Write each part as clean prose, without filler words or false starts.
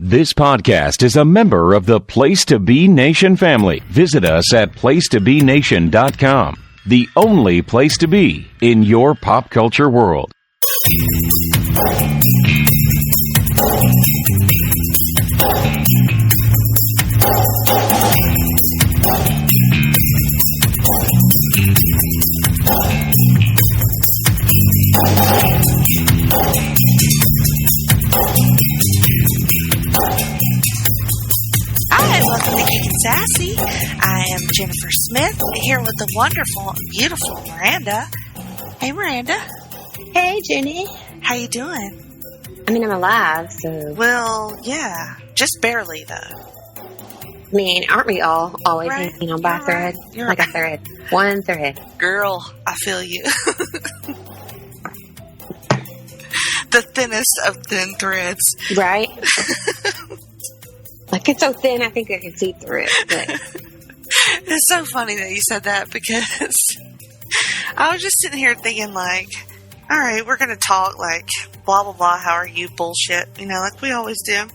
This podcast is a member of the Place to Be Nation family. Visit us at placetobenation.com, the only place to be in your pop culture world. Hi, welcome to Geek and Sassy. I am Jennifer Smith, here with the wonderful and beautiful Miranda. Hey, Miranda. Hey, Jenny. How you doing? I mean, I'm alive, so... Well, yeah. Just barely, though. I mean, aren't we all always hanging on by a thread? You're like right. a thread. One thread. Girl, I feel you. The thinnest of thin threads. Right? Like, it's so thin, I think I can see through it. But... It's so funny that you said that, because I was just sitting here thinking, like, all right, we're going to talk, like, blah, blah, blah, how are you bullshit, you know, like we always do. And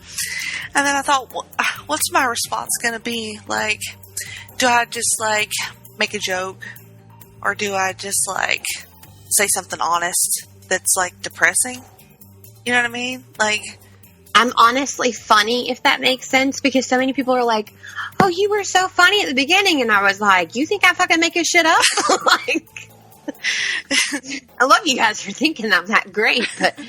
then I thought, what's my response going to be? Like, do I just, like, make a joke? Or do I just, like, say something honest that's, like, depressing? You know what I mean? Like... I'm honestly funny, if that makes sense, because so many people are like, oh, you were so funny at the beginning. And I was like, you think I fucking making shit up? Like, I love you guys for thinking I'm that great, but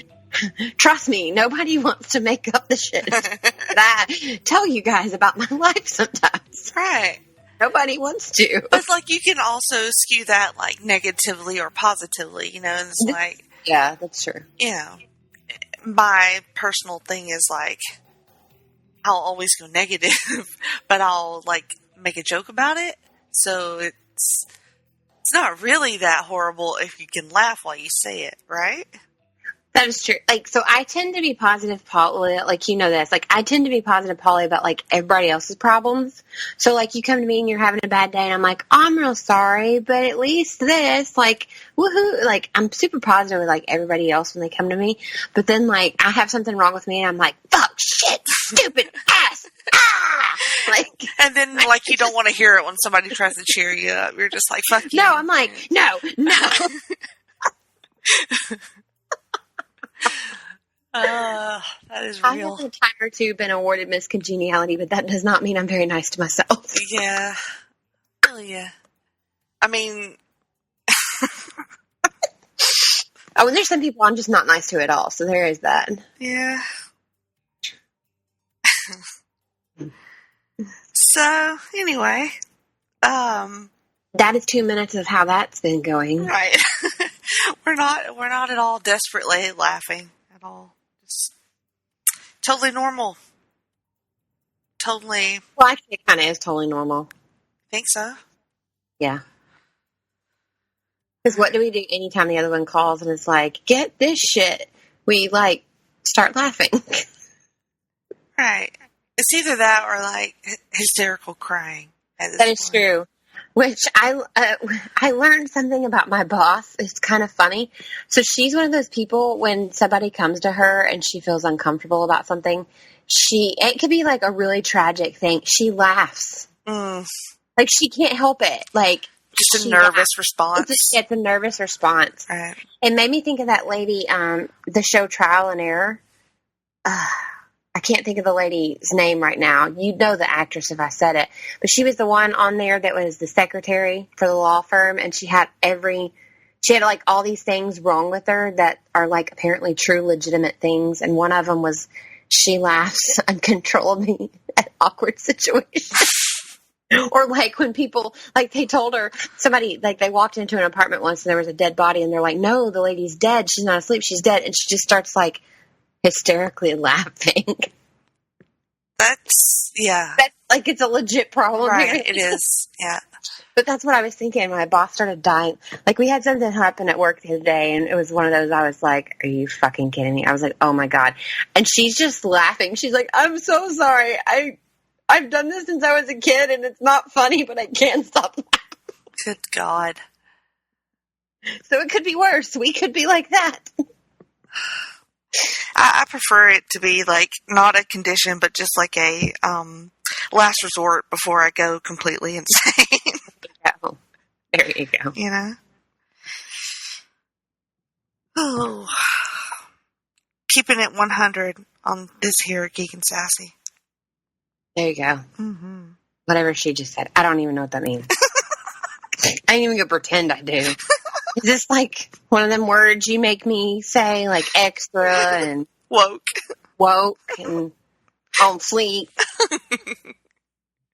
trust me, nobody wants to make up the shit that I tell you guys about my life sometimes. Right. Nobody wants to. But it's like you can also skew that, like, negatively or positively, you know, and it's like... Yeah, that's true. You know, my personal thing is, like, I'll always go negative, but I'll, like, make a joke about it. So it's not really that horrible if you can laugh while you say it, right? That is true. Like, so I tend to be positive, Polly, like, you know this. Like, I tend to be positive, Polly, about, like, everybody else's problems. So, like, you come to me and you're having a bad day, and I'm like, oh, I'm real sorry, but at least this, like, woohoo. Like, I'm super positive with, like, everybody else when they come to me. But then, like, I have something wrong with me, and I'm like, fuck, shit, stupid ass, ah! Like, and then, like, you don't want to hear it when somebody tries to cheer you up. You're just like, fuck you. No, I'm like, no. That is I real. have a time or two been awarded Miss Congeniality, but that does not mean I'm very nice to myself. Yeah. Oh, yeah. I mean... Oh, and there's some people I'm just not nice to at all, so there is that. Yeah. So, anyway, that is 2 minutes of how that's been going. Right. We're not at all desperately laughing at all. Just totally normal. Totally. Well, actually, it kind of is totally normal. Think so? Yeah. Because what do we do anytime the other one calls and it's like, get this shit? We, like, start laughing. Right. It's either that or, like, hysterical crying. That is true. Which I learned something about my boss. It's kind of funny. So she's one of those people when somebody comes to her and she feels uncomfortable about something, it could be like a really tragic thing. She laughs. Like she can't help it. Like just a nervous response. It's a nervous response. Right. It made me think of that lady, the show Trial and Error. I can't think of the lady's name right now. You'd know the actress if I said it. But she was the one on there that was the secretary for the law firm, and she had like all these things wrong with her that are like apparently true, legitimate things. And one of them was she laughs uncontrollably at awkward situations. Or like when people, like they told her, somebody, like they walked into an apartment once and there was a dead body and they're like, no, the lady's dead. She's not asleep. She's dead. And she just starts like hysterically laughing. That's, yeah. That's like, it's a legit problem. Right, it is, yeah. But that's what I was thinking. My boss started dying. Like, we had something happen at work the other day, and it was one of those, I was like, are you fucking kidding me? I was like, oh my God. And she's just laughing. She's like, I'm so sorry. I've done this since I was a kid, and it's not funny, but I can't stop laughing. Good God. So it could be worse. We could be like that. I prefer it to be like not a condition, but just like a last resort before I go completely insane. Oh, there you go. You know? Oh. Keeping it 100 on this here Geek and Sassy. There you go. Mm-hmm. Whatever she just said. I don't even know what that means. I ain't even gonna pretend I do. Is this like one of them words you make me say, like extra and woke and on fleek?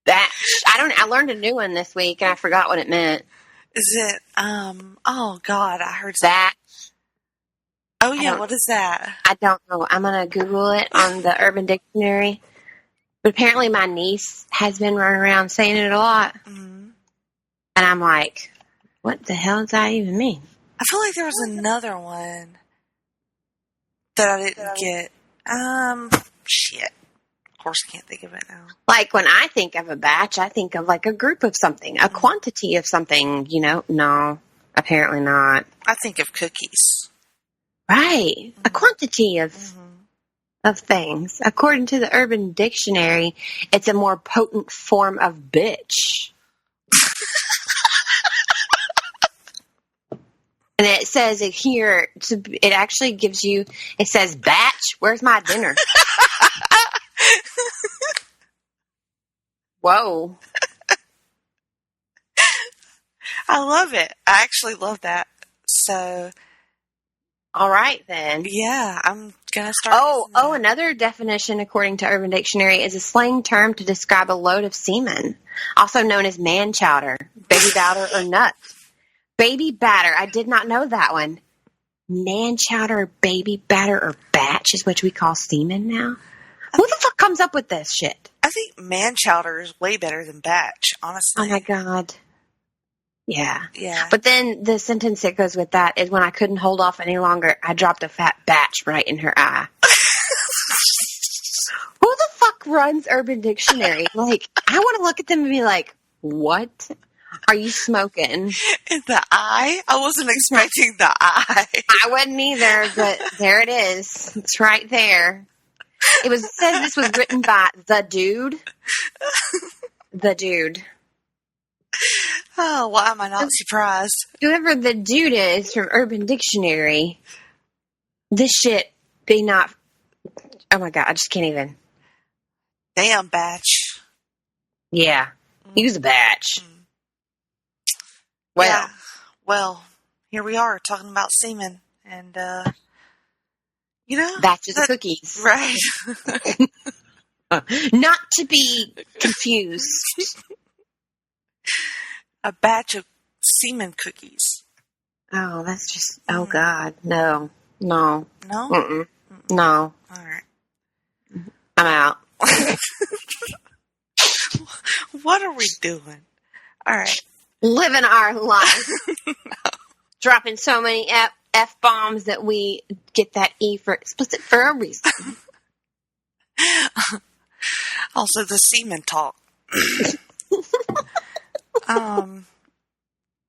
That I learned a new one this week and I forgot what it meant. Is it oh God, I heard that. Oh yeah, what is that? I don't know. I'm gonna Google it on the Urban Dictionary. But apparently my niece has been running around saying it a lot. Mm-hmm. And I'm like, what the hell does that even mean? I feel like there was another one that I didn't get. Shit. Of course I can't think of it now. Like when I think of a batch, I think of like a group of something, a quantity of something, you know? No, apparently not. I think of cookies. Right. Mm-hmm. A quantity of things. According to the Urban Dictionary, it's a more potent form of bitch. And it says it here, it actually gives you, it says, batch, where's my dinner? Whoa. I love it. I actually love that. So. All right, then. Yeah, I'm going to start. Oh, another definition, according to Urban Dictionary, is a slang term to describe a load of semen, also known as man chowder, baby batter, or nuts. Baby batter. I did not know that one. Man chowder, baby batter, or batch is what we call semen now. Who the fuck comes up with this shit? I think man chowder is way better than batch, honestly. Oh my God. Yeah. Yeah. But then the sentence that goes with that is when I couldn't hold off any longer, I dropped a fat batch right in her eye. Who the fuck runs Urban Dictionary? Like, I want to look at them and be like, what are you smoking? In the eye? I wasn't expecting the eye. I wasn't either, but there it is. It's right there. It says this was written by the dude. The dude. Oh, why am I not surprised? Whoever the dude is from Urban Dictionary, this shit be not. Oh my God, I just can't even. Damn batch. Yeah, he was a batch. Well, yeah. Well, here we are talking about semen, and you know, batches of cookies, right? Not to be confused. A batch of semen cookies. Oh, that's just. Oh God, no. Mm-mm. No. All right, I'm out. What are we doing? All right. Living our life. Dropping so many F-bombs that we get that E for explicit for a reason. Also, the semen talk.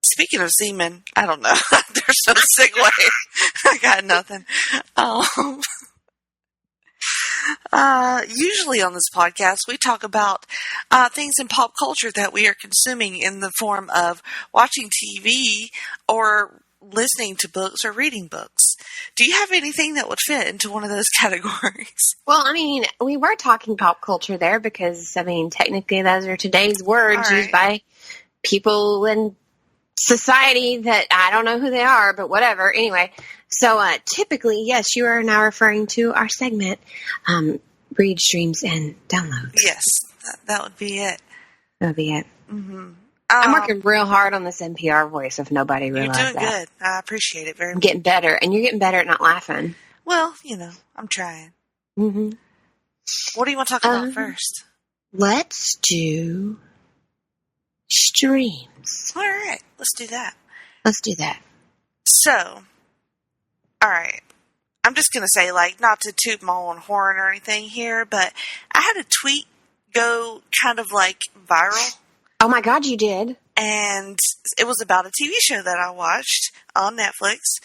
Speaking of semen, I don't know. There's no segue. I got nothing. Usually on this podcast, we talk about things in pop culture that we are consuming in the form of watching TV or listening to books or reading books. Do you have anything that would fit into one of those categories? Well, I mean, we were talking pop culture there because, I mean, technically those are today's words used by people in society that I don't know who they are, but whatever. Anyway, so typically, yes, you are now referring to our segment, Read, Streams, and Downloads. Yes, that would be it. That would be it. Mm-hmm. I'm working real hard on this NPR voice if nobody realized that. You're doing good. I appreciate it very much. I'm getting better, and you're getting better at not laughing. Well, you know, I'm trying. Mm-hmm. What do you want to talk about first? Let's do streams. All right, let's do that. Let's do that. So, all right. I'm just going to say, like, not to toot my own horn or anything here, but I had a tweet go kind of, like, viral. Oh, my God, you did? And it was about a TV show that I watched on Netflix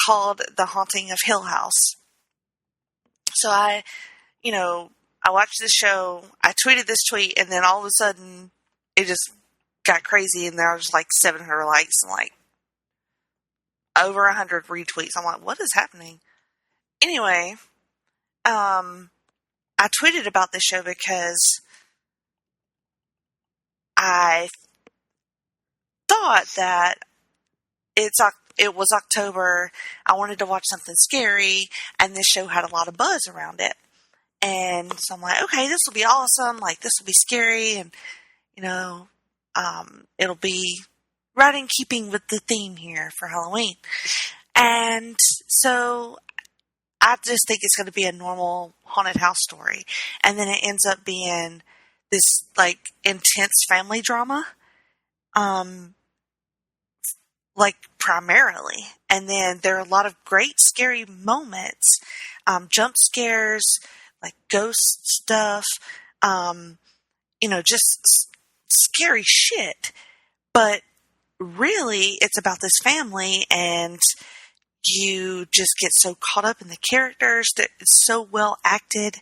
called The Haunting of Hill House. So I watched this show, I tweeted this tweet, and then all of a sudden it just got crazy, and there was like 700 likes and like over 100 retweets. I'm like, what is happening? Anyway, I tweeted about this show because I thought that it was October. I wanted to watch something scary, and this show had a lot of buzz around it. And so I'm like, okay, this will be awesome. Like, this will be scary, and it'll be right in keeping with the theme here for Halloween. And so I just think it's going to be a normal haunted house story. And then it ends up being this, like, intense family drama, like, primarily. And then there are a lot of great scary moments, jump scares, like ghost stuff, just scary shit. But really, it's about this family, and you just get so caught up in the characters that it's so well acted.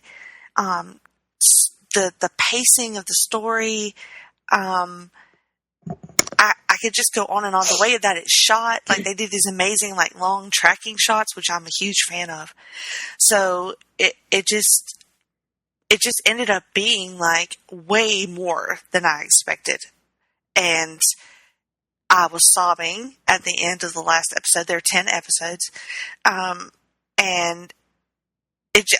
The pacing of the story, I could just go on and on. The way that it's shot, like they did these amazing, like long tracking shots, which I'm a huge fan of. So it just ended up being like way more than I expected. And I was sobbing at the end of the last episode. There are 10 episodes. And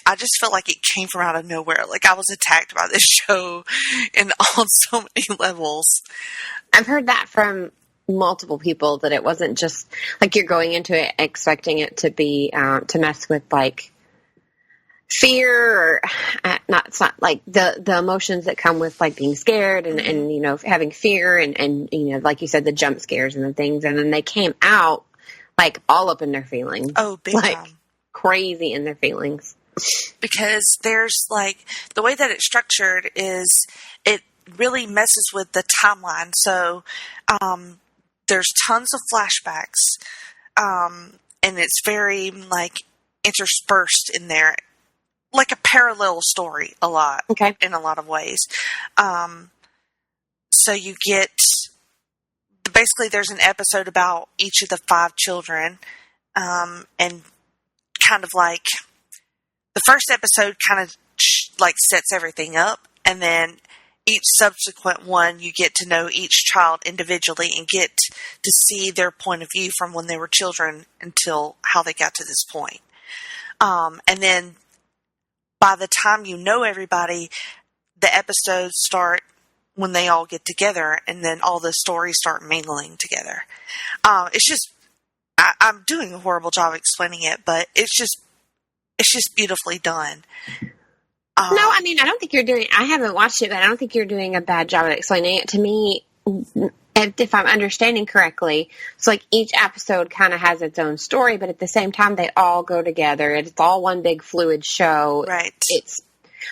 I just felt like it came from out of nowhere. Like I was attacked by this show on so many levels. I've heard that from multiple people, that it wasn't just like you're going into it expecting it to be to mess with like fear, or it's not like the emotions that come with like being scared and having fear and like you said, the jump scares and the things, and then they came out like all up in their feelings. Oh, big like time. Crazy in their feelings. Because there's like the way that it's structured is it really messes with the timeline. So there's tons of flashbacks, and it's very like interspersed in there, like a parallel story a lot. Okay. In a lot of ways. So you get basically there's an episode about each of the 5 children, and kind of like the first episode kind of like sets everything up, and then each subsequent one you get to know each child individually and get to see their point of view from when they were children until how they got to this point. And then by the time you know everybody, the episodes start when they all get together, and then all the stories start mingling together. It's just, I'm doing a horrible job explaining it, but it's just beautifully done. No, I mean, I don't think you're doing, I haven't watched it, but I don't think you're doing a bad job at explaining it to me. If I'm understanding correctly, it's like each episode kind of has its own story, but at the same time, they all go together. It's all one big fluid show. Right. It's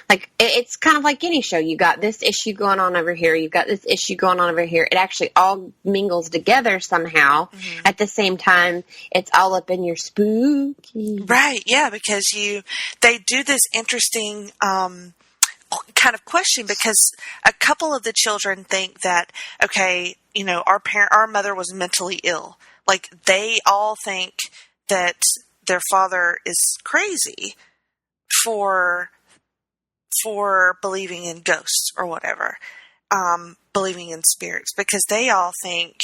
like, it's kind of like any show. You got this issue going on over here. You've got this issue going on over here. It actually all mingles together somehow. Mm-hmm. At the same time, it's all up in your spooky. Right. Yeah. Because they do this interesting, kind of question, because a couple of the children think that, okay, our mother was mentally ill. Like they all think that their father is crazy for believing in ghosts or whatever, believing in spirits, because they all think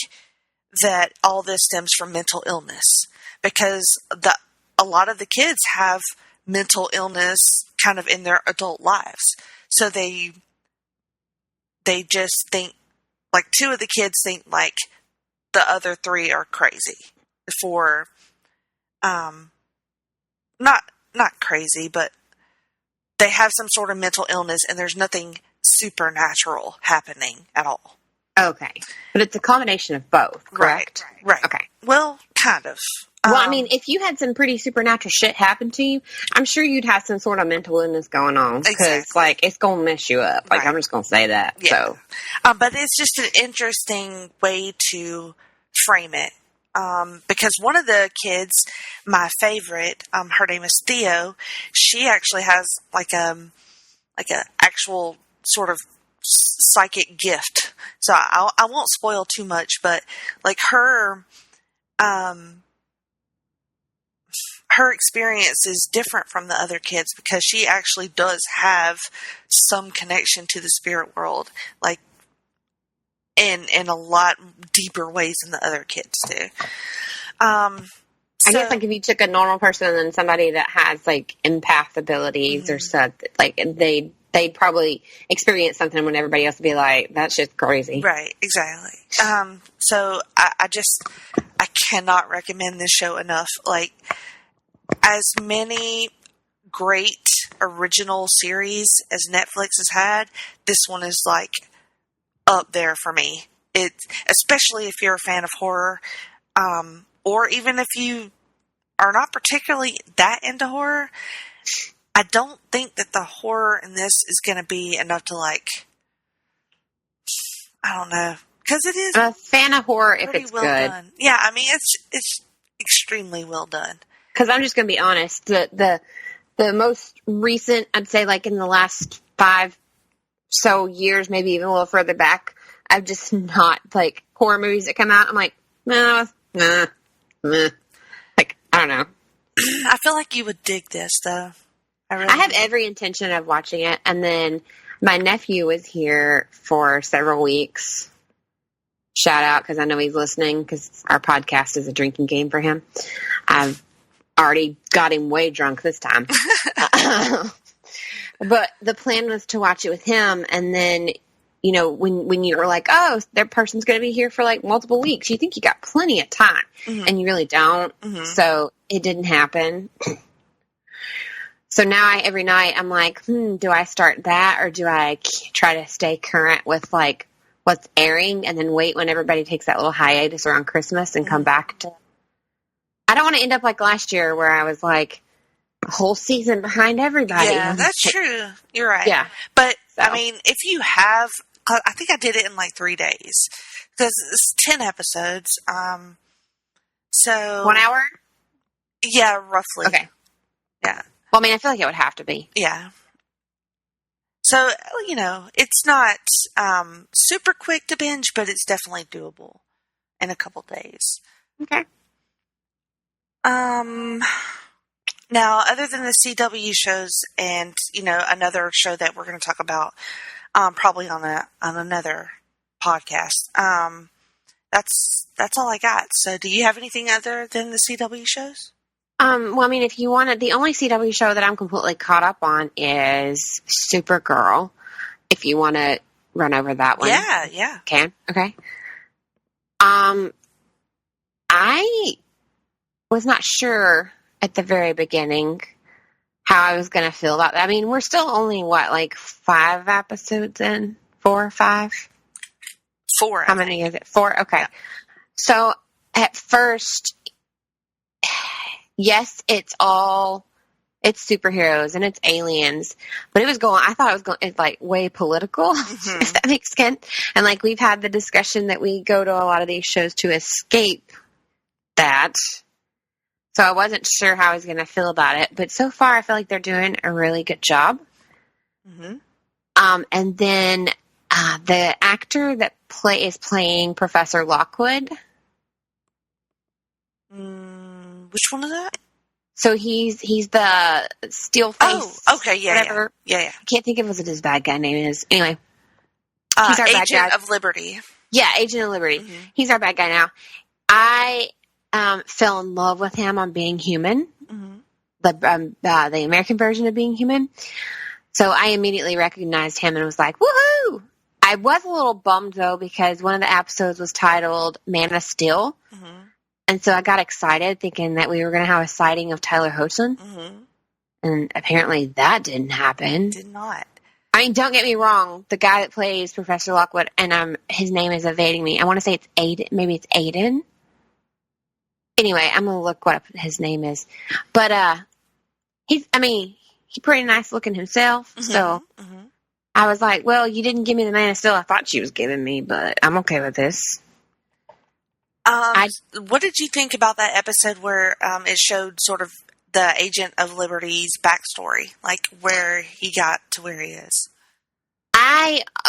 that all this stems from mental illness, because a lot of the kids have mental illness kind of in their adult lives. So they just think, like 2 of the kids think like the other 3 are crazy for, not crazy, but they have some sort of mental illness, and there's nothing supernatural happening at all. Okay. But it's a combination of both, correct? Right. Okay. Well, kind of. Well, I mean, if you had some pretty supernatural shit happen to you, I'm sure you'd have some sort of mental illness going on. Because, exactly. like, it's going to mess you up. Like, right. I'm just going to say that. Yeah. So. But it's just an interesting way to frame it. Because one of the kids, my favorite, her name is Theo. She actually has like a actual sort of psychic gift. So I won't spoil too much, but like her experience is different from the other kids because she actually does have some connection to the spirit world, like in a lot deeper ways than the other kids do. I guess like if you took a normal person and then somebody that has like empath abilities or stuff, like they'd probably experience something when everybody else would be like, that shit's crazy. Right, exactly. So I cannot recommend this show enough. Like, as many great original series as Netflix has had, this one is like up there for me. Especially if you're a fan of horror, or even if you are not particularly that into horror. I don't think that the horror in this is going to be enough to like, I don't know, because it is. I'm a fan of horror if it's well good. Done. Yeah, I mean it's extremely well done. Because I'm just going to be honest, the most recent, I'd say like in the last 5 so years, maybe even a little further back, I've just not like horror movies that come out. I'm like, nah. Like, I don't know. I feel like you would dig this though. I have every intention of watching it, and then my nephew was here for several weeks. Shout out, because I know he's listening, because our podcast is a drinking game for him. I've already got him way drunk this time. But the plan was to watch it with him, and then, you know, when you were like, oh, that person's going to be here for like multiple weeks, you think you got plenty of time, and you really don't. So it didn't happen. So now every night I'm like, do I start that, or do I try to stay current with like what's airing and then wait when everybody takes that little hiatus around Christmas and come back to... I don't want to end up like last year where I was like a whole season behind everybody. Yeah, that's true. You're right. Yeah. But, So. I mean, if you have... I think I did it in like 3 days. Because it's 10 episodes. So... 1 hour? Yeah, roughly. Okay. Yeah. Well, I mean, I feel like it would have to be. Yeah. So, you know, it's not super quick to binge, but it's definitely doable in a couple days. Okay. Now, other than the CW shows and, you know, another show that we're going to talk about probably on another podcast, that's all I got. So do you have anything other than the CW shows? Well, I mean, if you want to, the only CW show that I'm completely caught up on is Supergirl. If you want to run over that one. Yeah. Can? Okay. I was not sure at the very beginning how I was going to feel about that. I mean, we're still only, like 5 episodes in? 4 or 5? 4. How many is it? 4? Okay. Yeah. So, at first... Yes, it's superheroes and it's aliens, but I thought it was going, it's like way political, if that makes sense. And like we've had the discussion that we go to a lot of these shows to escape that. So I wasn't sure how I was going to feel about it, but so far I feel like they're doing a really good job. And then the actor that is playing Professor Lockwood. Which one is that? So he's the steel face. Oh, okay, yeah. I can't think of what his bad guy name is. Anyway, he's our bad guy. Agent of Liberty. Yeah, Agent of Liberty. He's our bad guy now. I fell in love with him on Being Human, the American version of Being Human. So I immediately recognized him and was like, woohoo! I was a little bummed though because one of the episodes was titled Man of Steel. And so I got excited thinking that we were going to have a sighting of Tyler Hoechlin. And apparently that didn't happen. Did not. I mean, don't get me wrong. The guy that plays Professor Lockwood, and his name is evading me. I want to say it's Aiden. Maybe it's Aiden. Anyway, I'm going to look what his name is. But he's pretty nice looking himself. So I was like, well, you didn't give me the Man of Steel I thought she was giving me, but I'm okay with this. What did you think about that episode where it showed sort of the Agent of Liberty's backstory, like where he got to where he is?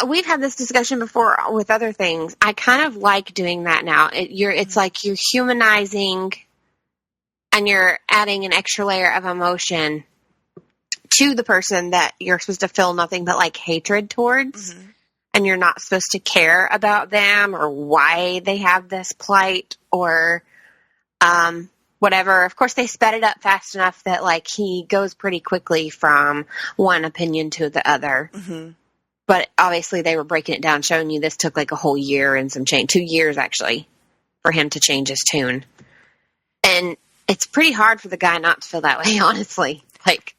We've had this discussion before with other things. I kind of like doing that now. It's like you're humanizing and you're adding an extra layer of emotion to the person that you're supposed to feel nothing but like hatred towards. Mm-hmm. And you're not supposed to care about them or why they have this plight or whatever. Of course, they sped it up fast enough that like he goes pretty quickly from one opinion to the other. Mm-hmm. But obviously they were breaking it down, showing you this took like a whole year and some change, 2 years actually, for him to change his tune. And it's pretty hard for the guy not to feel that way, honestly. Like,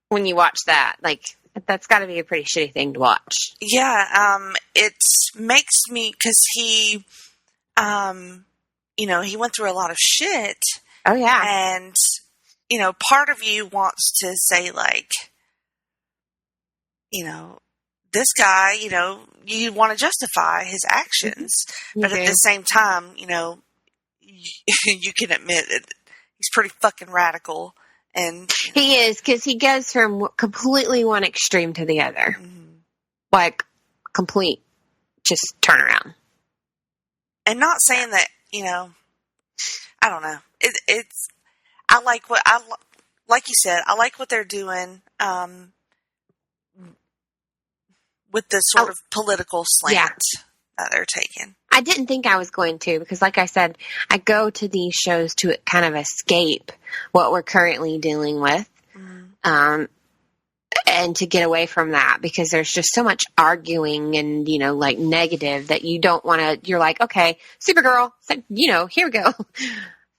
when you watch that, like, that's got to be a pretty shitty thing to watch. Yeah, it makes me, because he, he went through a lot of shit. Oh, yeah. And, part of you wants to say, like, this guy, you want to justify his actions. Mm-hmm. But at the same time, you can admit it, he's pretty fucking radical. And he is, because he goes from completely one extreme to the other. Mm-hmm. Like, complete just turnaround. And not saying that, I don't know. I like like you said, I like what they're doing, with this sort of political slant that they're taking. I didn't think I was going to, because like I said, I go to these shows to kind of escape what we're currently dealing with. Mm-hmm. And to get away from that, because there's just so much arguing and, like negative that you don't want to, you're like, okay, Supergirl, here we go.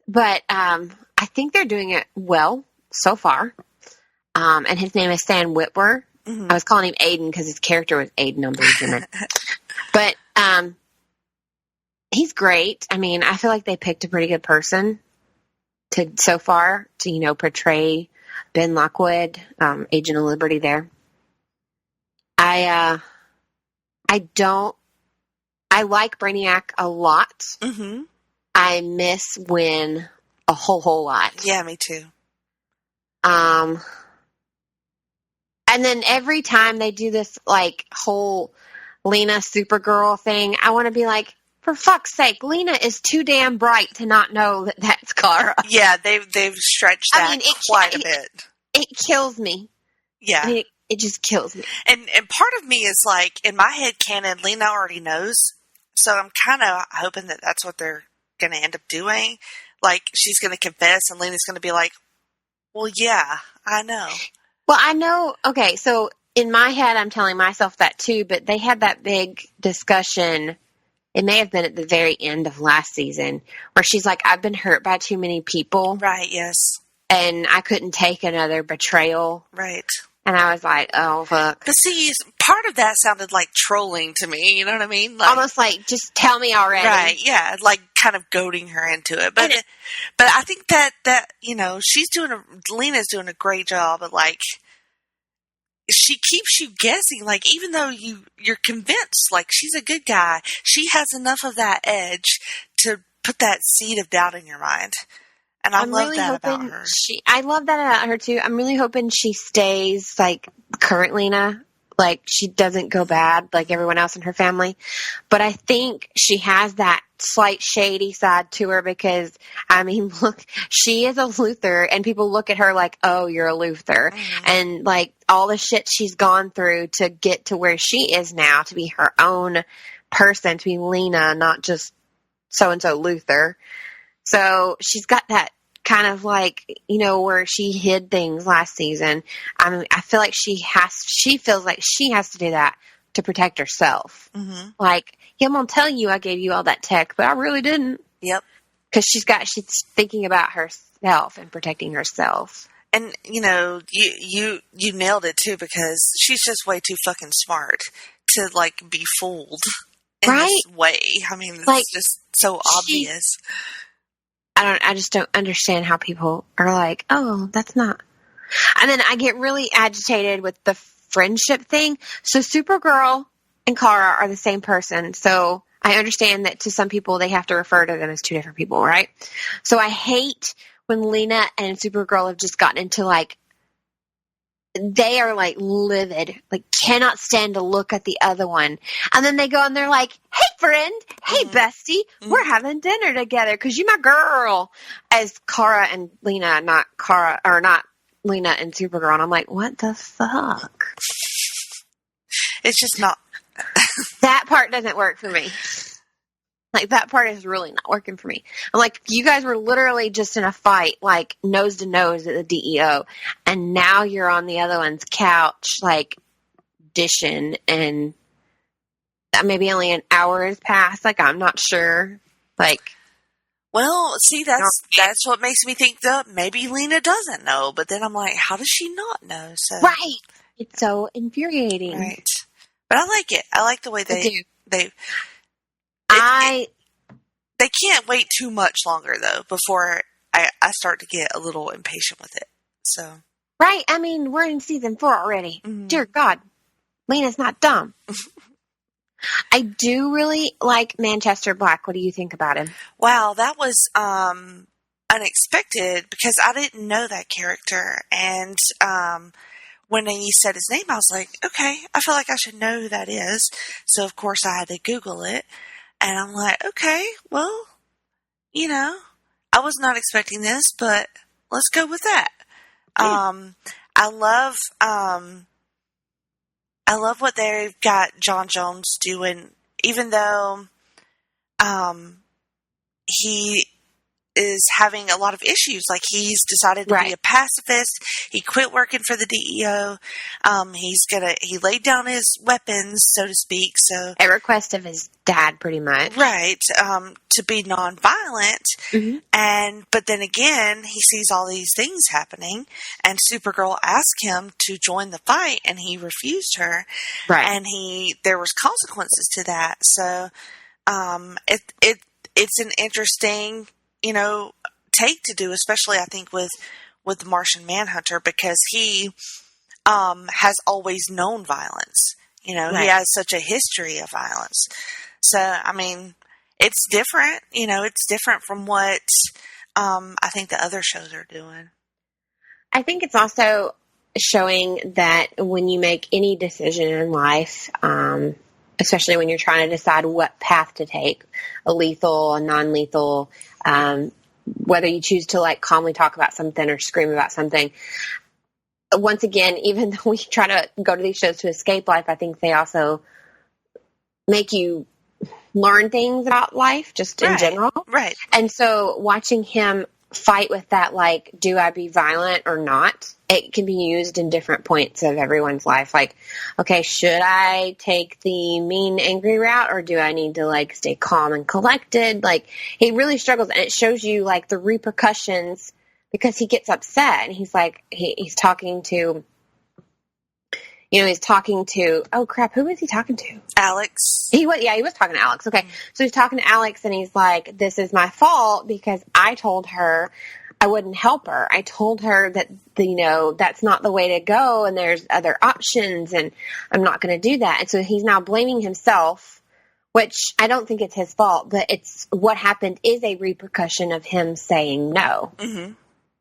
But, I think they're doing it well so far. And his name is Stan Witwer. Mm-hmm. I was calling him Aiden because his character was Aiden on Blues. But, he's great. I mean, I feel like they picked a pretty good person so far to, portray Ben Lockwood, Agent of Liberty there. I like Brainiac a lot. Mm-hmm. I miss Wynn a whole lot. Yeah, me too. And then every time they do this, like, whole Lena Supergirl thing, I want to be like, for fuck's sake, Lena is too damn bright to not know that that's Kara. Yeah, they've stretched that quite a bit. It kills me. Yeah. I mean, it just kills me. And part of me is like, in my head canon, Lena already knows. So I'm kind of hoping that that's what they're going to end up doing. Like, she's going to confess and Lena's going to be like, well, yeah, I know. Well, I know. Okay, so in my head, I'm telling myself that too, but they had that big discussion. It may have been at the very end of last season where she's like, I've been hurt by too many people. Right, yes. And I couldn't take another betrayal. Right. And I was like, oh, fuck. But see, part of that sounded like trolling to me, you know what I mean? Like, almost like, just tell me already. Right, yeah, like kind of goading her into it. But I think that Lena's doing a great job of, like, she keeps you guessing, like, even though you're convinced, like, she's a good guy, she has enough of that edge to put that seed of doubt in your mind. And I love that about her. I love that about her, too. I'm really hoping she stays, like, current Lena. Like, she doesn't go bad like everyone else in her family. But I think she has that slight shady side to her because, I mean, look, she is a Luthor. And people look at her like, oh, you're a Luthor. Mm-hmm. And, like, all the shit she's gone through to get to where she is now, to be her own person, to be Lena, not just so-and-so Luthor. So she's got that kind of like, where she hid things last season. I mean, I feel like she feels like she has to do that to protect herself. Mm-hmm. Like, I'm going to tell you I gave you all that tech, but I really didn't. Yep. Because she's thinking about herself and protecting herself. And, you nailed it too, because she's just way too fucking smart to, like, be fooled in this way. I mean, it's like, just so obvious. I just don't understand how people are like, oh, that's not. And then I get really agitated with the friendship thing. So Supergirl and Kara are the same person. So I understand that to some people they have to refer to them as two different people, right? So I hate when Lena and Supergirl have just gotten into like, they are like livid, like cannot stand to look at the other one. And then they go and they're like, hey friend, hey bestie, we're having dinner together because you my girl. As Kara and Lena, not Lena and Supergirl. And I'm like, what the fuck? It's just not. That part doesn't work for me. Like, that part is really not working for me. I'm like, you guys were literally just in a fight, like, nose to nose at the DEO, and now you're on the other one's couch, like, dishing, and maybe only an hour has passed. Like, I'm not sure. Like, well, see, that's what makes me think that maybe Lena doesn't know, but then I'm like, how does she not know? So, right. It's so infuriating. Right. But I like it. I like the way they can't wait too much longer, though, before I start to get a little impatient with it. So, right. I mean, we're in season 4 already. Mm-hmm. Dear God, Lena's not dumb. I do really like Manchester Black. What do you think about him? Wow, that was unexpected because I didn't know that character. And when you said his name, I was like, okay, I feel like I should know who that is. So, of course, I had to Google it. And I'm like, okay, well, I was not expecting this, but let's go with that. Yeah. I love what they've got John Jones doing, even though he is having a lot of issues. Like, he's decided to be a pacifist. He quit working for the DEO. He laid down his weapons, so to speak. So at request of his dad, pretty much. Right. To be nonviolent. Mm-hmm. But then again, he sees all these things happening, and Supergirl asked him to join the fight, and he refused her. Right. And there was consequences to that. So, it's an interesting, take to do, especially I think with the Martian Manhunter, because he has always known violence. He has such a history of violence. So, I mean, it's different. It's different from what I think the other shows are doing. I think it's also showing that when you make any decision in life, especially when you're trying to decide what path to take, a lethal, a non-lethal, whether you choose to like calmly talk about something or scream about something. Once again, even though we try to go to these shows to escape life, I think they also make you learn things about life just in general. Right. And so watching him fight with that, like, do I be violent or not? It can be used in different points of everyone's life. Like, okay, should I take the mean, angry route, or do I need to, like, stay calm and collected? Like, he really struggles, and it shows you, like, the repercussions, because he gets upset, and he's like, he's talking to, oh crap, who was he talking to? Alex. He was talking to Alex. Okay. So he's talking to Alex, and he's like, this is my fault because I told her I wouldn't help her. I told her that, that's not the way to go, and there's other options, and I'm not going to do that. And so he's now blaming himself, which I don't think it's his fault, but it's what happened is a repercussion of him saying no. Mm-hmm.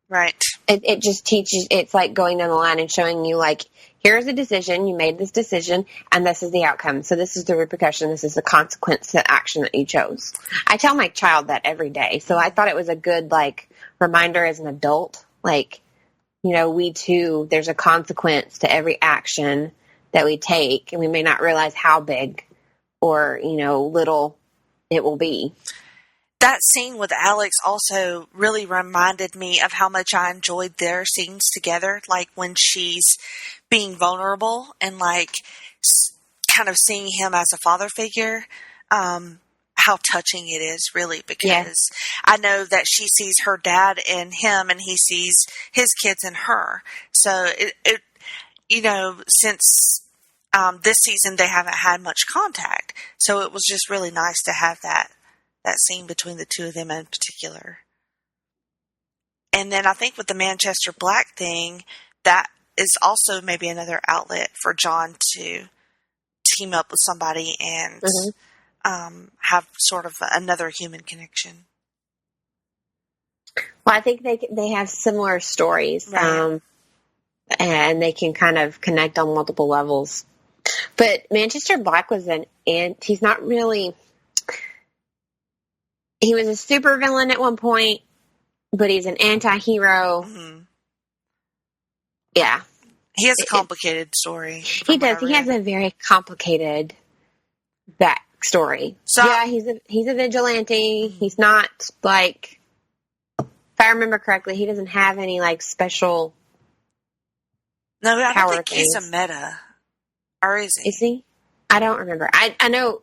Right. It just teaches, it's like going down the line and showing you, like, here's a decision, you made this decision, and this is the outcome. So this is the repercussion, this is the consequence, the action that you chose. I tell my child that every day. So I thought it was a good, like, reminder as an adult. Like, we too, there's a consequence to every action that we take, and we may not realize how big or, little it will be. That scene with Alex also really reminded me of how much I enjoyed their scenes together. Like when she's being vulnerable and like kind of seeing him as a father figure, how touching it is really, because I know that she sees her dad in him and he sees his kids in her. So it since this season they haven't had much contact. So it was just really nice to have that scene between the two of them in particular. And then I think with the Manchester Black thing, that is also maybe another outlet for John to team up with somebody and have sort of another human connection. Well, I think they have similar stories, Right. and they can kind of connect on multiple levels. But Manchester Black was he's not really, he was a super villain at one point, but he's an anti-hero. Mm-hmm. Yeah. He has a complicated story. He does. He has a very complicated backstory. So, yeah, he's a vigilante. He's not like, if I remember correctly, he doesn't have any like special. No, I don't think things. he's a meta. Or is he? Is he? I don't remember. I know.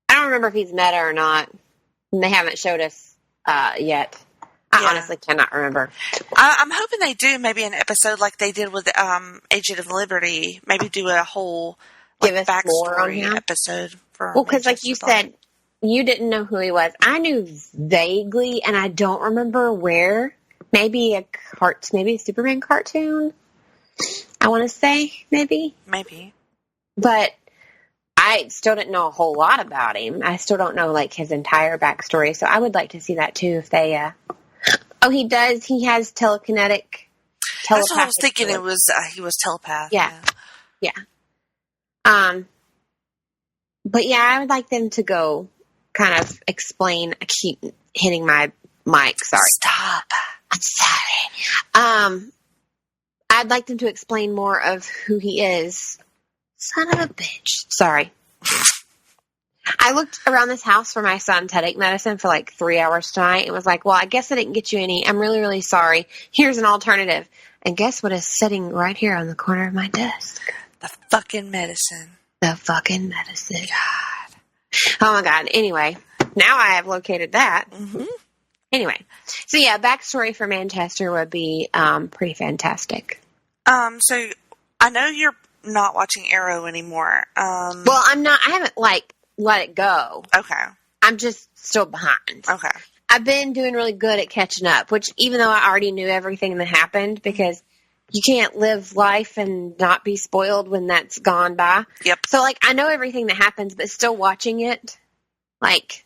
I don't remember if he's meta or not. They haven't showed us yet. I honestly cannot remember. I'm hoping they do maybe an episode like they did with Agent of Liberty. Maybe do a whole give us backstory more on him episode for. Well, because like you said, you didn't know who he was. I knew vaguely, and I don't remember where. Maybe a Superman cartoon. I want to say maybe. But I still didn't know a whole lot about him. I still don't know like his entire backstory. So I would like to see that too. If they, oh, he does. He has telepathic. That's what I was thinking. It was he was telepath. Yeah. But yeah, I would like them to go kind of explain. I keep hitting my mic. Sorry. Stop. I'm sorry. I'd like them to explain more of who he is. Son of a bitch. Sorry. I looked around this house for my son's headache medicine for like 3 hours tonight. It was like, well, I guess I didn't get you any. I'm really, really sorry. Here's an alternative. And guess what is sitting right here on the corner of my desk? The fucking medicine. God. Oh my God. Anyway, now I have located that. Mm-hmm. Anyway. So yeah, backstory for Manchester would be pretty fantastic. So I know you're not watching Arrow anymore. Well, I'm not. I haven't let it go. Okay. I'm just still behind. Okay. I've been doing really good at catching up, which even though I already knew everything that happened, because you can't live life and not be spoiled when that's gone by. Yep. So like I know everything that happens, but still watching it, like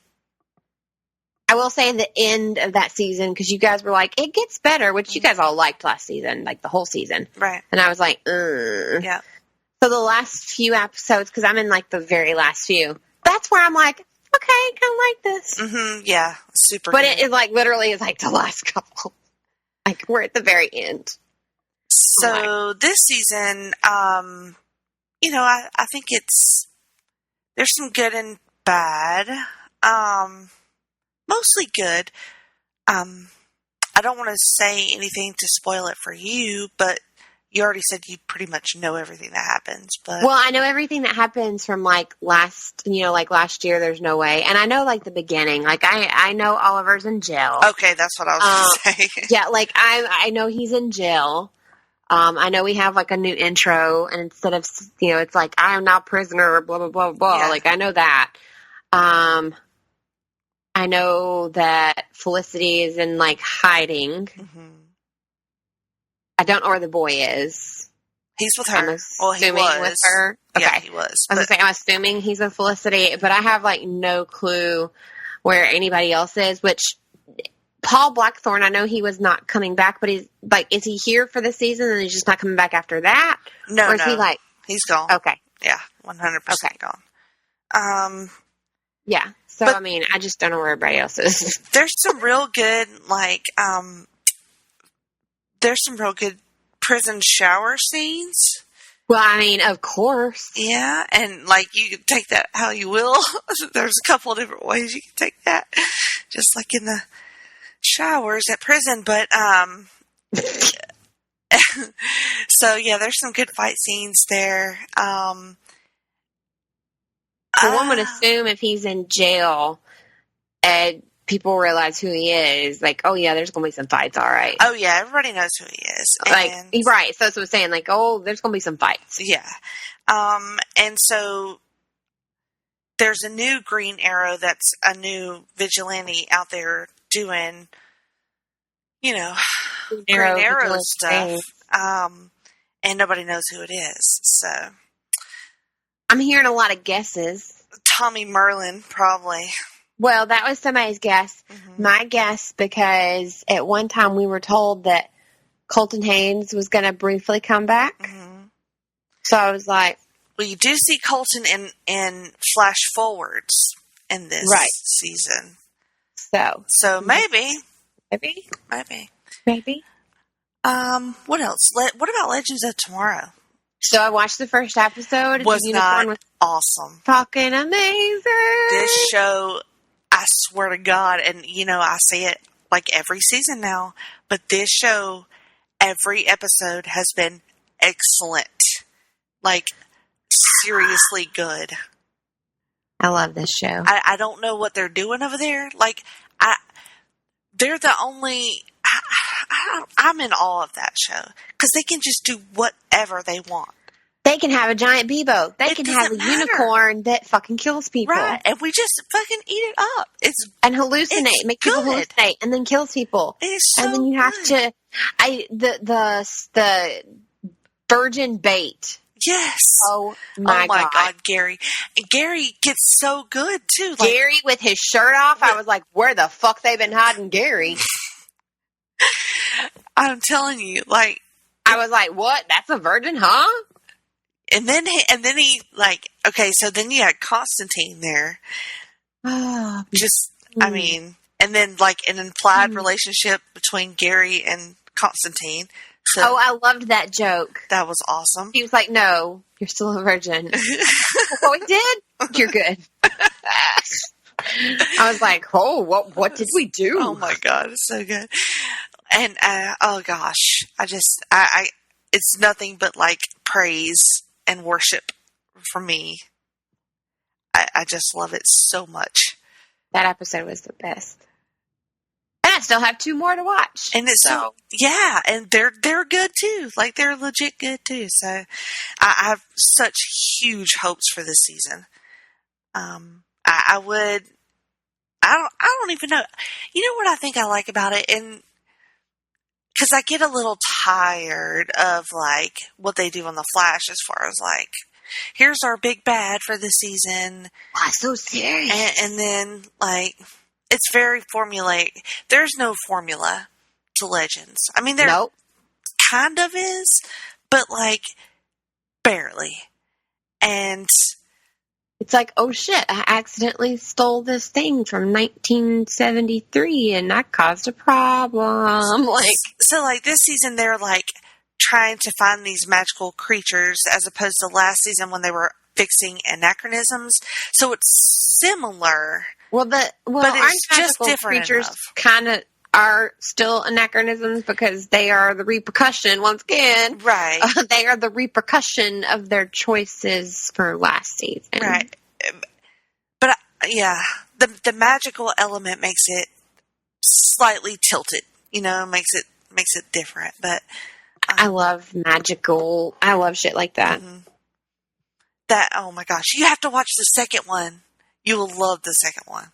I will say the end of that season, because you guys were like, it gets better, which you guys all liked last season, like the whole season. Right. And I was like, yeah. So the last few episodes, because I'm in like the very last few, that's where I'm like, okay, I kind of like this. Mm-hmm. Yeah. Super. But good. it is like literally is like the last couple. Like we're at the very end. So this season, I think there's some good and bad. Mostly good. I don't want to say anything to spoil it for you, but you already said you pretty much know everything that happens. But well, I know everything that happens from like last year. There's no way, and I know like the beginning. Like I know Oliver's in jail. Okay, that's what I was going to say. Yeah, like I know he's in jail. I know we have like a new intro, and instead of it's like I am now prisoner, blah blah blah blah. Yeah. Like I know that. I know that Felicity is in like hiding. Mm-hmm. I don't know where the boy is. He's with her. I'm assuming with her. Okay. Yeah, he was. I'm assuming he's with Felicity, but I have like no clue where anybody else is. Which Paul Blackthorne, I know he was not coming back, but he's like, is he here for the season and he's just not coming back after that? No, or is he like he's gone? Okay, yeah, 100% gone. Yeah. So I mean, I just don't know where everybody else is. There's some real good there's some real good prison shower scenes. Well, I mean, of course. Yeah, and like you can take that how you will. There's a couple of different ways you can take that, just like in the showers at prison. But so yeah, there's some good fight scenes there. So one would assume if he's in jail and people realize who he is, like, oh yeah, there's gonna be some fights, all right. Oh yeah, everybody knows who he is. Right. So that's what I'm saying, like, oh, there's gonna be some fights. Yeah. And so there's a new Green Arrow that's a new vigilante out there doing, Green Arrow stuff. And nobody knows who it is. So I'm hearing a lot of guesses. Tommy Merlin, probably. Well, that was somebody's guess. Mm-hmm. My guess, because at one time we were told that Colton Haynes was going to briefly come back. Mm-hmm. So I was like... Well, you do see Colton in flash forwards in this season. So maybe. What else? What about Legends of Tomorrow? So I watched the first episode. Was the unicorn not awesome. Fucking amazing. This show, I swear to God, and I say it like every season now, but this show, every episode has been excellent. Like, seriously good. I love this show. I don't know what they're doing over there. Like, they're the only... I'm in awe of that show because they can just do whatever they want. They can have a giant Bebo. They can have a unicorn that fucking kills people. Right, and we just fucking eat it up. And hallucinate, make people hallucinate, and then kills people. It's so and then you have to, the virgin bait. Yes. Oh my God, Gary. And Gary gets so good too. Like, Gary with his shirt off. I was like, where the fuck they been hiding Gary? I'm telling you, like, I was like, what? That's a virgin, huh? And then he like, okay, so then you had Constantine there. Just, I mean, and then like an implied relationship between Gary and Constantine. So I loved that joke. That was awesome. He was like, no, you're still a virgin. Oh, he did? You're good. I was like, oh, what did we do? Oh my God, it's so good. And, oh gosh, it's nothing but like praise and worship for me. I just love it so much. That episode was the best. And I still have 2 more to watch. And it's yeah, and they're good too. Like, they're legit good too. So I have such huge hopes for this season. I don't even know. You know what I think I like about it? And because I get a little tired of, like, what they do on The Flash as far as, like, here's our big bad for the season. Why so serious? And then, like, it's very formulaic. There's no formula to Legends. I mean, there kind of is, but, like, barely. And... it's like, oh shit, I accidentally stole this thing from 1973 and that caused a problem. So this season they're like trying to find these magical creatures as opposed to last season when they were fixing anachronisms. So it's similar. But it's just different. Creatures kind of are still anachronisms because they are the repercussion once again. Right. They are the repercussion of their choices for last season. Right. But yeah, the magical element makes it slightly tilted. Makes it different. But I love magical. I love shit like that. Mm-hmm. Oh my gosh, you have to watch the second one. You will love the second one.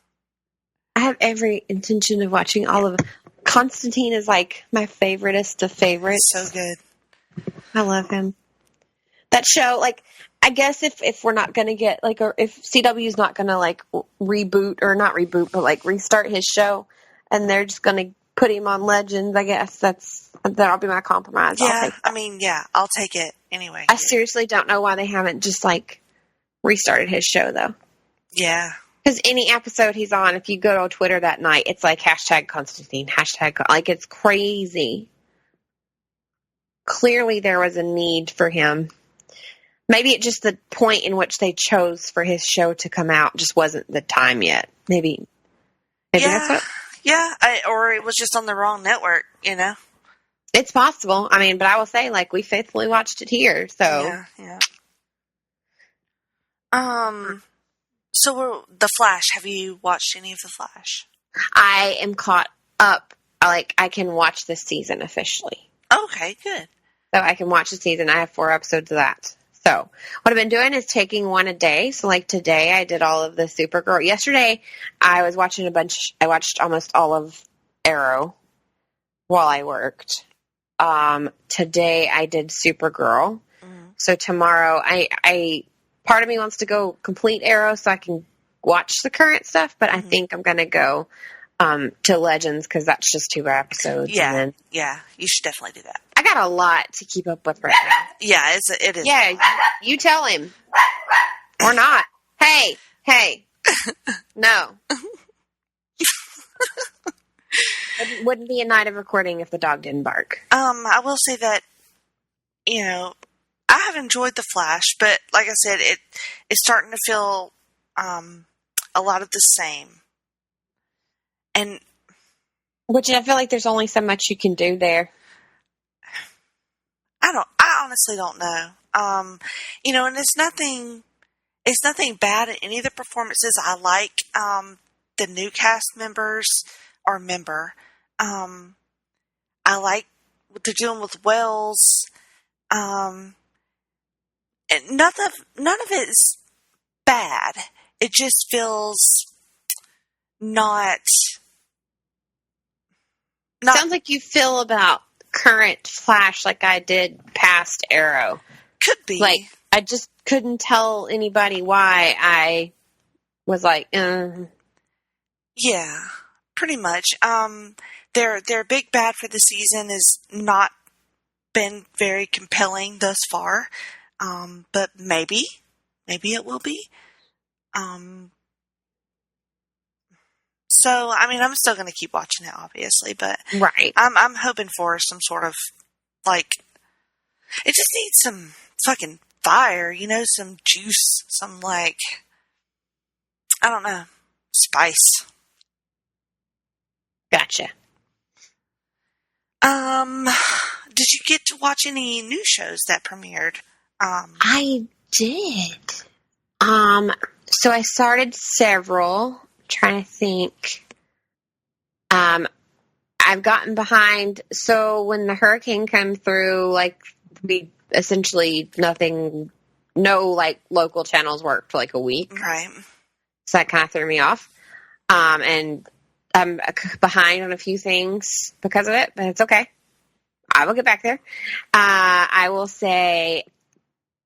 I have every intention of watching all of them. Constantine is like my favoriteest of favorites. So good. I love him. That show, like, I guess if we're not going to get, like, or if CW is not going to, like, reboot, or not reboot, but, like, restart his show, and they're just going to put him on Legends, I guess that'll be my compromise. Yeah, I'll take it anyway. I seriously don't know why they haven't just, like, restarted his show, though. Yeah. Because any episode he's on, if you go to Twitter that night, it's like hashtag Constantine, like, it's crazy. Clearly there was a need for him. Maybe it's just the point in which they chose for his show to come out just wasn't the time yet. Maybe that's what... Yeah, or it was just on the wrong network, It's possible. I mean, but I will say, like, we faithfully watched it here, so... Yeah. So, The Flash. Have you watched any of The Flash? I am caught up. Like, I can watch this season officially. Okay, good. So I can watch the season. I have 4 episodes of that. So what I've been doing is taking one a day. So, like, today I did all of the Supergirl. Yesterday I was watching a bunch. I watched almost all of Arrow while I worked. Today I did Supergirl. Mm-hmm. So tomorrow part of me wants to go complete Arrow so I can watch the current stuff, but I think I'm going to go to Legends because that's just 2 episodes. Yeah, and then yeah, you should definitely do that. I got a lot to keep up with right now. Yeah, it is. Yeah, you tell him. Or not. Hey. No. Wouldn't be a night of recording if the dog didn't bark. I will say that, I have enjoyed The Flash, but like I said, it's starting to feel a lot of the same. And which I feel like there's only so much you can do there. I honestly don't know. And it's nothing bad in any of the performances. I like the new cast members or member. I like what they're doing with Wells. And none of it is bad. It just feels not. Sounds like you feel about current Flash like I did past Arrow. Could be. Like, I just couldn't tell anybody why I was like, Yeah, pretty much. Their big bad for the season has not been very compelling thus far. But maybe it will be. So, I'm still going to keep watching it, obviously, but right. I'm hoping for some sort of, it just needs some fucking fire, some juice, some, I don't know, spice. Gotcha. Did you get to watch any new shows that premiered? I did. So I started several. Trying to think. I've gotten behind. So when the hurricane came through, we essentially no local channels worked for a week. Right. So that kind of threw me off. And I'm behind on a few things because of it, but it's okay. I will get back there. I will say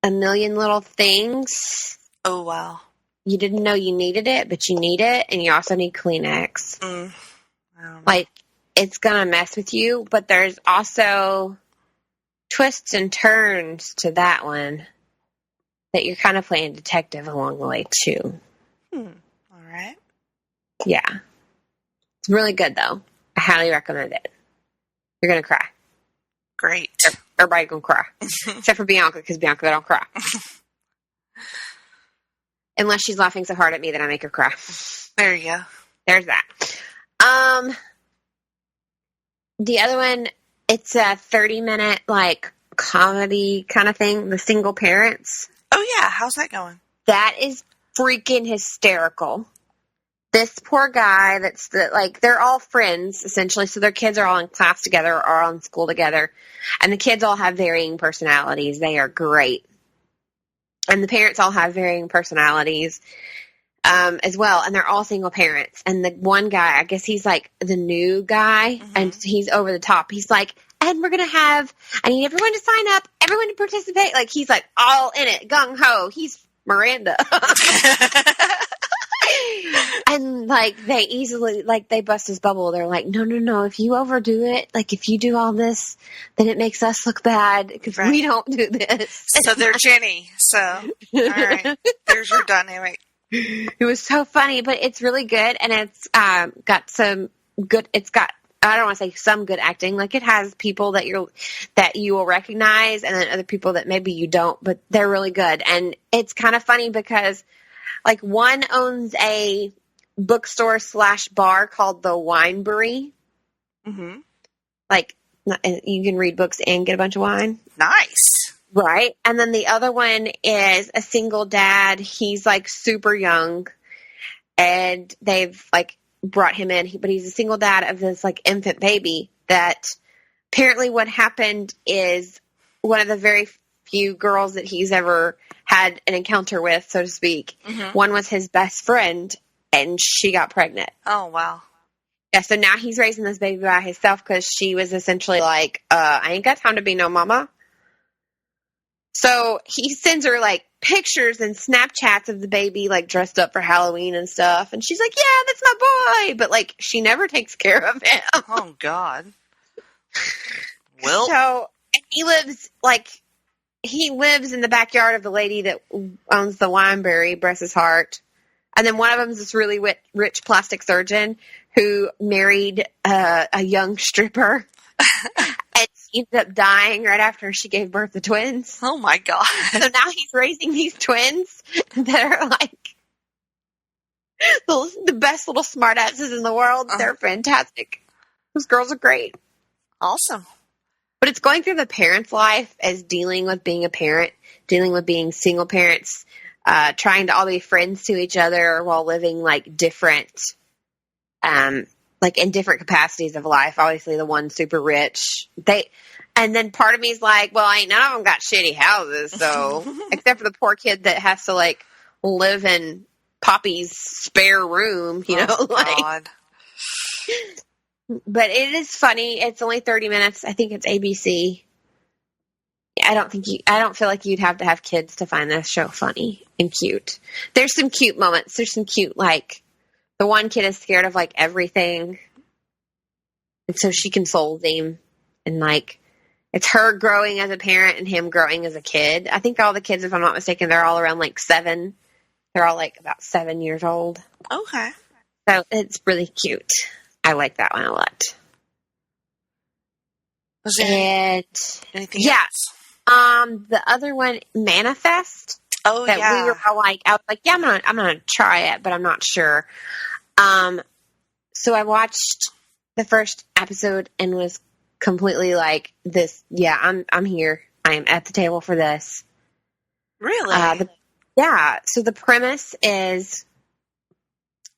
A Million Little Things. Oh, wow. You didn't know you needed it, but you need it, and you also need Kleenex. It's going to mess with you, but there's also twists and turns to that one that you're kind of playing detective along the way, too. All right. Yeah. It's really good, though. I highly recommend it. You're going to cry. Great. Everybody's going to cry. Except for Bianca, because Bianca don't cry. Unless she's laughing so hard at me that I make her cry. There you go. There's that. The other one, it's a 30-minute, comedy kind of thing. The Single Parents. Oh, yeah. How's that going? That is freaking hysterical. This poor guy they're all friends, essentially. So their kids are all in class together or all in school together. And the kids all have varying personalities. They are great. And the parents all have varying personalities as well. And they're all single parents. And the one guy, I guess he's the new guy. Mm-hmm. And he's over the top. He's and we're going to I need everyone to sign up, everyone to participate. He's all in it, gung-ho. He's Miranda. And they easily, they bust his bubble. They're no. If you overdo it, if you do all this, then it makes us look bad because we don't do this. So they're Jenny. So, all right. There's your dynamic. It was so funny, but it's really good. And it's got some good, I don't want to say some good acting. It has people that you will recognize and then other people that maybe you don't, but they're really good. And it's kind of funny because one owns a bookstore / bar called the Winebury. Mm-hmm. You can read books and get a bunch of wine. Nice. Right. And then the other one is a single dad. He's super young and they've brought him in, but he's a single dad of this infant baby that apparently what happened is one of the very few girls that he's ever had an encounter with, so to speak. Mm-hmm. One was his best friend, and she got pregnant. Oh, wow. Yeah, so now he's raising this baby by himself because she was essentially I ain't got time to be no mama. So he sends her, pictures and Snapchats of the baby, like, dressed up for Halloween and stuff. And she's like, yeah, that's my boy. But, like, she never takes care of him. Oh, God. Well. So, and he lives in the backyard of the lady that owns the wineberry, bless his heart. And then one of them is this really rich plastic surgeon who married a young stripper. And she ended up dying right after she gave birth to twins. Oh, my God. So now he's raising these twins that are like the best little smartasses in the world. They're fantastic. Those girls are great. Awesome. But it's going through the parent's life as dealing with being a parent, dealing with being single parents, trying to all be friends to each other while living like different, like in different capacities of life. Obviously the one super rich, and then part of me is like, well, ain't none of them got shitty houses. So except for the poor kid that has to like live in Poppy's spare room, you know, like, God. But it is funny. It's only 30 minutes. I think it's ABC. I don't feel like you'd have to have kids to find this show funny and cute. There's some cute moments. There's some cute, like, the one kid is scared of, like, everything. And so she consoles him. And, like, it's her growing as a parent and him growing as a kid. I think all the kids, if I'm not mistaken, they're all around, like, 7. They're all, like, about 7 years old. Okay. So it's really cute. I like that one a lot. Was there anything else? The other one, Manifest. Oh, that yeah. We were all like, I was like, yeah, I'm gonna try it, but I'm not sure. So I watched the first episode and was completely like, this. Yeah, I'm here. I am at the table for this. Really? So the premise is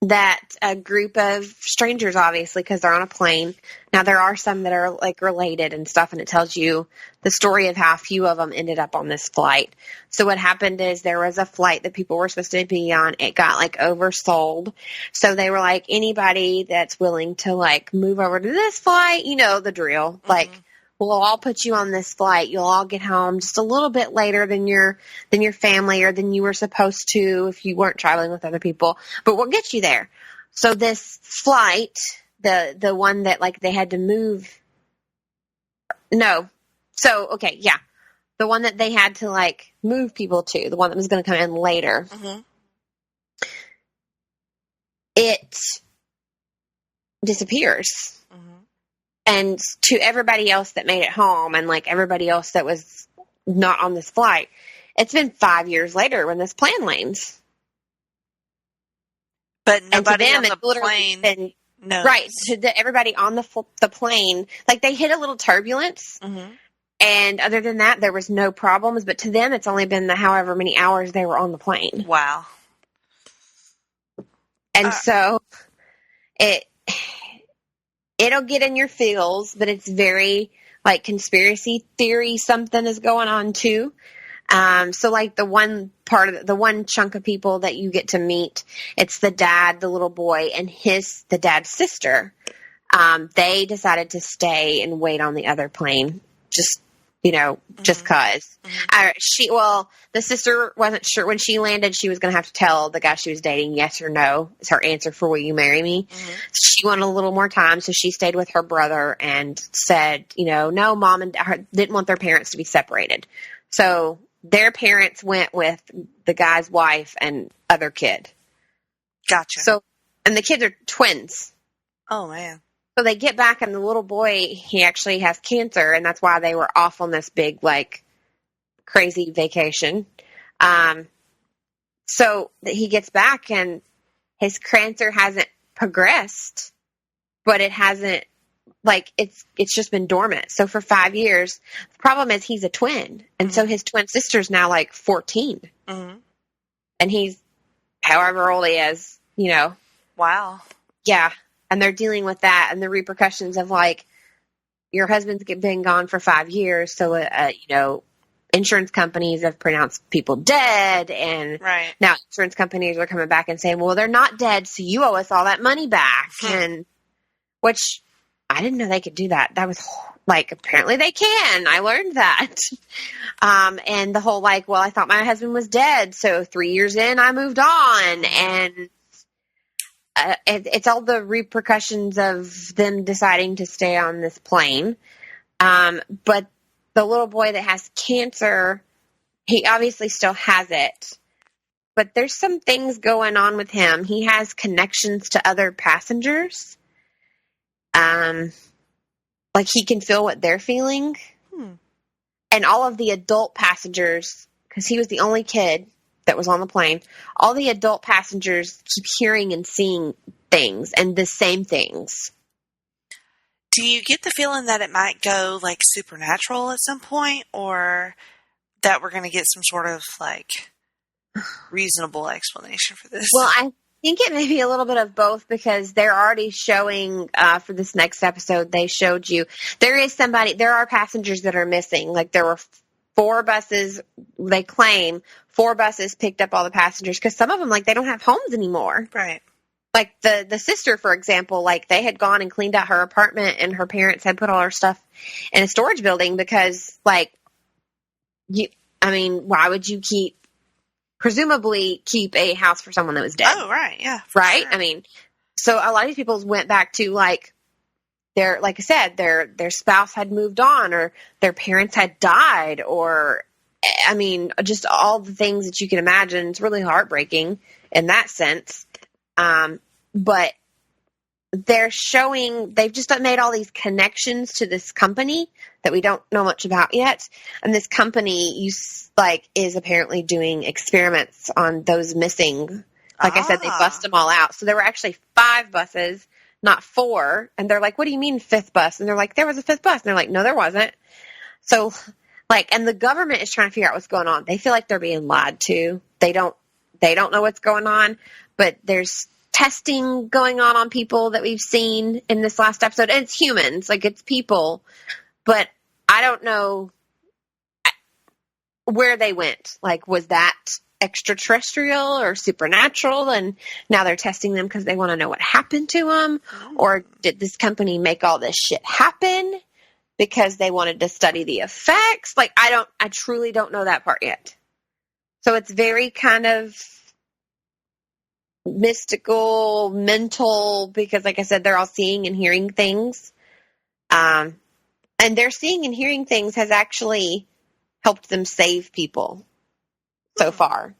that a group of strangers, obviously, because they're on a plane. Now, there are some that are, like, related and stuff, and it tells you the story of how a few of them ended up on this flight. So what happened is there was a flight that people were supposed to be on. It got, like, oversold. So they were like, anybody that's willing to, like, move over to this flight, you know, the drill. Mm-hmm. Like, we'll all put you on this flight. You'll all get home just a little bit later than your family or than you were supposed to if you weren't traveling with other people. But we'll get you there. So this flight, the one that like they had to move. No. So, okay, yeah. The one that they had to like move people to, the one that was going to come in later. Mm-hmm. It disappears. Mm-hmm. And to everybody else that made it home and, like, everybody else that was not on this flight, it's been 5 years later when this plane lands. But nobody on the plane knows. Right. To everybody on the plane, like, they hit a little turbulence. Mm-hmm. And other than that, there was no problems. But to them, it's only been the however many hours they were on the plane. Wow. And so it'll get in your feels, but it's very like conspiracy theory. Something is going on too. So like the one chunk of people that you get to meet, it's the dad, the little boy, and the dad's sister. They decided to stay and wait on the other plane, just just cause. Mm-hmm. The sister wasn't sure when she landed. She was going to have to tell the guy she was dating yes or no. It's her answer for will you marry me? Mm-hmm. She wanted a little more time, so she stayed with her brother and said, no, mom and dad didn't want their parents to be separated. So their parents went with the guy's wife and other kid. Gotcha. So, and the kids are twins. Oh man. So they get back, and the little boy, he actually has cancer, and that's why they were off on this big, like, crazy vacation. So he gets back, and his cancer hasn't progressed, but it hasn't, like, it's just been dormant. So for 5 years, the problem is he's a twin, and so his twin sister's now, like, 14. Mm-hmm. And he's however old he is, Wow. Yeah. And they're dealing with that and the repercussions of, like, your husband's been gone for 5 years. So, insurance companies have pronounced people dead. And right. Now insurance companies are coming back and saying, well, they're not dead, so you owe us all that money back. And which I didn't know they could do that. That was Like, apparently they can. I learned that. And the whole, like, well, I thought my husband was dead, so 3 years in, I moved on. And it's all the repercussions of them deciding to stay on this plane. But the little boy that has cancer, he obviously still has it. But there's some things going on with him. He has connections to other passengers. Like he can feel what they're feeling. And all of the adult passengers, because he was the only kid that was on the plane, all the adult passengers keep hearing and seeing things and the same things. Do you get the feeling that it might go like supernatural at some point, or that we're going to get some sort of like reasonable explanation for this? Well, I think it may be a little bit of both, because they're already showing for this next episode, they showed you there are passengers that are missing. Like there were 4 buses, they claim 4 buses picked up all the passengers, because some of them, like, they don't have homes anymore. Right. Like the sister, for example, like they had gone and cleaned out her apartment, and her parents had put all her stuff in a storage building because, like, why would you presumably keep a house for someone that was dead? Oh, right, yeah. Right? Sure. So a lot of these people went back to, like I said, their spouse had moved on, or their parents had died, or, just all the things that you can imagine. It's really heartbreaking in that sense. But they've just made all these connections to this company that we don't know much about yet. And this company is apparently doing experiments on those missing. Like I said, they bust them all out. So there were actually 5 buses, not 4. And they're like, what do you mean 5th bus? And they're like, there was a 5th bus. And they're like, no, there wasn't. So and the government is trying to figure out what's going on. They feel like they're being lied to. They don't know what's going on, but there's testing going on people that we've seen in this last episode. And it's humans, like it's people, but I don't know where they went. Like, was that extraterrestrial or supernatural? And now they're testing them because they want to know what happened to them. Or did this company make all this shit happen because they wanted to study the effects? Like, I truly don't know that part yet. So it's very kind of mystical, mental, because like I said, they're all seeing and hearing things. And their seeing and hearing things has actually helped them save people so far.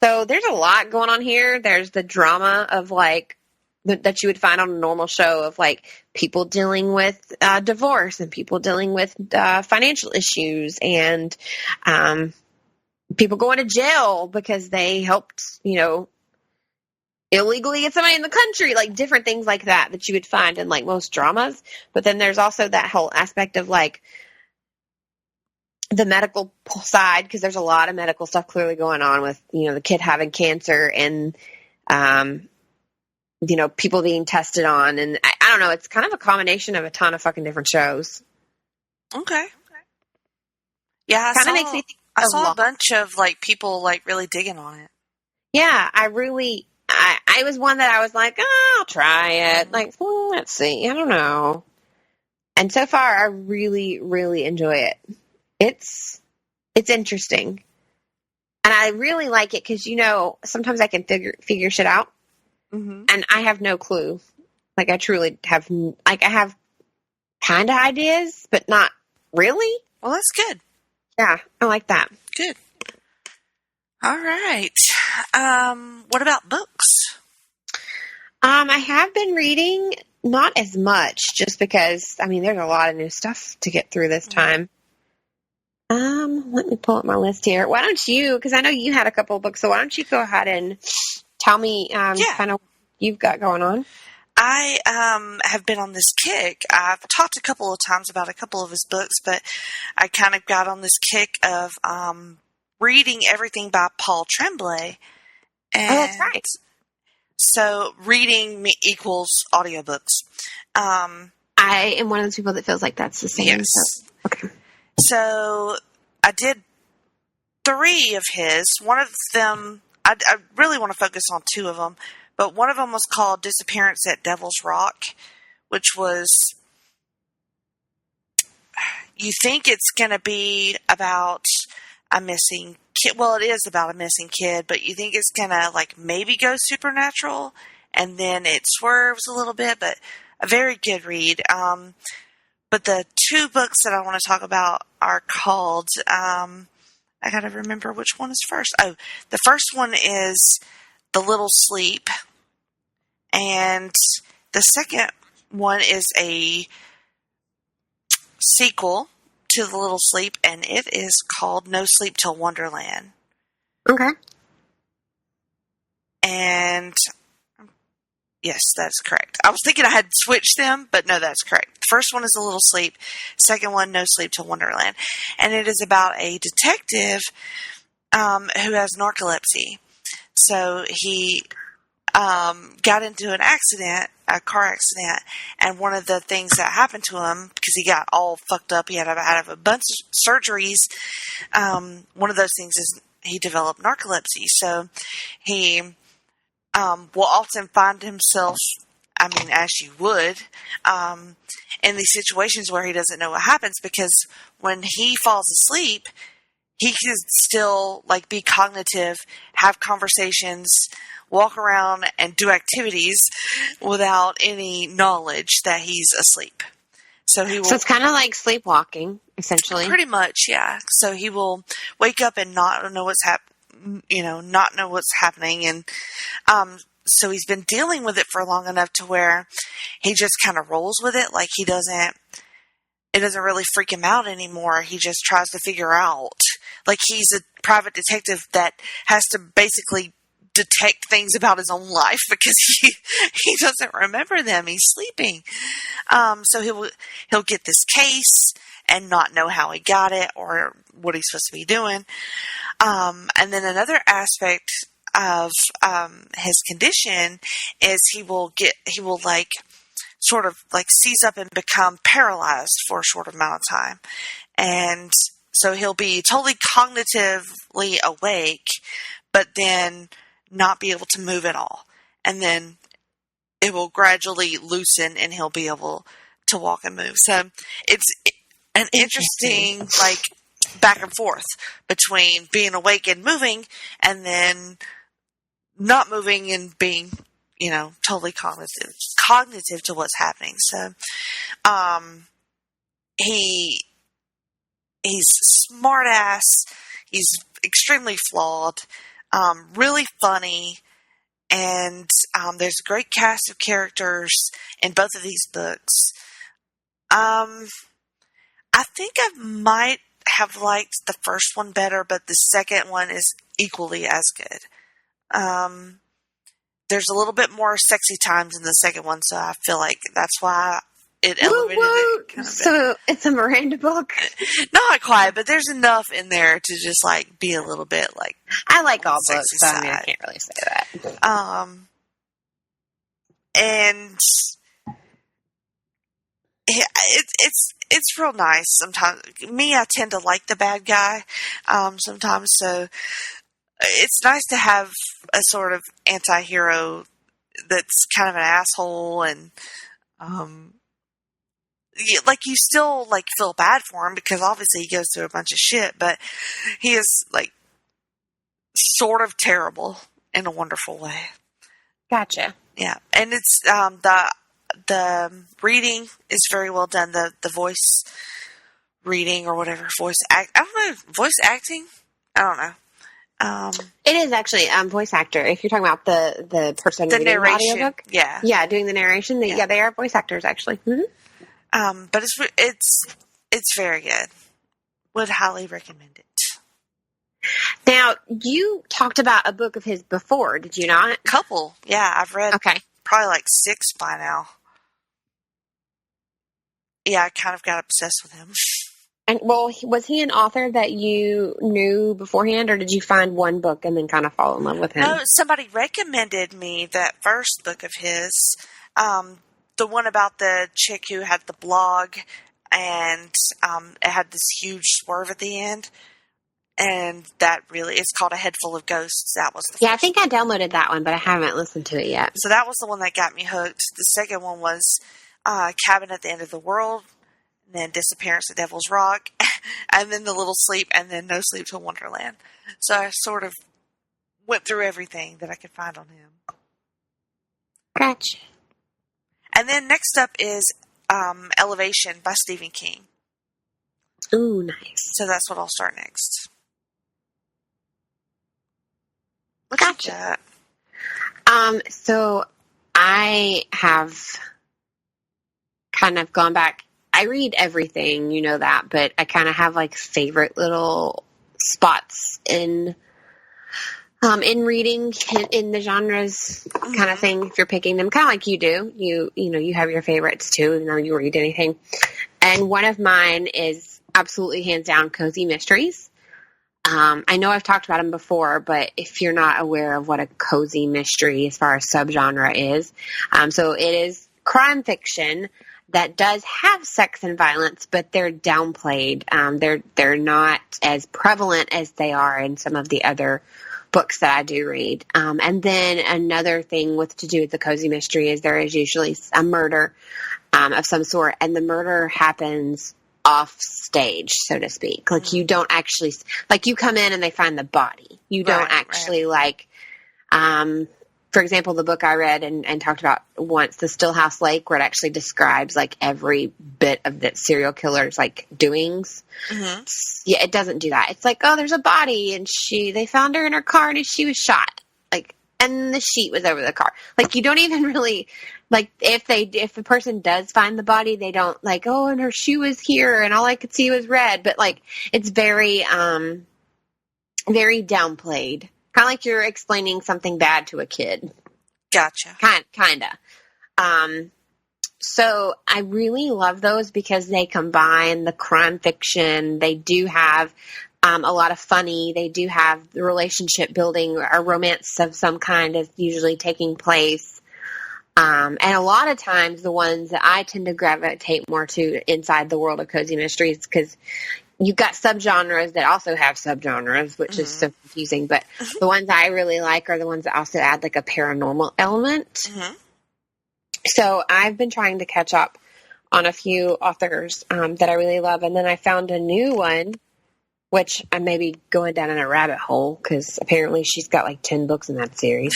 So there's a lot going on here. There's the drama of like that you would find on a normal show of like people dealing with divorce and people dealing with financial issues and people going to jail because they helped, illegally get somebody in the country, like different things like that you would find in like most dramas. But then there's also that whole aspect of like the medical side, because there's a lot of medical stuff clearly going on with, the kid having cancer and, people being tested on. And I don't know, it's kind of a combination of a ton of fucking different shows. Okay. Yeah, I saw a bunch of like people like really digging on it. Yeah, I was one that I was like, I'll try it. Like, let's see. I don't know. And so far, I really, really enjoy it. It's interesting. And I really like it because, sometimes I can figure shit out. Mm-hmm. And I have no clue. Like, I truly have, I have kind of ideas, but not really. Well, that's good. Yeah, I like that. Good. All right. What about books? I have been reading, not as much, just because, there's a lot of new stuff to get through this time. Let me pull up my list here. Why don't you, because I know you had a couple of books, so why don't you go ahead and tell me kind of what you've got going on? I have been on this kick. I've talked a couple of times about a couple of his books, but I kind of got on this kick of reading everything by Paul Tremblay. And that's right. So reading equals audiobooks. I am one of those people that feels like that's the same. Yes. Okay. So I did 3 of his. One of them, I really want to focus on 2 of them, but one of them was called Disappearance at Devil's Rock, which was you think it's going to be about a missing kid. Well, it is about a missing kid, but you think it's going to like maybe go supernatural, and then it swerves a little bit, but a very good read. But the two books that I want to talk about are called, I got to remember which one is first. Oh, the first one is The Little Sleep, and the second one is a sequel to The Little Sleep, and it is called No Sleep Till Wonderland. Okay. And yes, that's correct. I was thinking I had switched them, but no, that's correct. The first one is A Little Sleep. Second one, No Sleep Till Wonderland. And it is about a detective who has narcolepsy. So he got into an accident, a car accident, and one of the things that happened to him, because he got all fucked up, he had to have a bunch of surgeries. One of those things is he developed narcolepsy. So he will often find himself, I mean, as you would, in these situations where he doesn't know what happens, because when he falls asleep, he can still like be cognitive, have conversations, walk around and do activities without any knowledge that he's asleep. So it's kind of like sleepwalking, essentially. Pretty much, yeah. So he will wake up and not know what's not know what's happening, and so he's been dealing with it for long enough to where he just kind of rolls with it. Like it doesn't really freak him out anymore. He just tries to figure out. Like he's a private detective that has to basically detect things about his own life because he doesn't remember them. He's sleeping. So he'll get this case and not know how he got it or what he's supposed to be doing. And then another aspect of his condition is he will sort of seize up and become paralyzed for a short amount of time. And so he'll be totally cognitively awake, but then not be able to move at all. And then it will gradually loosen and he'll be able to walk and move. So it's an interesting back and forth between being awake and moving and then not moving and being, totally cognitive to what's happening. So, he's smart ass. He's extremely flawed, really funny. And, there's a great cast of characters in both of these books. I think I might have liked the first one better, but the second one is equally as good. There's a little bit more sexy times in the second one, so I feel like that's why it elevated it kind of So it's a Miranda book? Not quite, but there's enough in there to just be a little bit I like all sexy books, so side. I can't really say that. And it's real nice sometimes. Me, I tend to like the bad guy sometimes, so it's nice to have a sort of anti-hero that's kind of an asshole, and you still feel bad for him because obviously he goes through a bunch of shit, but he is sort of terrible in a wonderful way. Gotcha. Yeah, and it's the reading is very well done. The voice reading or whatever voice acting. I don't know. It is actually voice actor. If you're talking about the person reading the audiobook, yeah, doing the narration, they are voice actors actually. Mm-hmm. But it's very good. Would highly recommend it. Now, you talked about a book of his before, did you not? Couple, yeah, I've read probably 6 by now. Yeah, I kind of got obsessed with him. And was he an author that you knew beforehand, or did you find one book and then kind of fall in love with him? No, somebody recommended me that first book of his, the one about the chick who had the blog, and it had this huge swerve at the end, and it's called A Head Full of Ghosts. That was the first. I think I downloaded that one, but I haven't listened to it yet. So that was the one that got me hooked. The second one was Cabin at the End of the World. and then Disappearance at Devil's Rock, and then The Little Sleep, and then No Sleep Till Wonderland. So I sort of went through everything that I could find on him. Gotcha. And then next up is Elevation by Stephen King. Ooh, nice. So that's what I'll start next. What Gotcha. you got? So I have kind of gone back. I read everything, you know that, but I kind of have like favorite little spots in reading in the genres kind of thing. If you're picking them, kind of like you do, you have your favorites too, even though you read anything. And one of mine is absolutely hands down cozy mysteries. I know I've talked about them before, but if you're not aware of what a cozy mystery as far as subgenre is, so it is crime fiction that does have sex and violence, but they're downplayed. They're not as prevalent as they are in some of the other books that I do read. And then another thing to do with the cozy mystery is there is usually a murder of some sort, and the murder happens off stage, so to speak. Like you don't actually, like you come in and they find the body. You don't actually for example, the book I read and talked about once, The Stillhouse Lake, where it actually describes like every bit of the serial killer's like doings. Mm-hmm. Yeah, it doesn't do that. It's like, oh, there's a body and they found her in her car and she was shot. Like, and the sheet was over the car. Like, you don't even really, like, if the person does find the body, they don't like, oh, and her shoe was here and all I could see was red. But like, it's very, very downplayed. Kind of like you're explaining something bad to a kid. Gotcha. Kinda. So I really love those because they combine the crime fiction. They do have a lot of funny. They do have the relationship building or romance of some kind is usually taking place. And a lot of times the ones that I tend to gravitate more to inside the world of cozy mysteries, because you've got subgenres that also have subgenres, which is so confusing. But the ones I really like are the ones that also add like a paranormal element. Mm-hmm. So I've been trying to catch up on a few authors that I really love. And then I found a new one, which I may be going down in a rabbit hole because apparently she's got like 10 books in that series.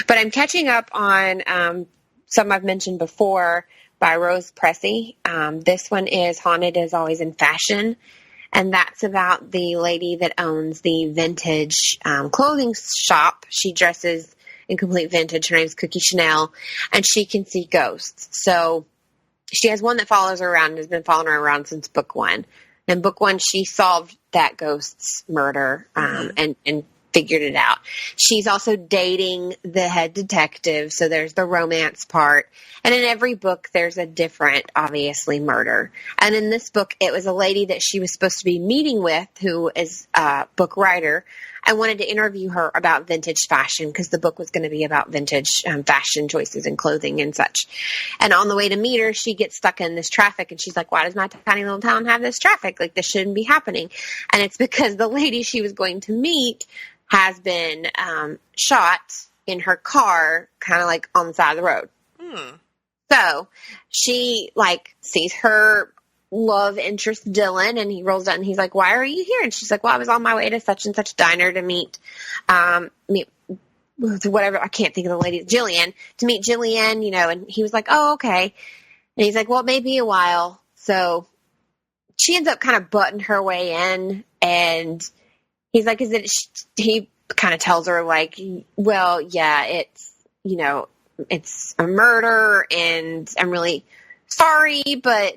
But I'm catching up on some I've mentioned before by Rose Pressey. This one is Haunted is Always in Fashion. And that's about the lady that owns the vintage clothing shop. She dresses in complete vintage. Her name's Cookie Chanel. And she can see ghosts. So she has one that follows her around and has been following her around since book one. In book one, she solved that ghost's murder and figured it out. She's also dating the head detective, so there's the romance part. And in every book, there's a different, obviously, murder. And in this book, it was a lady that she was supposed to be meeting with, who is a book writer. I wanted to interview her about vintage fashion because the book was going to be about vintage fashion choices and clothing and such. And on the way to meet her, she gets stuck in this traffic and she's like, why does my tiny little town have this traffic? Like, this shouldn't be happening. And it's because the lady she was going to meet has been shot in her car, kind of like on the side of the road. So she like sees her love interest Dylan, and he rolls out and he's like, why are you here? And she's like, well, I was on my way to such and such diner to meet whatever, I can't think of the lady, Jillian, to meet Jillian, you know. And he was like, oh, okay. And he's like, well, it may be a while. So she ends up kind of butting her way in, and he's like, he kind of tells her like, well, yeah, it's, you know, it's a murder and I'm really sorry, but,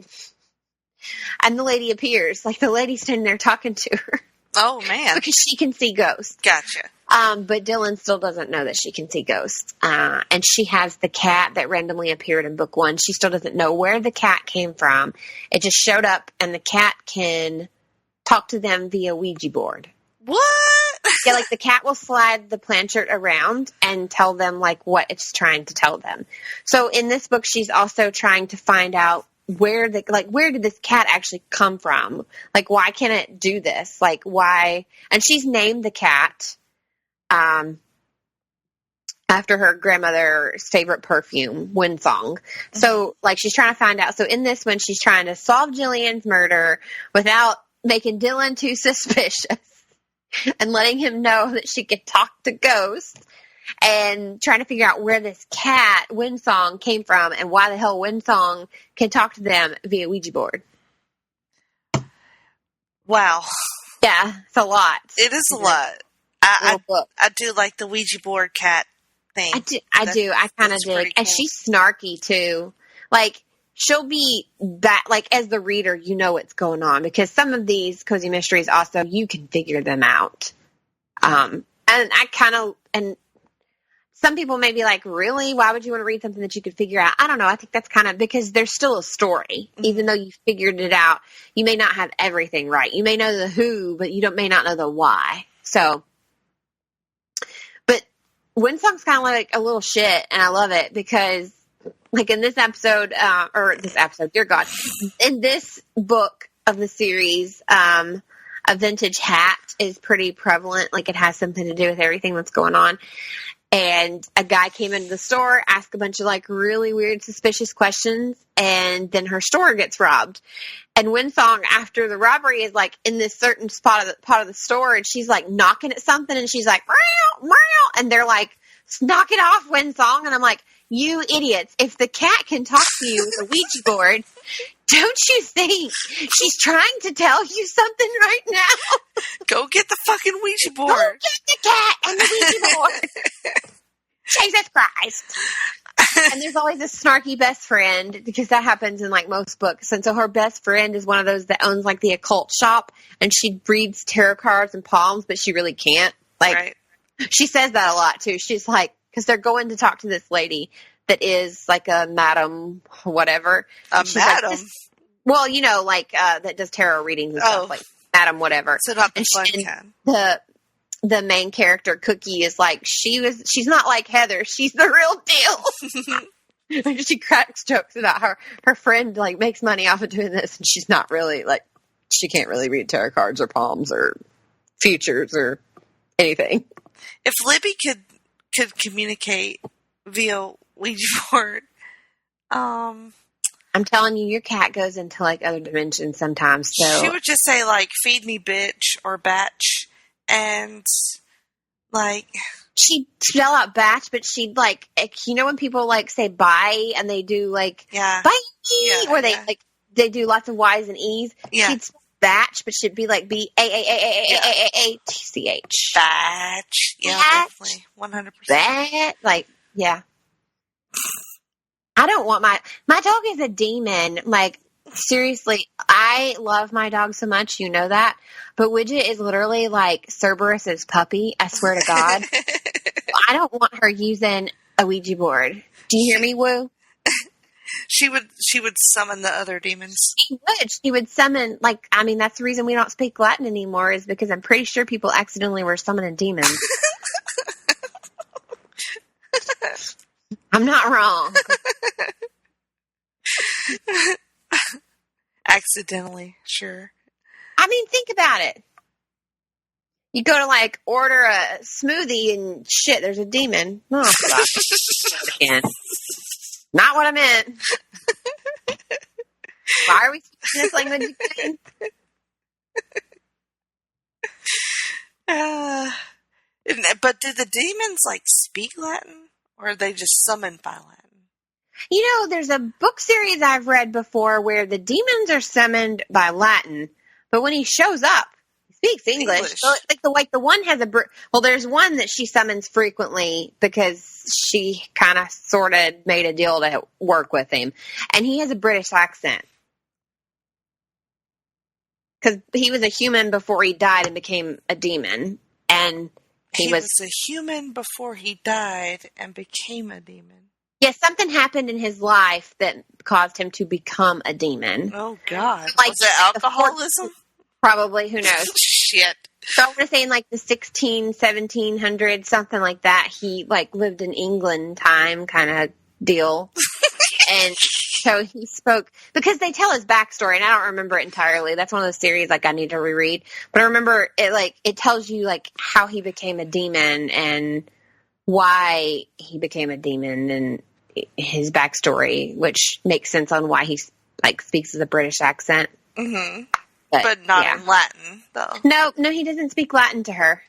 and the lady appears, like the lady's standing there talking to her. Oh man. Because she can see ghosts. Gotcha. But Dylan still doesn't know that she can see ghosts. And she has the cat that randomly appeared in book one. She still doesn't know where the cat came from. It just showed up, and the cat can talk to them via Ouija board. What? Yeah, like the cat will slide the planchette around and tell them like what it's trying to tell them. So in this book, she's also trying to find out where did this cat actually come from? Like, why can't it do this? Like, why? And she's named the cat. after her grandmother's favorite perfume, Windsong. So, like, she's trying to find out. So, in this one, she's trying to solve Jillian's murder without making Dylan too suspicious and letting him know that she could talk to ghosts, and trying to figure out where this cat, Windsong, came from and why the hell Windsong can talk to them via Ouija board. Wow. Yeah, it's a lot. It is a lot. I do like the Ouija board cat thing. I do. I kind of dig. Cool. And she's snarky, too. Like, she'll be that, like, as the reader, you know what's going on. Because some of these cozy mysteries also, you can figure them out. And I kind of, and some people may be like, really? Why would you want to read something that you could figure out? I don't know. I think that's kind of because there's still a story. Mm-hmm. Even though you figured it out, you may not have everything right. You may know the who, but you may not know the why. So, but Windsong's kind of like a little shit, and I love it because, like in this episode, dear God, in this book of the series, a vintage hat is pretty prevalent. Like it has something to do with everything that's going on. And a guy came into the store, asked a bunch of like really weird, suspicious questions, and then her store gets robbed. And Windsong, after the robbery, is like in this certain part of the store, and she's like knocking at something, and she's like, meow, meow, and they're like, knock it off, Windsong. And I'm like, you idiots! If the cat can talk to you with a Ouija board, don't you think she's trying to tell you something right now? Go get the fucking Ouija board. Go get the cat and the Ouija board. Jesus Christ. And there's always a snarky best friend, because that happens in like most books. And so her best friend is one of those that owns like the occult shop, and she reads tarot cards and palms, but she really can't. Like, right. She says that a lot too. She's like, because they're going to talk to this lady that is like a madam, whatever. A madam? Like, well, you know, like that does tarot readings and stuff, like madam, whatever. So not the fun kind. The main character, Cookie, is like, she's not like Heather. She's the real deal. She cracks jokes about her friend like makes money off of doing this, and she's not really like, she can't really read tarot cards or palms or futures or anything. If Libby could communicate via Ouija board, I'm telling you, your cat goes into like other dimensions sometimes. So she would just say like, "Feed me, bitch," or "batch," and like she'd spell out batch, but she'd like, you know, when people like say bye and they do like bye, or they do lots of Y's and E's. Yeah. She'd batch, but she'd be like BAAAAAAATCH. Batch. Yeah, definitely. 100%. Bat. Like, yeah. I don't want my dog is a demon. Like, seriously, I love my dog so much, you know that. But Widget is literally like Cerberus's puppy, I swear to God. I don't want her using a Ouija board. Do you hear me, Woo? She would summon the other demons. She would summon, like, I mean, that's the reason we don't speak Latin anymore, is because I'm pretty sure people accidentally were summoning demons. I'm not wrong. Accidentally, sure. I mean, think about it. You go to, like, order a smoothie and shit, there's a demon. Oh, God. Again. Not what I meant. Why are we speaking this language again? But do the demons, like, speak Latin? Or are they just summoned by Latin? You know, there's a book series I've read before where the demons are summoned by Latin, but when he shows up, he speaks English. So, the one has there's one that she summons frequently because she kind of sort of made a deal to work with him, and he has a British accent. Because he was a human before he died and became a demon, and he was a human before he died and became a demon. Yes, something happened in his life that caused him to become a demon. Oh, God. Like, was it alcoholism? Probably, who knows? Shit. So I was saying, like, the 1700s, something like that. He, like, lived in England time kind of deal. And so he spoke, because they tell his backstory, and I don't remember it entirely. That's one of those series, like, I need to reread. But I remember it, like, it tells you, like, how he became a demon and why he became a demon and his backstory, which makes sense on why he like speaks with a British accent. Mm-hmm. But not in Latin, though. No, he doesn't speak Latin to her.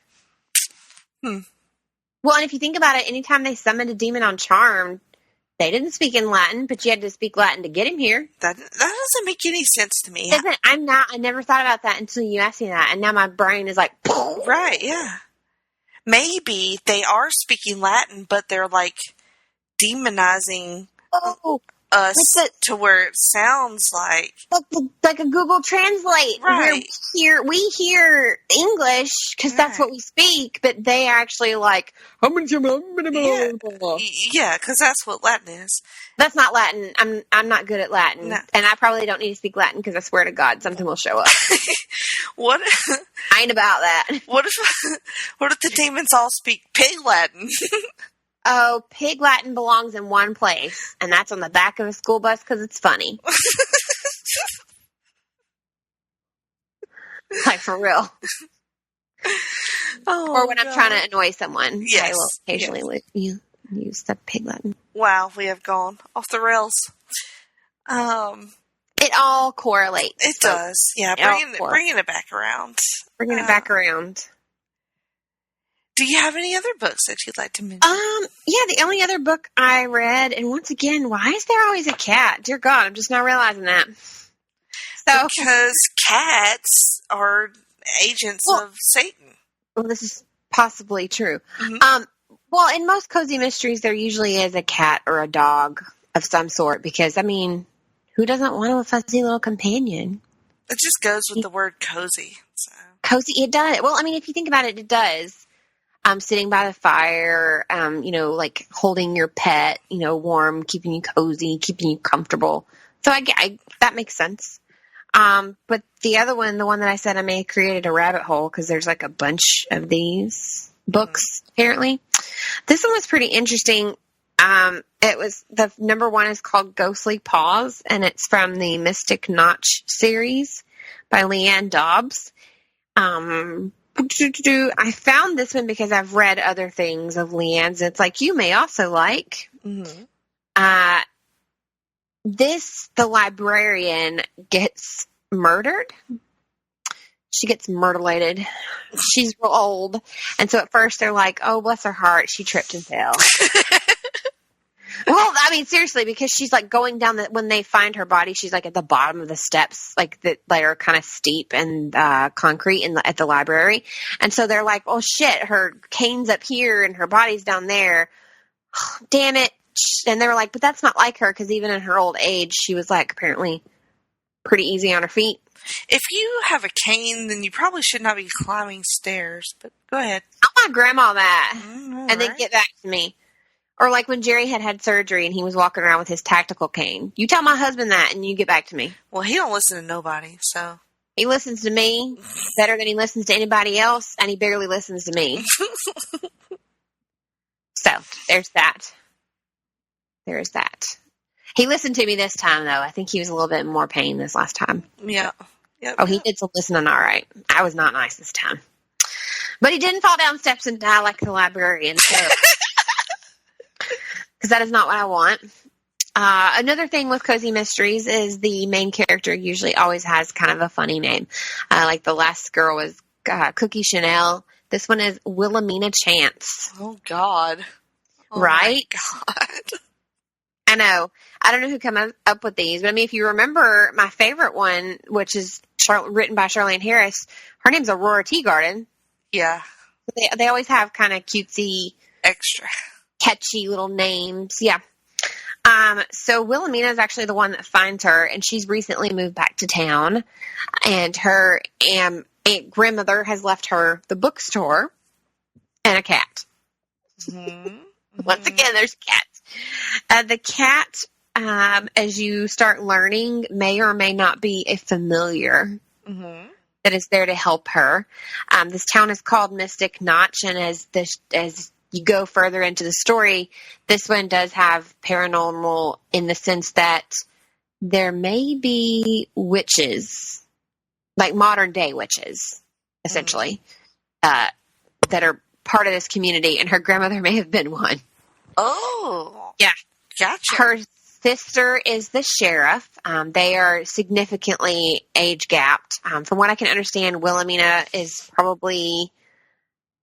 Hmm. Well, and if you think about it, anytime they summoned a demon on Charmed, they didn't speak in Latin, but you had to speak Latin to get him here. That doesn't make any sense to me. I never thought about that until you asked me that, and now my brain is like, right, yeah. Maybe they are speaking Latin, but they're like demonizing us to where it sounds like a Google Translate. Right. Where we hear English because that's what we speak, but they actually like yeah, because that's what Latin is. That's not Latin. I'm not good at Latin, no. And I probably don't need to speak Latin because I swear to God something will show up. What? I ain't about that. What if the demons all speak pig Latin? Oh, pig Latin belongs in one place, and that's on the back of a school bus because it's funny. Like, for real. Or when I'm trying to annoy someone. Yes. I will occasionally use the pig Latin. Wow, we have gone off the rails. It all correlates. It does. Yeah, bringing it back around. Bringing it back around. Do you have any other books that you'd like to mention? Yeah, the only other book I read, and once again, why is there always a cat? Dear God, I'm just now realizing that. So, because cats are agents of Satan. Well, this is possibly true. Mm-hmm. Well, in most cozy mysteries, there usually is a cat or a dog of some sort, because, I mean, who doesn't want a fuzzy little companion? It just goes with the word cozy. So. Cozy, it does. Well, I mean, if you think about it, it does. Sitting by the fire, like holding your pet, warm, keeping you cozy, keeping you comfortable. So that makes sense. But the other one, the one that I said I may have created a rabbit hole because there's like a bunch of these books, apparently. This one was pretty interesting. It was the number one is called Ghostly Paws, and it's from the Mystic Notch series by Leanne Dobbs. I found this one because I've read other things of Leanne's. It's like you may also like. Mm-hmm. The librarian gets murdered. She gets murderlated. She's real old. And so at first they're like, oh, bless her heart, she tripped and fell. Well, I mean, seriously, because she's like going down when they find her body, she's like at the bottom of the steps, like that are kind of steep and concrete at the library. And so they're like, oh shit, her cane's up here and her body's down there. Damn it. And they were like, but that's not like her, because even in her old age, she was like apparently pretty easy on her feet. If you have a cane, then you probably should not be climbing stairs, but go ahead. I'll my grandma that and then get back to me. Or like when Jerry had surgery and he was walking around with his tactical cane. You tell my husband that and you get back to me. Well, he don't listen to nobody, so. He listens to me better than he listens to anybody else, and he barely listens to me. So, there's that. There's that. He listened to me this time, though. I think he was a little bit more pain this last time. Yeah. Yep. Oh, he did some listening all right. I was not nice this time. But he didn't fall down steps and die like the librarian, so. Because that is not what I want. Another thing with Cozy Mysteries is the main character usually always has kind of a funny name. Like the last girl was Cookie Chanel. This one is Wilhelmina Chance. Oh, God. Oh, right? God. I know. I don't know who came up with these, but I mean, if you remember my favorite one, which is written by Charlene Harris, her name's Aurora Teagarden. Yeah. They always have kind of cutesy, extra catchy little names. Yeah. So Wilhelmina is actually the one that finds her, and she's recently moved back to town, and her aunt grandmother has left her the bookstore and a cat. Mm-hmm. Once again, there's cats. The cat, as you start learning, may or may not be a familiar that is there to help her. This town is called Mystic Notch, and as you go further into the story, this one does have paranormal in the sense that there may be witches, like modern day witches, essentially, that are part of this community, and her grandmother may have been one. Oh. Yeah. Gotcha. Her sister is the sheriff. They are significantly age gapped. From what I can understand, Wilhelmina is probably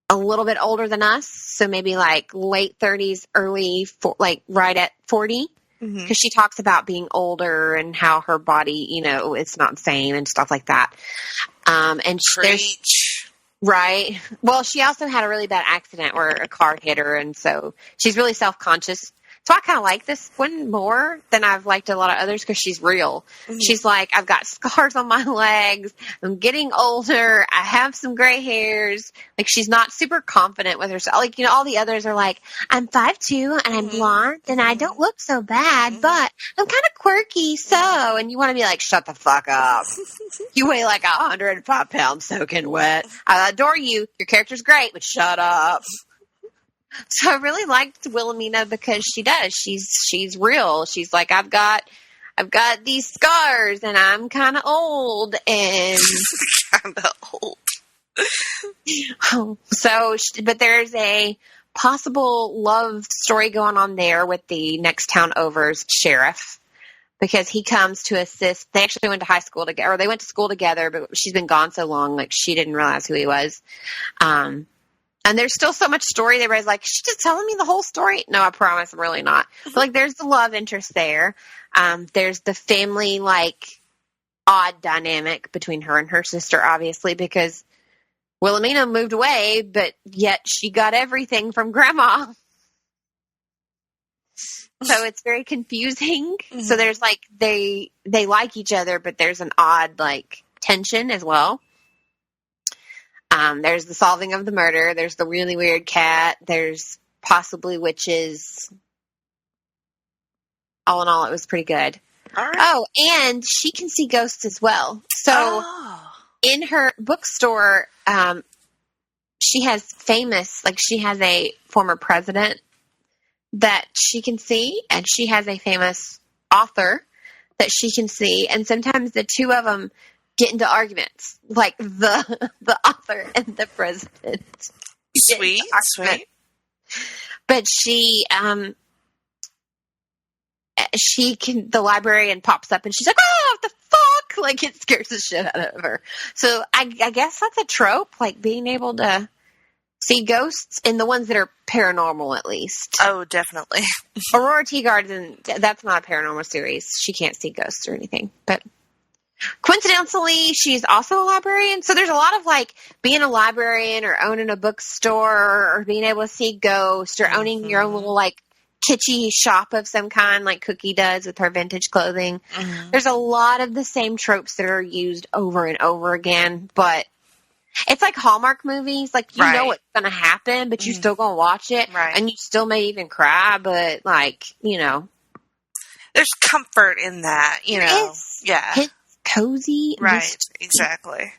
a little bit older than us, so maybe like late 30s, like right at 40. Because she talks about being older and how her body, it's not the same and stuff like that. And Preach. Right. Well, she also had a really bad accident where a car hit her, and so she's really self-conscious. So I kind of like this one more than I've liked a lot of others because she's real. Mm-hmm. She's like, I've got scars on my legs. I'm getting older. I have some gray hairs. Like, she's not super confident with herself. Like, all the others are like, I'm 5'2" and I'm blonde and I don't look so bad, but I'm kind of quirky. So, and you want to be like, shut the fuck up. You weigh like 105 pounds soaking wet. I adore you. Your character's great, but shut up. So I really liked Wilhelmina because she does. She's real. She's like, I've got these scars and I'm kind of old and kind of old. But there's a possible love story going on there with the next town over's sheriff because he comes to assist. They actually went to high school together, or they went to school together, but she's been gone so long, like she didn't realize who he was. And there's still so much story. Everybody's like, she's just telling me the whole story. No, I promise I'm really not. But, like, there's the love interest there. There's the family, like, odd dynamic between her and her sister, obviously, because Wilhelmina moved away, but yet she got everything from Grandma. So it's very confusing. Mm-hmm. So there's, like, they like each other, but there's an odd, like, tension as well. There's the solving of the murder. There's the really weird cat. There's possibly witches. All in all, it was pretty good. All right. Oh, and she can see ghosts as well. So in her bookstore, she has a former president that she can see, and she has a famous author that she can see. And sometimes the two of them get into arguments, like the author and the president. Sweet. But the librarian pops up and she's like, oh, what the fuck? Like, it scares the shit out of her. So I guess that's a trope, like being able to see ghosts in the ones that are paranormal, at least. Oh, definitely. Aurora Teagarden, that's not a paranormal series. She can't see ghosts or anything, but coincidentally, she's also a librarian. So there's a lot of, like, being a librarian or owning a bookstore or being able to see ghosts or owning your own little, like, kitschy shop of some kind, like Cookie does with her vintage clothing. Mm-hmm. There's a lot of the same tropes that are used over and over again, but it's like Hallmark movies. Like, you know what's going to happen, but you still going to watch it. Right. And you still may even cry, but, like, there's comfort in that, Yeah. It's cozy. Right, exactly.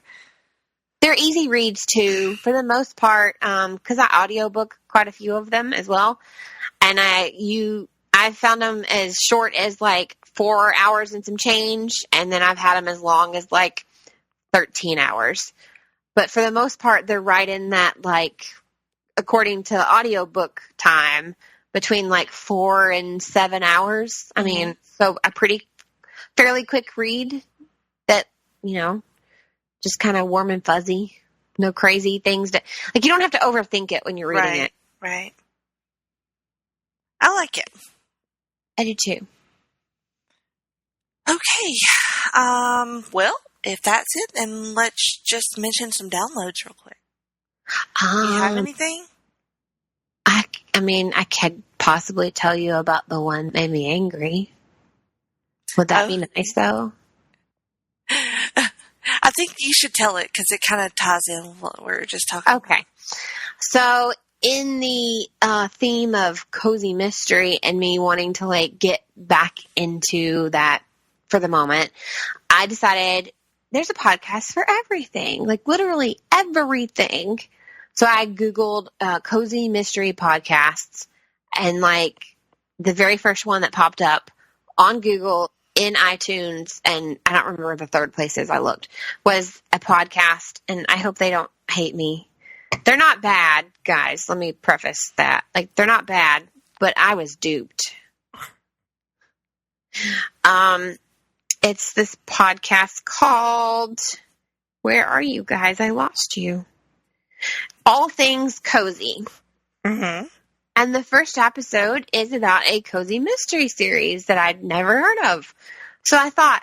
They're easy reads, too, for the most part, because I audiobook quite a few of them as well. And I found them as short as, like, 4 hours and some change, and then I've had them as long as, like, 13 hours. But for the most part, they're right in that, like, according to audiobook time, between, like, 4 and 7 hours. I mean, so a fairly quick read that, just kind of warm and fuzzy. No crazy things. Like, you don't have to overthink it when you're reading it. Right. I like it. I do too. Okay. Well, if that's it, then let's just mention some downloads real quick. Do you have anything? I mean, I could possibly tell you about the one that made me angry. Would that be nice, though? I think you should tell it because it kind of ties in with what we were just talking about. Okay. So, in the theme of cozy mystery and me wanting to, like, get back into that for the moment, I decided there's a podcast for everything. Like, literally everything. So I Googled cozy mystery podcasts, and, like, the very first one that popped up on Google in iTunes, and I don't remember the third places I looked, was a podcast, and I hope they don't hate me, They're not bad, guys. Let me preface that. Like, they're not bad, but I was duped. It's this podcast called, where are you guys? I lost you. All Things Cozy. Mm-hmm. And the first episode is about a cozy mystery series that I'd never heard of. So I thought,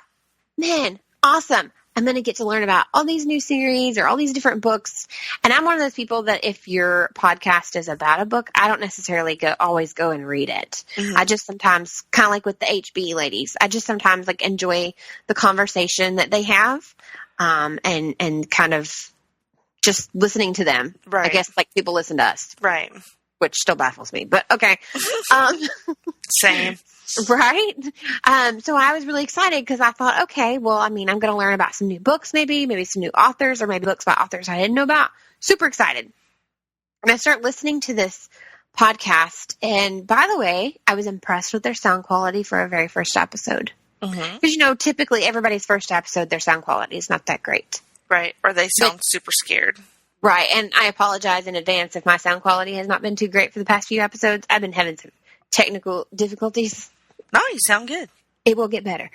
man, awesome. I'm going to get to learn about all these new series or all these different books. And I'm one of those people that if your podcast is about a book, I don't necessarily always go and read it. Mm-hmm. I just sometimes, kind of like with the HB ladies, I just sometimes like enjoy the conversation that they have, and kind of just listening to them. Right. I guess like people listen to us. Right. Which still baffles me, but okay. Same. Right? So I was really excited because I thought, okay, well, I mean, I'm going to learn about some new books, maybe some new authors, or maybe books by authors I didn't know about. Super excited. And I start listening to this podcast. And by the way, I was impressed with their sound quality for a very first episode. Mm-hmm. Because, typically everybody's first episode, their sound quality is not that great. Right. Or they sound super scared. Right. And I apologize in advance if my sound quality has not been too great for the past few episodes. I've been having some technical difficulties. No, you sound good. It will get better.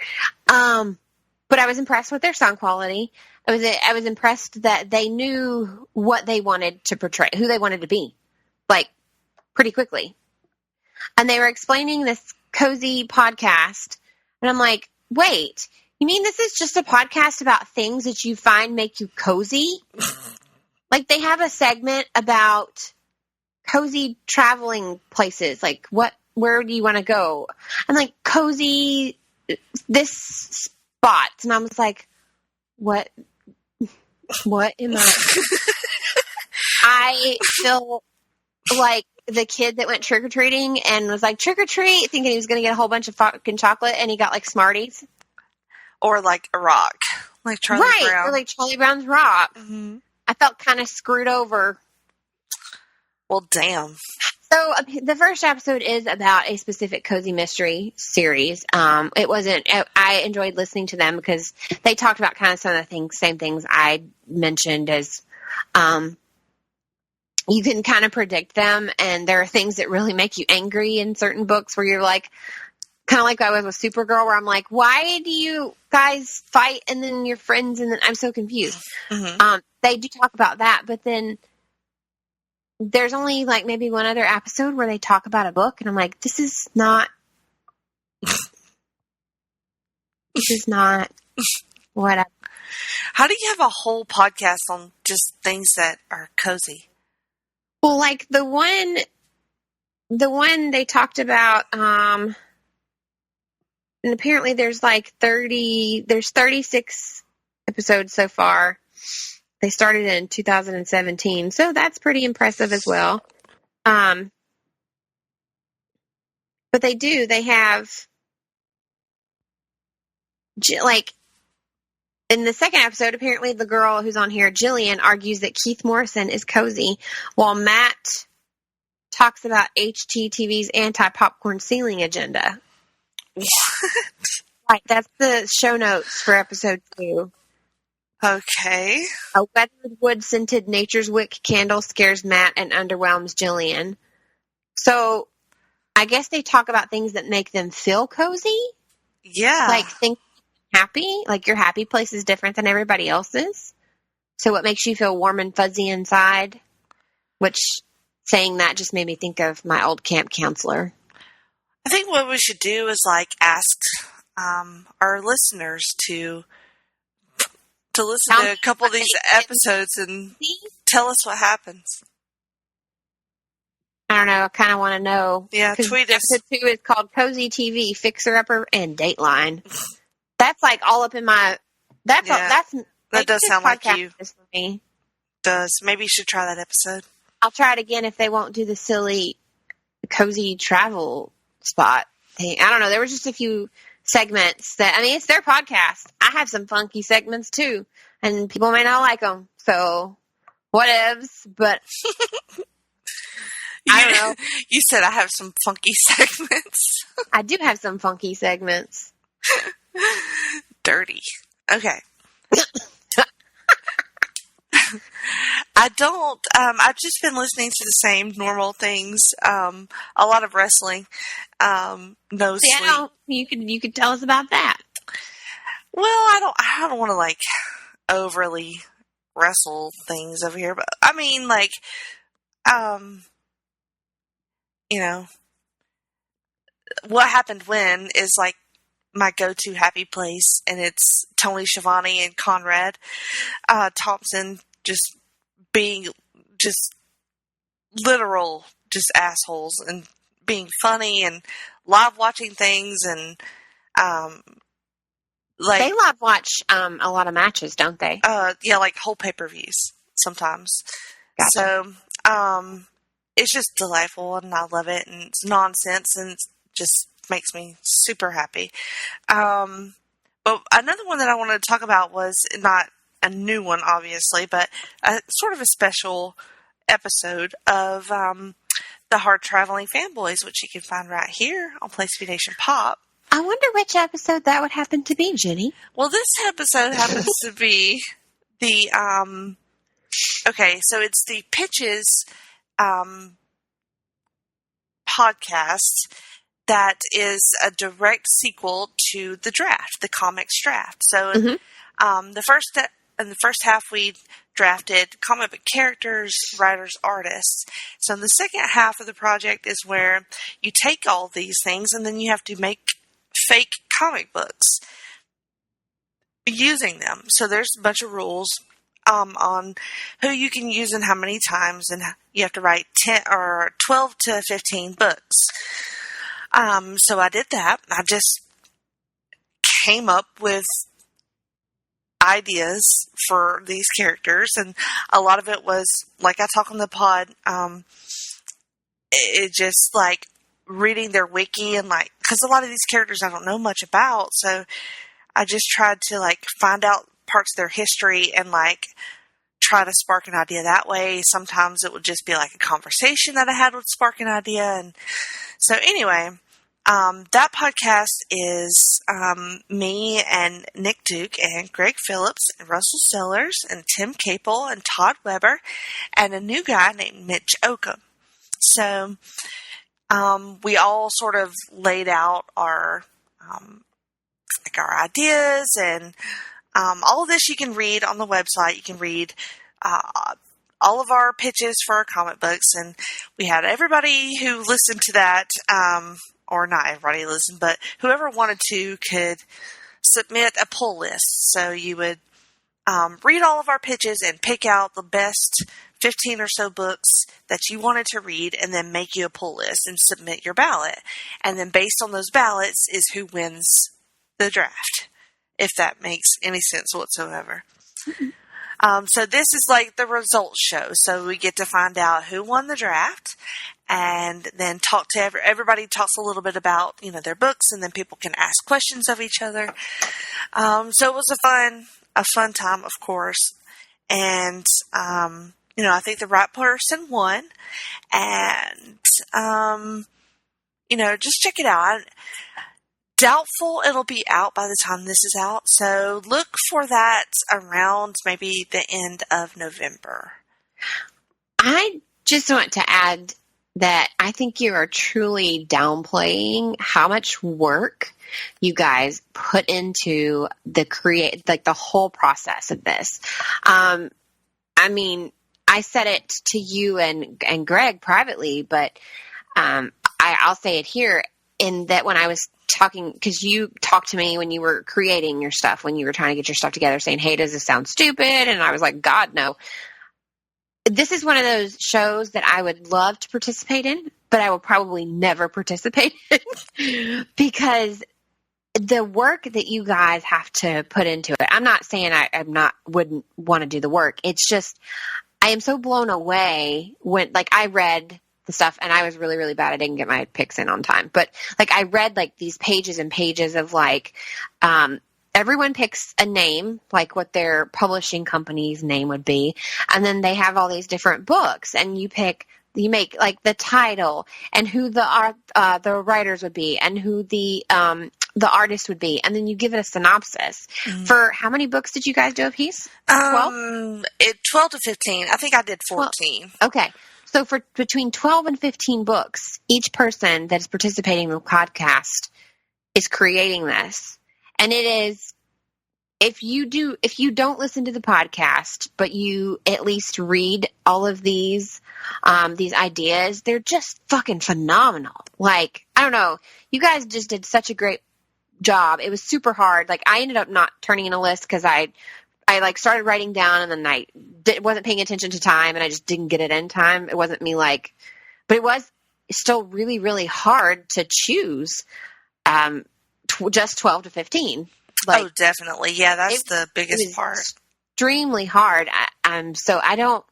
But I was impressed with their sound quality. I was impressed that they knew what they wanted to portray, who they wanted to be, like, pretty quickly. And they were explaining this cozy podcast. And I'm like, wait, you mean this is just a podcast about things that you find make you cozy? Like, they have a segment about cozy traveling places. Like, where do you want to go? I'm like, cozy, this spot. And I was like, what am I? I feel like the kid that went trick-or-treating and was like, trick-or-treat, thinking he was going to get a whole bunch of fucking chocolate, and he got, like, Smarties. Or, like, a rock. Like Charlie Brown. Or like Charlie Brown's rock. Mm-hmm. I felt kind of screwed over. Well, damn. So the first episode is about a specific cozy mystery series. It wasn't. I enjoyed listening to them because they talked about kind of some of the same things I mentioned. As you can kind of predict them, and there are things that really make you angry in certain books where you're like, kind of like I was with Supergirl, where I'm like, why do you guys fight and then you're friends, and then I'm so confused. Mm-hmm. They do talk about that, but then there's only like maybe one other episode where they talk about a book, and I'm like, this is not what I... How do you have a whole podcast on just things that are cozy? Well, like the one they talked about, and apparently there's 36 episodes so far. They started in 2017, so that's pretty impressive as well. But they have, like, in the second episode, apparently the girl who's on here, Jillian, argues that Keith Morrison is cozy, while Matt talks about HGTV's anti-popcorn ceiling agenda. Right, that's the show notes for episode 2. Okay. A weathered wood-scented Nature's Wick candle scares Matt and underwhelms Jillian. So, I guess they talk about things that make them feel cozy. Yeah. Like, think happy. Like, your happy place is different than everybody else's. So, what makes you feel warm and fuzzy inside? Which, saying that just made me think of my old camp counselor. I think what we should do is, like, ask our listeners to listen to a couple of these episodes and tell us what happens. I don't know. I kind of want to know. Yeah, tweet us. Episode 2 is called Cozy TV, Fixer Upper, and Dateline. That's like all up in my... That does sound like you. For me. Does. Maybe you should try that episode. I'll try it again if they won't do the silly cozy travel spot thing. I don't know. There were just a few segments that, I mean, it's their podcast. I have some funky segments too, and people may not like them. So, whatevs, but I don't know. You said I have some funky segments. I do have some funky segments. I don't. I've just been listening to the same normal things. A lot of wrestling. No See, sleep. You could tell us about that. Well, I don't want to like overly wrestle things over here, but I mean, like, you know, what happened when is like my go-to happy place, and it's Tony Schiavone and Conrad Thompson just being just literal just assholes and being funny and live watching things and like They live watch a lot of matches, don't they? yeah, like whole pay-per-views sometimes. Gotcha. So it's just delightful and I love it, and it's nonsense and it just makes me super happy. But another one that I wanted to talk about was not a new one, obviously, but a sort of a special episode of the Hard Traveling Fanboys, which you can find right here on Place to Be Nation Pop. I wonder which episode that would happen to be, Jenny. Well, this episode happens to be the okay, so it's the Pitches podcast that is a direct sequel to the draft, the comics draft. So in the first half we drafted comic book characters, writers, artists. So in the second half of the project is where you take all these things and then you have to make fake comic books using them. So there's a bunch of rules on who you can use and how many times, and you have to write 10 or 12 to 15 books. So I did that. I just came up with ideas for these characters, and a lot of it was, like I talk on the pod, it just like reading their wiki and like, because a lot of these characters I don't know much about, so I just tried to like find out parts of their history and like try to spark an idea that way. Sometimes it would just be like a conversation that I had would spark an idea. And so anyway, that podcast is me and Nick Duke and Greg Phillips and Russell Sellers and Tim Capel and Todd Weber and a new guy named Mitch Oakham. So we all sort of laid out our ideas, and all of this you can read on the website. You can read all of our pitches for our comic books, and we had everybody who listened to that, or not everybody listened, but whoever wanted to could submit a pull list. So you would read all of our pitches and pick out the best 15 or so books that you wanted to read, and then make you a pull list and submit your ballot. And then based on those ballots is who wins the draft, if that makes any sense whatsoever. So this is like the results show. So we get to find out who won the draft, and then talk to everybody talks a little bit about, their books, and then people can ask questions of each other. So it was a fun time, of course. And, I think the right person won, and, just check it out. Doubtful it'll be out by the time this is out, so look for that around maybe the end of November. I just want to add that I think you are truly downplaying how much work you guys put into the whole process of this. I mean, I said it to you and Greg privately, but I'll say it here, in that when I was talking, because you talked to me when you were creating your stuff, when you were trying to get your stuff together, saying, hey, does this sound stupid? And I was like, God, no. This is one of those shows that I would love to participate in, but I will probably never participate in because the work that you guys have to put into it. I'm not saying I wouldn't want to do the work. It's just, I am so blown away when, like, I read the stuff, and I was really, really bad. I didn't get my picks in on time, but like I read like these pages and pages of like, everyone picks a name, like what their publishing company's name would be. And then they have all these different books, and you make like the title and who the writers would be, and who the the artist would be, and then you give it a synopsis. Mm-hmm. For how many books did you guys do a piece? 12? 12 to 15. I think I did 14. Okay. So for between 12 and 15 books, each person that is participating in the podcast is creating this. And it is, if you don't listen to the podcast, but you at least read all of these ideas, they're just fucking phenomenal. Like, I don't know, you guys just did such a great job. It was super hard. Like, I ended up not turning in a list because I like started writing down and then I wasn't paying attention to time and I just didn't get it in time. It wasn't me like, but it was still really, really hard to choose just 12 to Phil. Like, oh, definitely. Yeah, that's the biggest part. Extremely hard. So I don't,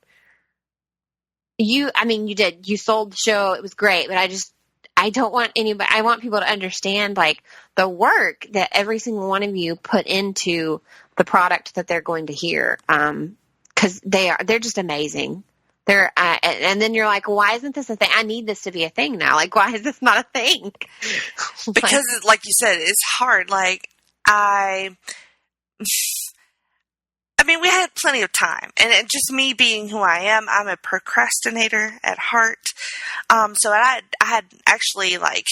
you sold the show. It was great, but I don't want anybody, I want people to understand like the work that every single one of you put into the product that they're going to hear. 'Cause they're just amazing. And then you're like, why isn't this a thing? I need this to be a thing now. Like, why is this not a thing? Because like you said, it's hard. Like, we had plenty of time, and just me being who I am, I'm a procrastinator at heart. So I had actually like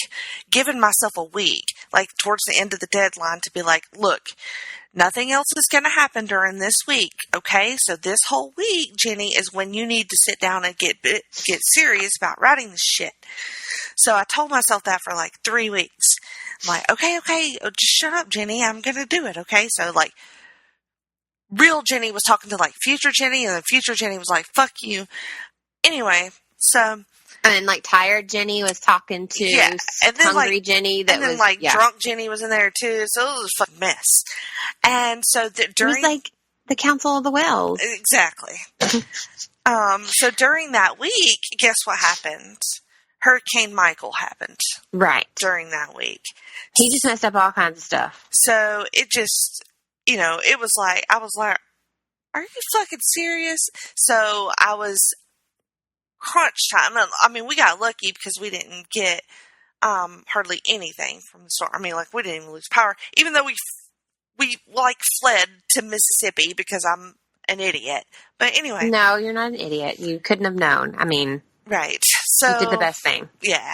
given myself a week, like towards the end of the deadline, to be like, look, nothing else is going to happen during this week. Okay. So this whole week, Jenny, is when you need to sit down and get serious about writing this shit. So I told myself that for like 3 weeks. I'm like, okay, just shut up, Jenny. I'm going to do it. Okay. So like, real Jenny was talking to like future Jenny, and then future Jenny was like, fuck you. Anyway, so. And then like tired Jenny was talking to and then, hungry like, Jenny. Drunk Jenny was in there too. So it was a fucking mess. And so during. It was like the Council of the Whales. Exactly. So during that week, guess what happened? Hurricane Michael happened. Right. During that week. He just messed up all kinds of stuff. So it just, it was like, I was like, are you fucking serious? So I was crunch time. I mean, we got lucky because we didn't get hardly anything from the storm. I mean, like, we didn't even lose power, even though we like fled to Mississippi because I'm an idiot. But anyway. No, you're not an idiot. You couldn't have known. I mean. Right. So you did the best thing. Yeah.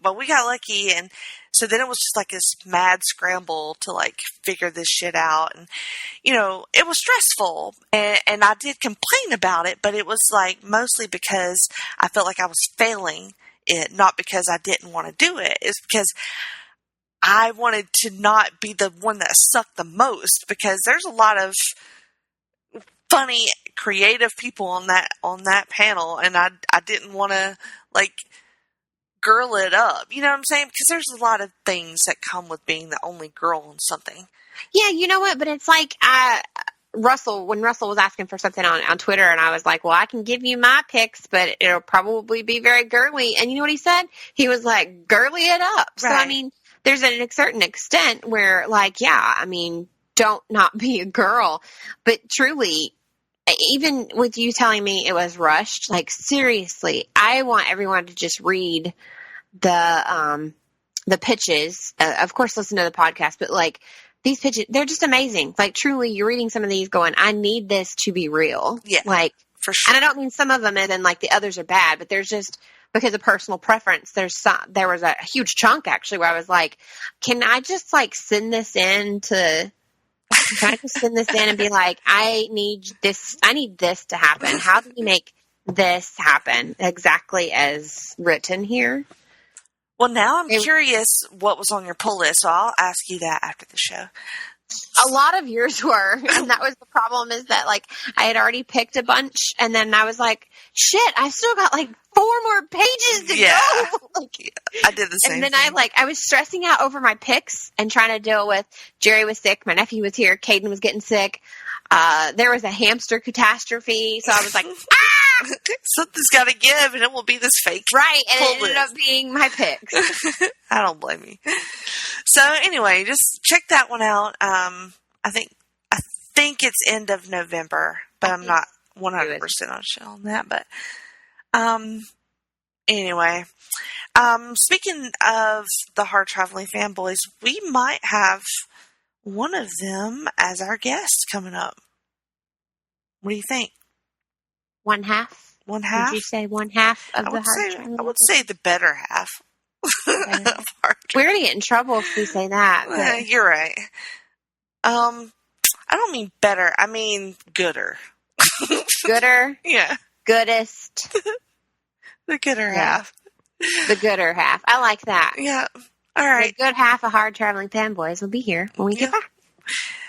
But we got lucky, and so then it was just like this mad scramble to like figure this shit out. And, it was stressful, and I did complain about it, but it was like mostly because I felt like I was failing it, not because I didn't want to do it. It's because I wanted to not be the one that sucked the most, because there's a lot of funny, creative people on that panel, and I didn't want to like girl it up. You know what I'm saying? Because there's a lot of things that come with being the only girl on something. Yeah, you know what? But it's like when Russell was asking for something on Twitter, and I was like, well, I can give you my picks, but it'll probably be very girly. And you know what he said? He was like, girly it up. Right. So, I mean, there's a certain extent where, like, yeah, I mean, don't not be a girl. But truly, even with you telling me it was rushed, like, seriously, I want everyone to just read the pitches. Of course, listen to the podcast, but, like, these pitches, they're just amazing. Like, truly, you're reading some of these going, I need this to be real. Yeah. Like, for sure. And I don't mean some of them and then, like, the others are bad, but there's just, because of personal preference, there was a huge chunk, actually, where I was like, can I just, like, send this in and be like, I need this to happen. How do we make this happen exactly as written here? Well, now I'm curious what was on your pull list, so I'll ask you that after the show. A lot of yours were, and that was the problem, is that, like, I had already picked a bunch, and then I was like, shit, I still got, like, 4 more pages to go. Like, I did the same And then thing. I was stressing out over my picks and trying to deal with Jerry was sick, my nephew was here, Caden was getting sick, there was a hamster catastrophe, so I was like, something's got to give, and it will be this fake. Right, and it ended list. up being my picks. I don't blame you. So anyway, just check that one out. I think it's end of November, but I'm not 100% on sure on that. But Anyway, speaking of the Hard Traveling Fanboys, we might have one of them as our guest coming up. What do you think? One half? One half? Did you say one half of the Hard Traveling? I would say the better half. We're going to get in trouble if we say that. But... You're right. I don't mean better. I mean gooder. Gooder? Yeah. Goodest. The gooder half. The gooder half. I like that. Yeah. All right. The good half of Hard Traveling Fanboys will be here when we get back.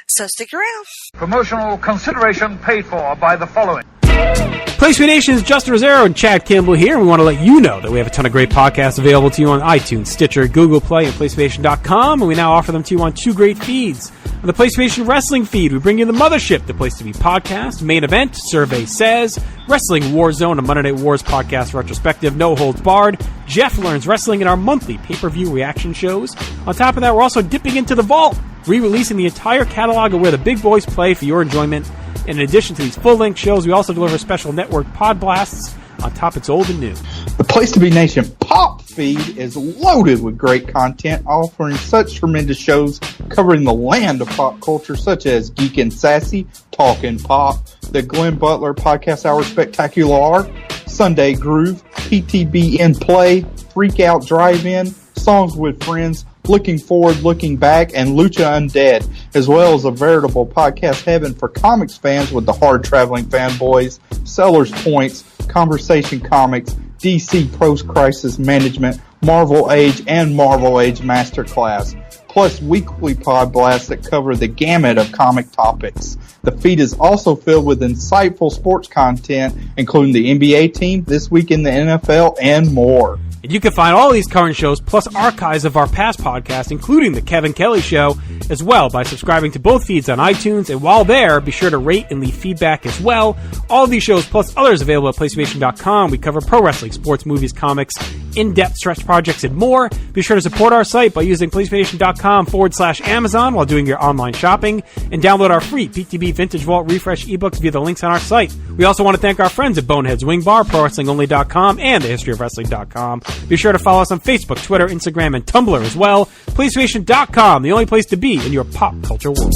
So stick around. Promotional consideration paid for by the following. PlayStation Nation's Justin Rosero and Chad Campbell here, and we want to let you know that we have a ton of great podcasts available to you on iTunes, Stitcher, Google Play, and PlayStation.com, and we now offer them to you on 2 great feeds. On the PlayStation Wrestling feed, we bring you the Mothership, the Place to Be podcast, Main Event, Survey Says, Wrestling Warzone, a Monday Night Wars podcast retrospective, No Holds Barred, Jeff Learns Wrestling, and our monthly pay-per-view reaction shows. On top of that, we're also dipping into the vault, re-releasing the entire catalog of where the big boys play for your enjoyment. And in addition to these full-length shows, we also deliver special network pod blasts on topics old and new. The Place to Be Nation Pop feed is loaded with great content, offering such tremendous shows covering the land of pop culture, such as Geek and Sassy, Talkin' Pop, the Glenn Butler Podcast Hour Spectacular, Sunday Groove, PTB in Play, Freak Out Drive-In, Songs with Friends, Looking Forward, Looking Back, and Lucha Undead, as well as a veritable podcast heaven for comics fans with the Hard Traveling Fanboys, Sellers Points, Conversation Comics, DC Post-Crisis Management, Marvel Age, and Marvel Age Masterclass, plus weekly pod blasts that cover the gamut of comic topics. The feed is also filled with insightful sports content, including the NBA team, This Week in the NFL, and more. And you can find all these current shows, plus archives of our past podcasts, including The Kevin Kelly Show, as well by subscribing to both feeds on iTunes. And while there, be sure to rate and leave feedback as well. All of these shows, plus others available at PlayStation.com. We cover pro wrestling, sports, movies, comics, in-depth stretch projects, and more. Be sure to support our site by using PlayStation.com/Amazon while doing your online shopping. And download our free PTB Vintage Vault Refresh ebooks via the links on our site. We also want to thank our friends at Boneheads Wing Bar, ProWrestlingOnly.com, and TheHistoryOfWrestling.com. Be sure to follow us on Facebook, Twitter, Instagram, and Tumblr as well. PlayStation.com, the only place to be in your pop culture world.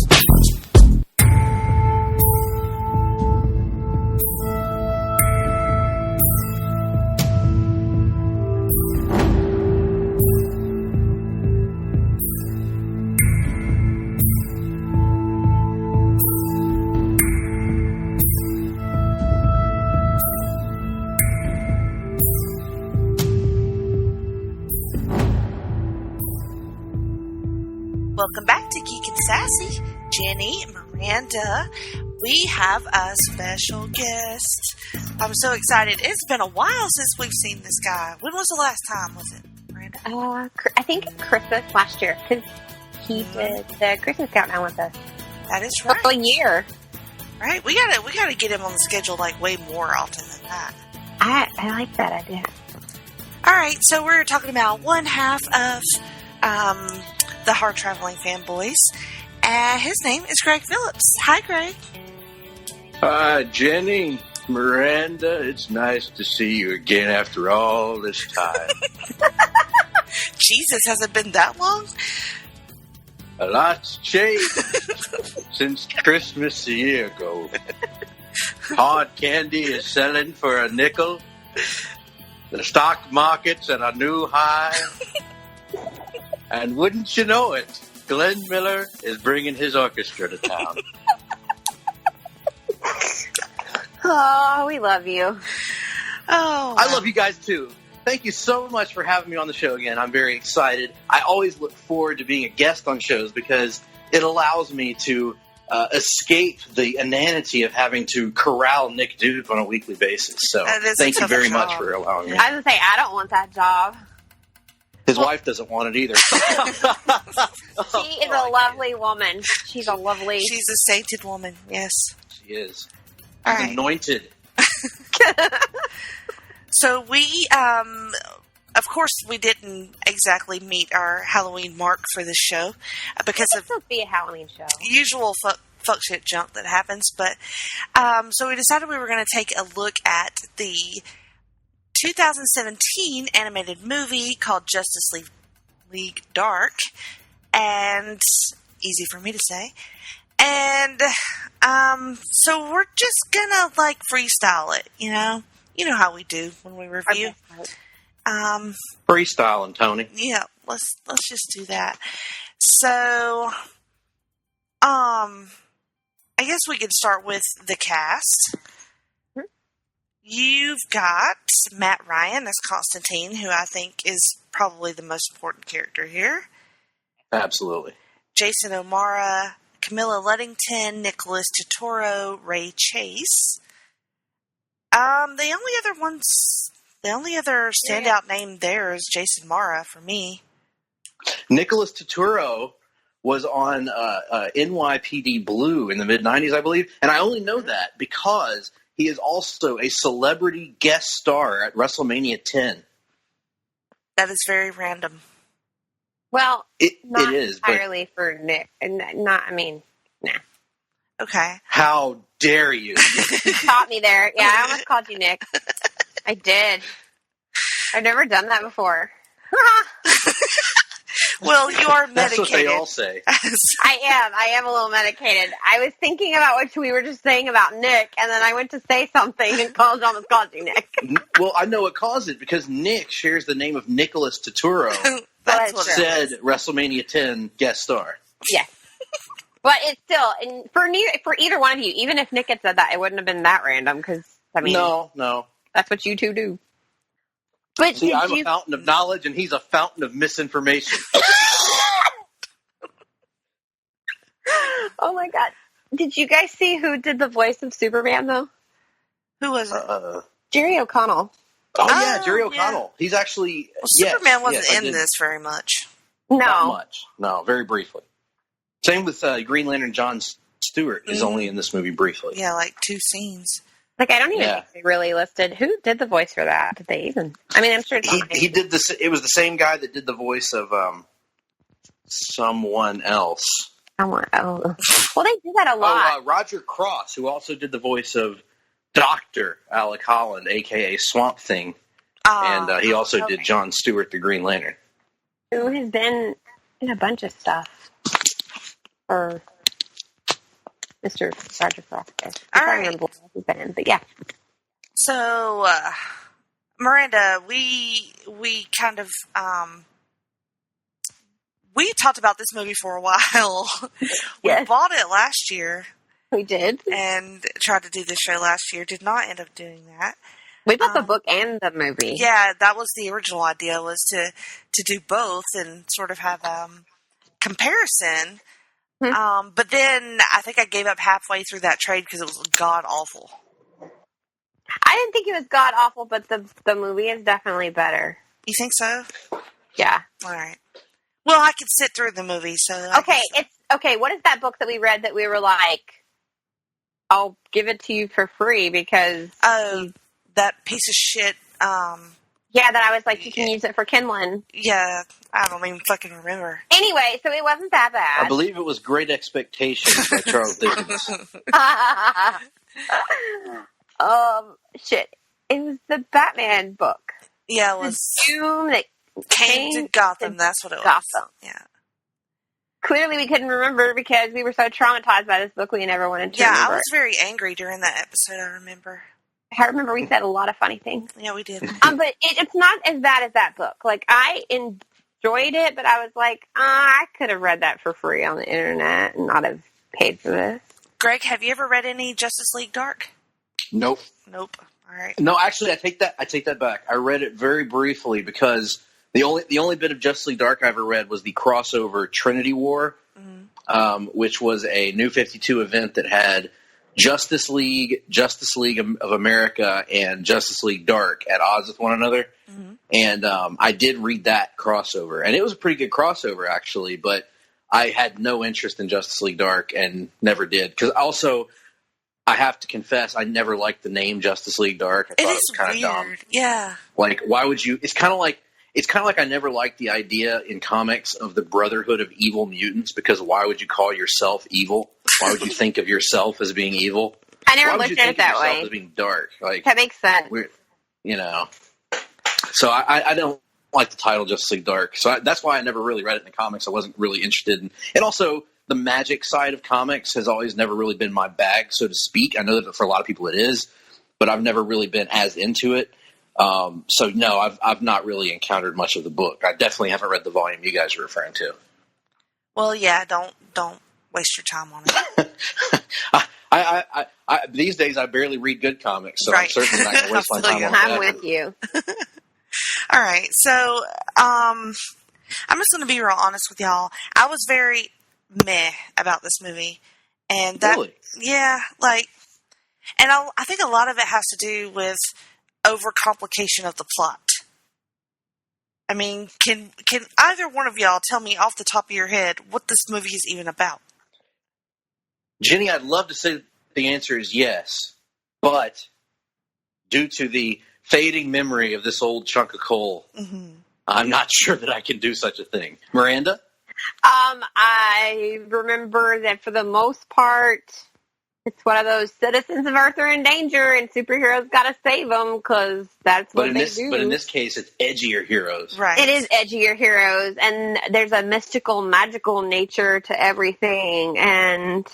Welcome back to Geek and Sassy. Jenny, Miranda, we have a special guest. I'm so excited. It's been a while since we've seen this guy. When was the last time, was it, Miranda? I think Christmas last year, because he did the Christmas countdown with us. That is right. For a year. Right? We gotta get him on the schedule like way more often than that. I like that idea. All right, so we're talking about one half of the Hard Traveling Fanboys. His name is Greg Phillips. Hi, Greg. Hi, Jenny, Miranda. It's nice to see you again after all this time. Jesus, has it been that long? A lot's changed since Christmas a year ago. Hard candy is selling for a nickel. The stock market's at a new high. And wouldn't you know it, Glenn Miller is bringing his orchestra to town. Oh, we love you. Oh, I love you guys too. Thank you so much for having me on the show again. I'm very excited. I always look forward to being a guest on shows because it allows me to escape the inanity of having to corral Nick Duke on a weekly basis. So thank you very much for allowing me. I was going to say, I don't want that job. His wife doesn't want it either. She is a lovely woman. She's a lovely... She's a sainted woman, yes. She is. All She's right. anointed. So we, of course, we didn't exactly meet our Halloween mark for this show because of This will be a Halloween show. usual fuck shit junk that happens. But so we decided we were going to take a look at the 2017 animated movie called Justice League Dark, and easy for me to say. And so we're just gonna like freestyle it, you know how we do when we review. Freestyling, Tony. Yeah, let's just do that. So, I guess we could start with the cast. You've got Matt Ryan as Constantine, who I think is probably the most important character here. Absolutely. Jason O'Mara, Camilla Luddington, Nicholas Turturro, Ray Chase. The only other standout name there is Jason Mara for me. Nicholas Turturro was on NYPD Blue in the mid-'90s, I believe. And I only know that because he is also a celebrity guest star at WrestleMania 10. That is very random. Well, it is entirely for Nick, and nah. Okay. How dare you? You caught me there. Yeah, I almost called you Nick. I did. I've never done that before. Well, you are medicated. That's what they all say. I am a little medicated. I was thinking about what we were just saying about Nick, and then I went to say something and almost called you Nick. Well, I know what caused it, because Nick shares the name of Nicholas Turturro. That's what said WrestleMania 10 guest star. Yes. But it's still, and for either one of you, even if Nick had said that, it wouldn't have been that random, because, I mean... No. That's what you two do. But see, I'm a fountain of knowledge, and he's a fountain of misinformation. Oh my god. Did you guys see who did the voice of Superman, though? Who was it? Jerry O'Connell. Oh, yeah, Jerry O'Connell. He's actually... Well, Superman wasn't in this very much. No. Not much. No, very briefly. Same with Green Lantern John Stewart is only in this movie briefly. Yeah, like 2 scenes. Like, I don't even think they really listed who did the voice for that. Did they even? I mean, I'm sure he did this. It was the same guy that did the voice of someone else. Well, they do that a lot. Roger Cross, who also did the voice of Dr. Alec Holland, a.k.a. Swamp Thing. And he also did John Stewart, the Green Lantern. Who has been in a bunch of stuff. Or Mr. Roger Cross. I can't remember what he's been in, but yeah. So, Miranda, we kind of... we talked about this movie for a while. We bought it last year. We did. And tried to do this show last year. Did not end up doing that. We bought the book and the movie. Yeah, that was the original idea, was to do both and sort of have comparison. But then I think I gave up halfway through that trade because it was god-awful. I didn't think it was god-awful, but the movie is definitely better. You think so? Yeah. All right. Well, I could sit through the movie, so... Okay, what is that book that we read that we were like, I'll give it to you for free because... Oh, that piece of shit... Yeah, that I was like, you can use it for kindling. Yeah, I don't even fucking remember. Anyway, so it wasn't that bad. I believe it was Great Expectations by Charles Dickens. Shit. It was the Batman book. Yeah, it was. The Doom that came to Gotham, that's what it was. Gotham. Yeah. Clearly we couldn't remember because we were so traumatized by this book we never wanted to remember. Yeah, I was very angry during that episode, I remember. I remember we said a lot of funny things. Yeah, we did. But it's not as bad as that book. Like, I enjoyed it, but I was like, I could have read that for free on the internet and not have paid for this. Greg, have you ever read any Justice League Dark? Nope. All right. No, actually, I take that back. I read it very briefly because the only bit of Justice League Dark I ever read was the crossover Trinity War, which was a New 52 event that had Justice League of America, and Justice League Dark at odds with one another. And I did read that crossover, and it was a pretty good crossover, actually, but I had no interest in Justice League Dark and never did. Because also, I have to confess, I never liked the name Justice League Dark. I thought it was kind of dumb. Yeah. Like, why would you... It's kind of like I never liked the idea in comics of the Brotherhood of Evil Mutants, because why would you call yourself evil? Why would you think of yourself as being evil? I never looked at it that way. As being dark, like that makes sense. You know. So I don't like the title Justice League Dark. So that's why I never really read it in the comics. I wasn't really interested in. And also, the magic side of comics has always never really been my bag, so to speak. I know that for a lot of people it is, but I've never really been as into it. So no, I've not really encountered much of the book. I definitely haven't read the volume you guys are referring to. Well, yeah, don't waste your time on it. I these days I barely read good comics, so Right. I'm certainly not going to waste my time on I'm that. with you. All right, so I'm just going to be real honest with y'all. I was very meh about this movie, and that Really? yeah, like, and I think a lot of it has to do with overcomplication of the plot. I mean, can either one of y'all tell me off the top of your head what this movie is even about? Jenny, I'd love to say the answer is yes, but due to the fading memory of this old chunk of coal, I'm not sure that I can do such a thing. Miranda? I remember that for the most part, it's one of those citizens of Earth are in danger and superheroes got to save them because that's what they do. But in this case, it's edgier heroes. Right. It is edgier heroes, and there's a mystical, magical nature to everything, and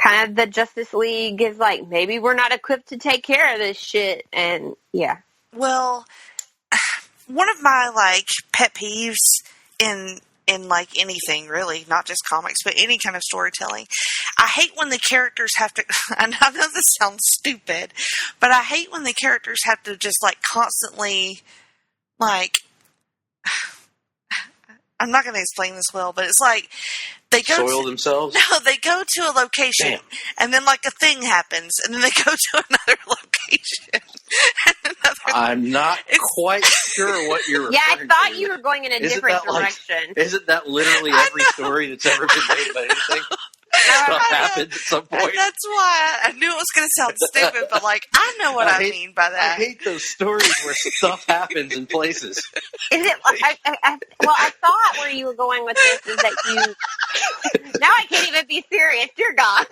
kind of the Justice League is like, maybe we're not equipped to take care of this shit, and yeah. Well, one of my like pet peeves in like anything really, not just comics, but any kind of storytelling, I hate when the characters have to. And I know this sounds stupid, but I hate when the characters have to just like constantly, like. I'm not going to explain this well, but it's like they go Soil themselves? No, they go to a location, and then like a thing happens, and then they go to another location. I'm not quite sure what you're referring to. Yeah, I thought you were going in a different direction. Isn't that literally every story that's ever been made about anything? Stuff happens at some point. That's why I knew it was going to sound stupid, but like I know what I mean by that. I hate those stories where stuff happens in places. Is it? I thought where you were going with this is that you. Now I can't even be serious. Dear God.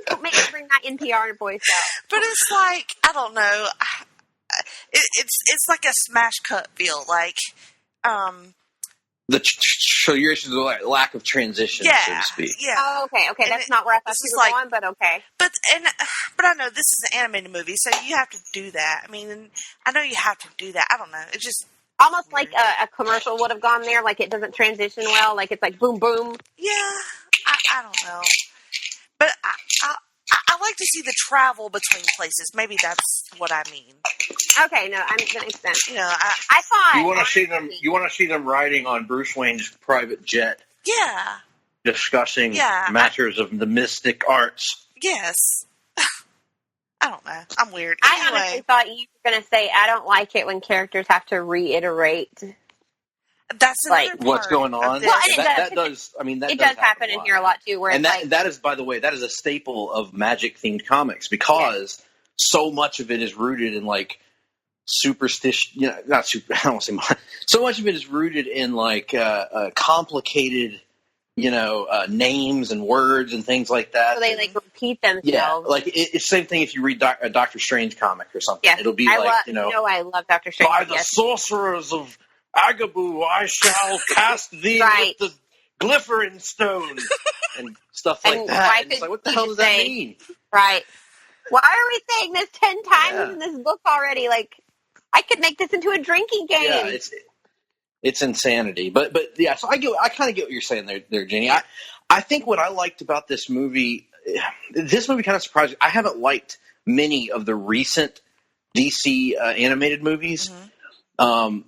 Don't make me bring that NPR voice out. But it's like, I don't know. It's like a smash cut feel. Like, So your issue is the lack of transition, so to speak. Yeah. Oh, okay. That's not where I thought you were going, but okay. But I know this is an animated movie, so you have to do that. I mean, I know you have to do that. I don't know. It's just almost like a commercial would have gone there. Like it doesn't transition well. Like it's like boom, boom. Yeah. I don't know. But I like to see the travel between places. Maybe that's what I mean. Okay, no, that makes sense. You know, I thought you want to see them riding on Bruce Wayne's private jet. Yeah. Discussing matters of the mystic arts. Yes. I don't know. I'm weird. I honestly thought you were going to say I don't like it when characters have to reiterate. That's another part what's going on. Well, that does. I mean, that it does happen in here a lot too. Where and that is, by the way, that is a staple of magic themed comics because so much of it is rooted in like superstition. You know, not super. I don't want to say much. So much of it is rooted in like complicated, names and words and things like that. So they like repeat themselves. Yeah, like it's the same thing if you read a Doctor Strange comic or something. Yeah, it'll be I love Doctor Strange. By the sorcerers of Agaboo, I shall cast thee with the Glypherin stone and stuff like that. And it's like, what the hell does that mean? Right. Why are we saying this 10 times in this book already? Like, I could make this into a drinking game. Yeah, it's insanity. But yeah, so I kind of get what you're saying there, Jenny. I think what I liked about this movie kind of surprised me. I haven't liked many of the recent DC animated movies. Mm-hmm.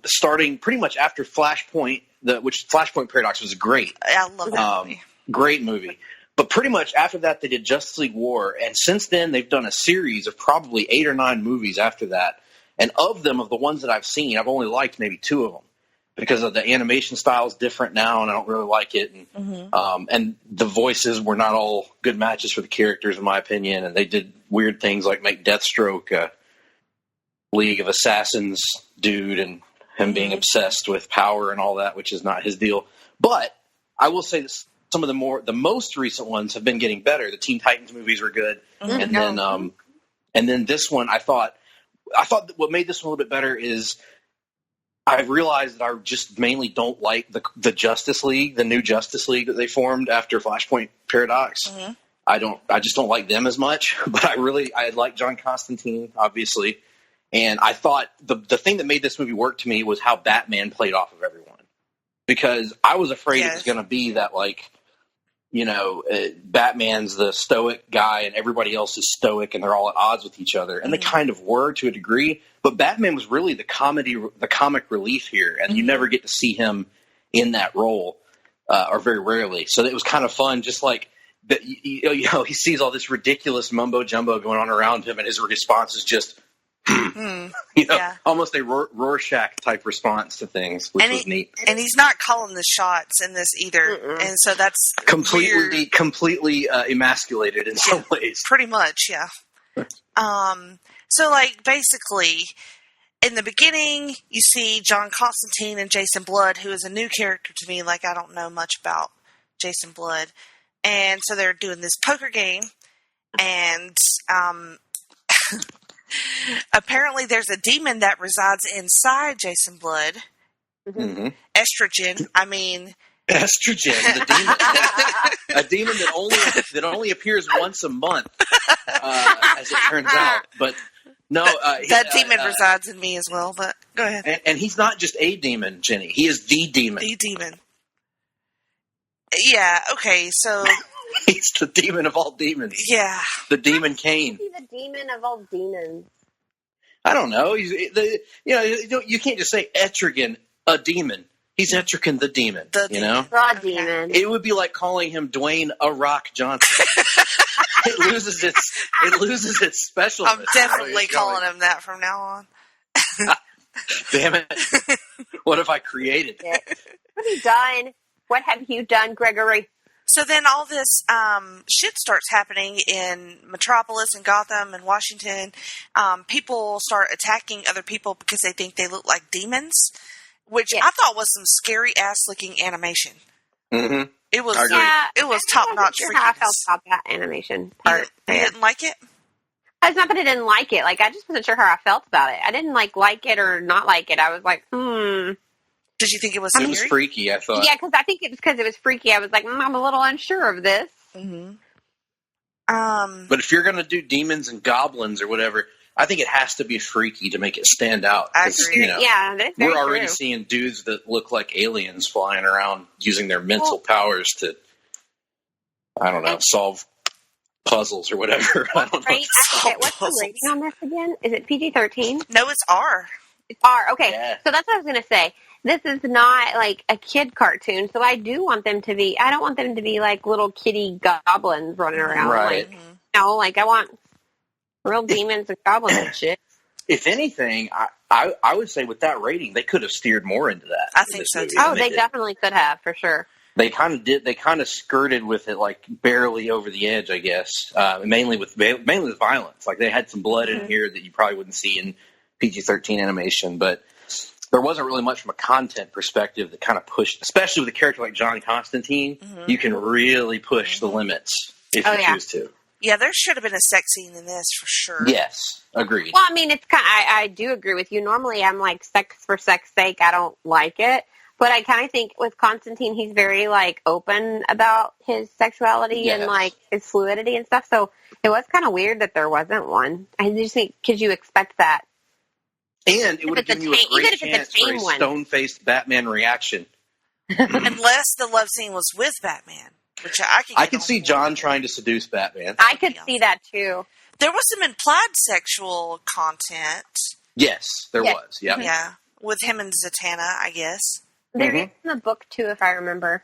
Starting pretty much after Flashpoint, which Flashpoint Paradox was great. I love that movie. Great movie. But pretty much after that, they did Justice League War. And since then, they've done a series of probably 8 or 9 movies after that. And of the ones that I've seen, I've only liked maybe 2 of them. Because of the animation style is different now, and I don't really like it. And, and the voices were not all good matches for the characters, in my opinion. And they did weird things like make Deathstroke a League of Assassins dude and him being obsessed with power and all that, which is not his deal. But I will say this, some of the most recent ones have been getting better. The Teen Titans movies were good. And then this one I thought I thought that what made this one a little bit better is I realized that I just mainly don't like the Justice League, the new Justice League that they formed after Flashpoint Paradox. Mm-hmm. I just don't like them as much, but I like John Constantine, obviously. And I thought the thing that made this movie work to me was how Batman played off of everyone. Because I was afraid it was going to be that, like, you know, Batman's the stoic guy and everybody else is stoic and they're all at odds with each other. And they kind of were to a degree. But Batman was really the comic relief here. And you never get to see him in that role, or very rarely. So it was kind of fun, just like, that, you know, he sees all this ridiculous mumbo jumbo going on around him and his response is just, you know, almost a Rorschach type response to things, which was neat. And he's not calling the shots in this either, and so that's completely emasculated in some ways. Pretty much, yeah. So, like, basically, in the beginning, you see John Constantine and Jason Blood, who is a new character to me. Like, I don't know much about Jason Blood, and so they're doing this poker game, and apparently there's a demon that resides inside Jason Blood. Mm-hmm. Estrogen. I mean... Estrogen, the demon. A demon that only appears once a month, as it turns out. But no... that demon resides in me as well, but go ahead. And he's not just a demon, Jenny. He is the demon. The demon. Yeah, okay, so... He's the demon of all demons. Yeah. The demon Cain. He's the demon of all demons. I don't know. You can't just say Etrigan, a demon. He's Etrigan, the demon. You know? The demon. It would be like calling him Dwayne A Rock Johnson. It loses its specialness. I'm definitely calling him that from now on. Damn it. What have I created? What have you done? What have you done, Gregory? So then all this shit starts happening in Metropolis and Gotham and Washington. People start attacking other people because they think they look like demons, which I thought was some scary-ass looking animation. Mm-hmm. It was top-notch freakiness. How I felt about that animation part. You didn't like it? It's not that I didn't like it. Like, I just wasn't sure how I felt about it. I didn't like it or not like it. I was like, Did you think it was scary? It was freaky, I thought. Yeah, I think it was because it was freaky. I was like, I'm a little unsure of this. Mm-hmm. But if you're going to do demons and goblins or whatever, I think it has to be freaky to make it stand out. I agree. You know, yeah, that's very we're already true. seeing dudes that look like aliens flying around using their mental powers to, I don't know, solve puzzles or whatever. I don't know. What's the rating on this again? Is it PG-13? No, it's R. It's R. Okay, yeah. So that's what I was going to say. This is not like a kid cartoon, so I don't want them to be like little kitty goblins running around. Right. Like, I want real demons and goblins and shit. If anything, I would say with that rating, they could have steered more into that. I think so, too. Oh, they definitely could have, for sure. They kind of did. They kind of skirted with it, like barely over the edge, I guess. Mainly with violence. Like they had some blood in here that you probably wouldn't see in PG-13 animation, but there wasn't really much from a content perspective that kind of pushed, especially with a character like John Constantine. You can really push the limits if you choose to. Yeah, there should have been a sex scene in this for sure. Yes, agreed. Well, I mean, it's kind. I do agree with you. Normally, I'm like sex for sex sake. I don't like it. But I kind of think with Constantine, he's very, like, open about his sexuality and, like, his fluidity and stuff. So it was kind of weird that there wasn't one. I just think, because you expect that. And it would have given you a great chance for a stone-faced Batman reaction. Unless the love scene was with Batman, which I could see John trying to seduce Batman. I could see that, too. There was some implied sexual content. Yes, there was, yeah. Yeah, with him and Zatanna, I guess. There is in the book, too, if I remember.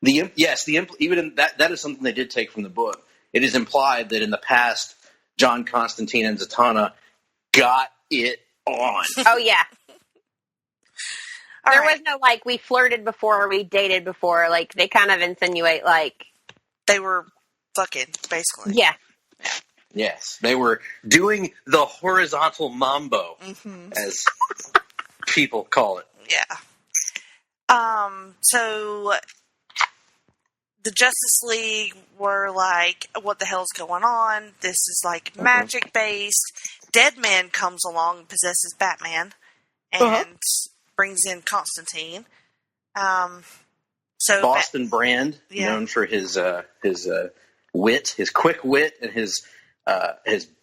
Even in that is something they did take from the book. It is implied that in the past, John Constantine and Zatanna got it on. Oh, yeah. There was no, like, we flirted before or we dated before. Like, they kind of insinuate, like... They were fucking, basically. Yeah. Yes. They were doing the horizontal mambo, as people call it. Yeah. So the Justice League were like, what the hell's going on? This is like magic based. Deadman comes along and possesses Batman and brings in Constantine. So Boston Brand, known for his wit, his quick wit, and his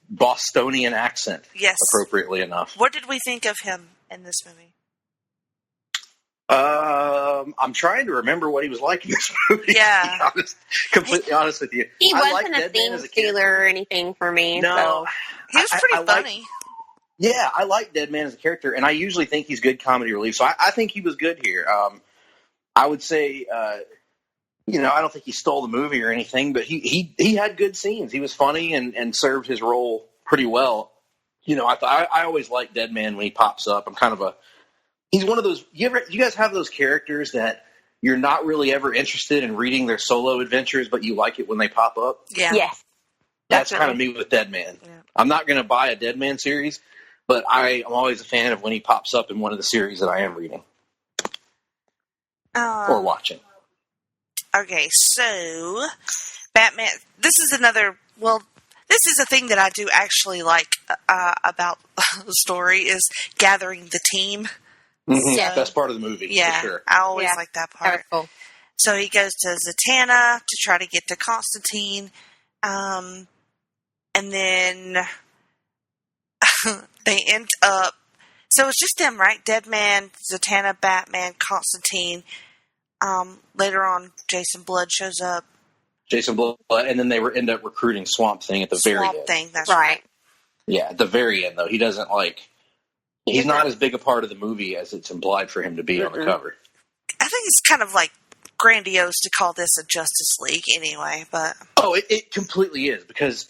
Bostonian accent. Yes, appropriately enough. What did we think of him in this movie? I'm trying to remember what he was like in this movie. Yeah, completely honest with you, he wasn't a theme stealer or anything for me. No, so. He was pretty funny. I like Deadman as a character, and I usually think he's good comedy relief. So I think he was good here. I would say, I don't think he stole the movie or anything, but he had good scenes. He was funny and served his role pretty well. I always like Deadman when he pops up. I'm kind of he's one of those. You guys have those characters that you're not really ever interested in reading their solo adventures, but you like it when they pop up? Yeah. Yes. That's kind of me with Deadman. Yeah. I'm not going to buy a Deadman series, but I'm always a fan of when he pops up in one of the series that I am reading. Or watching. Okay, so Batman. This is a thing that I do actually like about the story is gathering the team. Mm-hmm. So, best part of the movie, yeah, for sure. I always like that part. Cool. So he goes to Zatanna to try to get to Constantine, and then they end up. So it's just them, right? Deadman, Zatanna, Batman, Constantine. Later on, Jason Blood shows up. Jason Blood, and then they end up recruiting Swamp Thing at the very end. Swamp Thing, that's right. Yeah, at the very end, though. He doesn't he's not as big a part of the movie as it's implied for him to be on the cover. I think it's kind of grandiose to call this a Justice League anyway, but... Oh, it completely is, because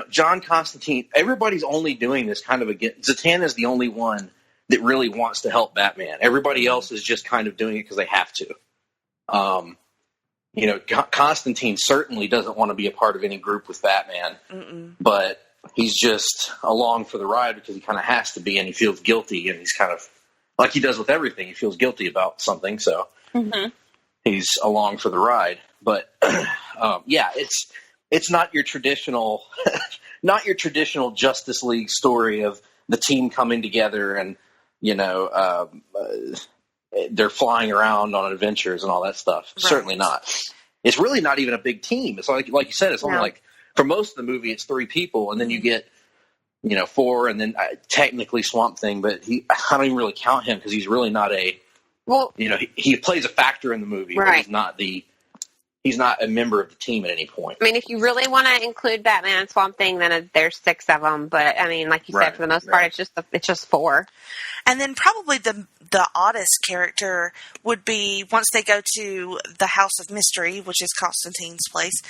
John Constantine, everybody's only doing this kind of again. Zatanna's the only one that really wants to help Batman. Everybody else is just kind of doing it because they have to. Constantine certainly doesn't want to be a part of any group with Batman, but he's just along for the ride because he kind of has to be, and he feels guilty, and he's kind of, like he does with everything, he feels guilty about something, so he's along for the ride. But, it's not your traditional, Justice League story of the team coming together and, they're flying around on adventures and all that stuff. Right. Certainly not. It's really not even a big team. It's like you said, it's only for most of the movie, it's 3 people, and then you get, 4, and then technically Swamp Thing, but I don't even really count him because he's really not he plays a factor in the movie, but he's not a member of the team at any point. I mean, if you really want to include Batman and Swamp Thing, then there's 6 of them. But I mean, like you said, for the most part, it's just 4. And then probably the oddest character would be once they go to the House of Mystery, which is Constantine's place.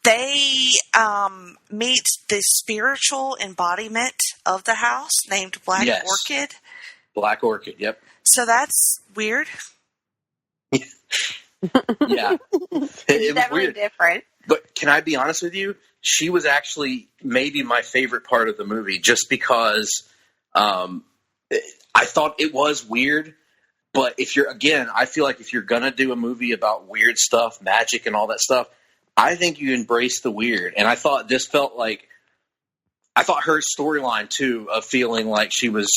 They meet the spiritual embodiment of the house named Black Orchid. Black Orchid, yep. So that's weird. Yeah. It's definitely weird. Different. But can I be honest with you? She was actually maybe my favorite part of the movie just because I thought it was weird. But I feel like if you're going to do a movie about weird stuff, magic and all that stuff, I think you embrace the weird. And I thought this felt like, I thought her storyline too of feeling like she was,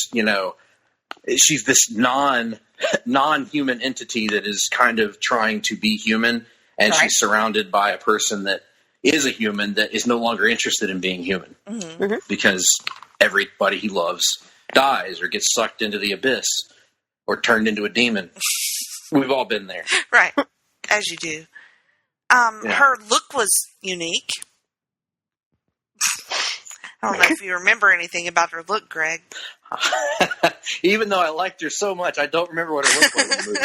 she's this non-human entity that is kind of trying to be human, and she's surrounded by a person that is a human that is no longer interested in being human because everybody he loves dies or gets sucked into the abyss or turned into a demon. We've all been there. Right. As you do. Her look was unique. I don't know if you remember anything about her look, Greg. Even though I liked her so much, I don't remember what it looked like in the movie.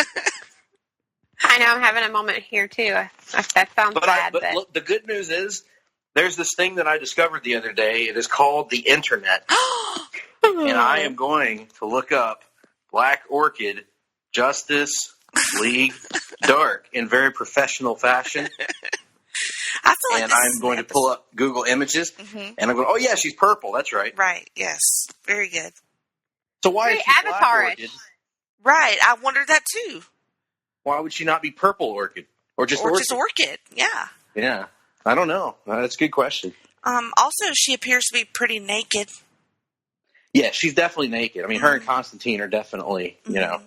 I know, I'm having a moment here, too. That sounds bad. But look, the good news is, there's this thing that I discovered the other day. It is called the Internet. And I am going to look up Black Orchid, Justice League, Dark in very professional fashion. I feel like I'm going to pull up Google Images, and I'm going, oh, yeah, she's purple. That's right. Right, yes. Very good. So why is she Black Orchid? Right, I wondered that, too. Why would she not be Purple Orchid? Or just Orchid? Just Orchid, yeah. Yeah, I don't know. That's a good question. Also, she appears to be pretty naked. Yeah, she's definitely naked. I mean, her and Constantine are definitely, Yeah.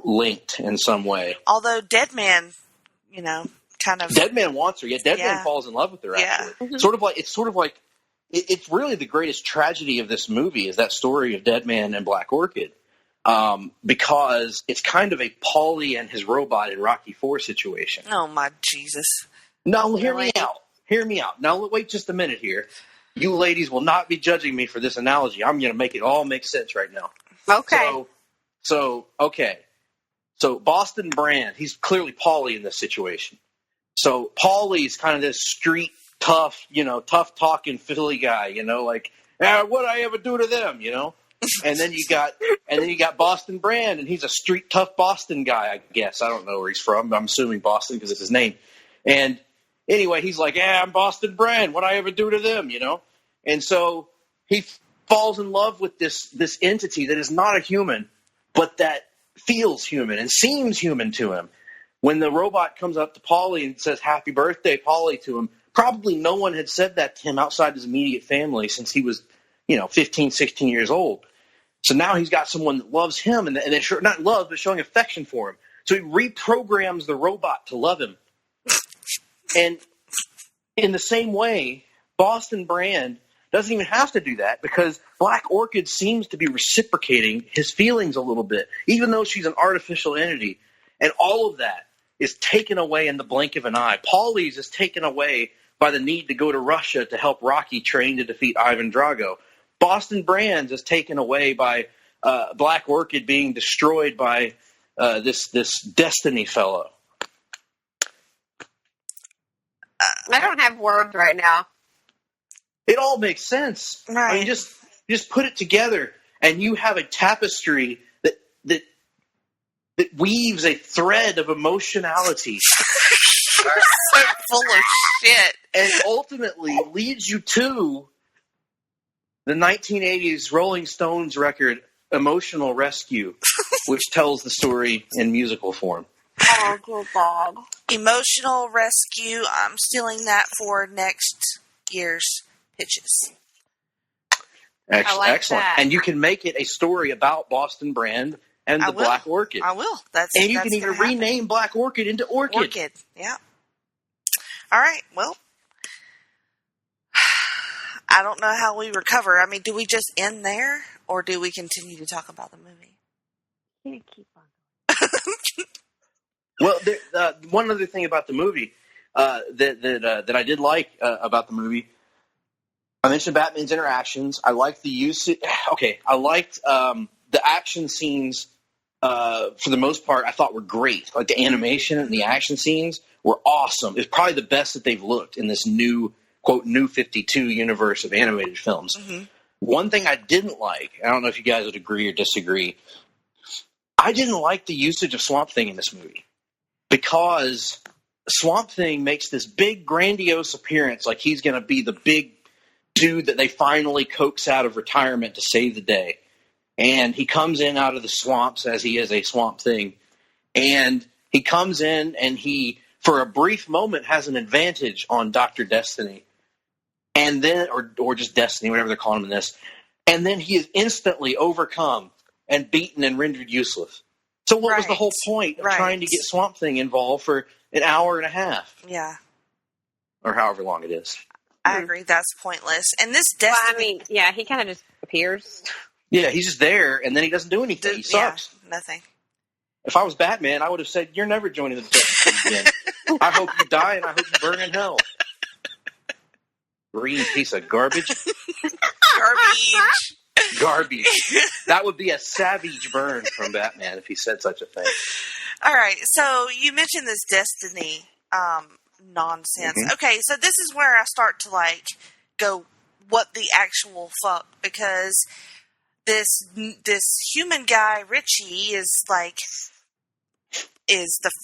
linked in some way. Although Deadman, kind of. Deadman wants her. Yeah, Deadman falls in love with her. Actually, it's really the greatest tragedy of this movie is that story of Deadman and Black Orchid, because it's kind of a Paulie and his robot in Rocky IV situation. Oh my Jesus! No, hear me out. Hear me out. Now, wait just a minute here. You ladies will not be judging me for this analogy. I'm going to make it all make sense right now. Okay. Okay. So Boston Brand, he's clearly Paulie in this situation. So Paulie's kind of this street tough, tough talking Philly guy, what'd I ever do to them, And then you got Boston Brand, and he's a street tough Boston guy, I guess. I don't know where he's from. I'm assuming Boston because it's his name. And anyway, he's like, I'm Boston Brand. What'd I ever do to them, And so he falls in love with this entity that is not a human, but that feels human and seems human to him. When the robot comes up to Paulie and says, "Happy birthday, Paulie," to him, probably no one had said that to him outside his immediate family since he was, 15, 16 years old. So now he's got someone that loves him, and then not love, but showing affection for him. So he reprograms the robot to love him. And in the same way, Boston Brand doesn't even have to do that because Black Orchid seems to be reciprocating his feelings a little bit, even though she's an artificial entity. And all of that is taken away in the blink of an eye. Paulie's is taken away by the need to go to Russia to help Rocky train to defeat Ivan Drago. Boston Brand's is taken away by Black Orchid being destroyed by this Destiny fellow. I don't have words right now. It all makes sense. Right. I mean, just put it together, and you have a tapestry that weaves a thread of emotionality. So full of shit. And ultimately leads you to the 1980s Rolling Stones record, Emotional Rescue, which tells the story in musical form. Oh, good God. Emotional Rescue. I'm stealing that for next year's pitches. Excellent. that. And you can make it a story about Boston Brand and the Black Orchid. I will. And you can even rename Black Orchid into Orchid. Orchid, yeah. All right, well, I don't know how we recover. I mean, do we just end there, or do we continue to talk about the movie? You keep on. Well, one other thing about the movie that I did like about the movie, I mentioned Batman's interactions. I liked the use. Okay, I liked the action scenes. For the most part, I thought were great. Like the animation and the action scenes were awesome. It's probably the best that they've looked in this new, quote, New 52 universe of animated films. Mm-hmm. One thing I didn't like, I don't know if you guys would agree or disagree, I didn't like the usage of Swamp Thing in this movie. Because Swamp Thing makes this big, grandiose appearance like he's going to be the big dude that they finally coax out of retirement to save the day. And he comes in out of the swamps as he is a Swamp Thing. And he comes in and he, for a brief moment, has an advantage on Dr. Destiny. And then, or just Destiny, whatever they're calling him in this. And then he is instantly overcome and beaten and rendered useless. So what was the whole point of trying to get Swamp Thing involved for an hour and a half? Yeah. Or however long it is. I agree. That's pointless. And this Destiny... Well, he kind of just appears. Yeah, he's just there, and then he doesn't do anything. He sucks. Yeah, nothing. If I was Batman, I would have said, "You're never joining the Justice League again. I hope you die, and I hope you burn in hell." Green piece of garbage. Garbage. That would be a savage burn from Batman if he said such a thing. All right, so you mentioned this Destiny nonsense. Mm-hmm. Okay, so this is where I start to go, what the actual fuck? Because this human guy Richie is the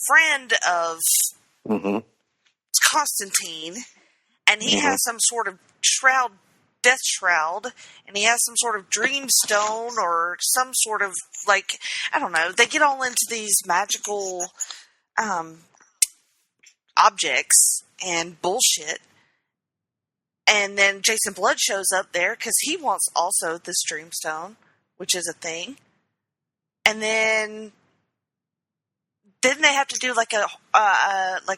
friend of Constantine, and he has some sort of death shroud, and he has some sort of dream stone or some sort of I don't know. They get all into these magical objects and bullshit. And then Jason Blood shows up there because he wants also this Dreamstone, which is a thing. And then they have to do like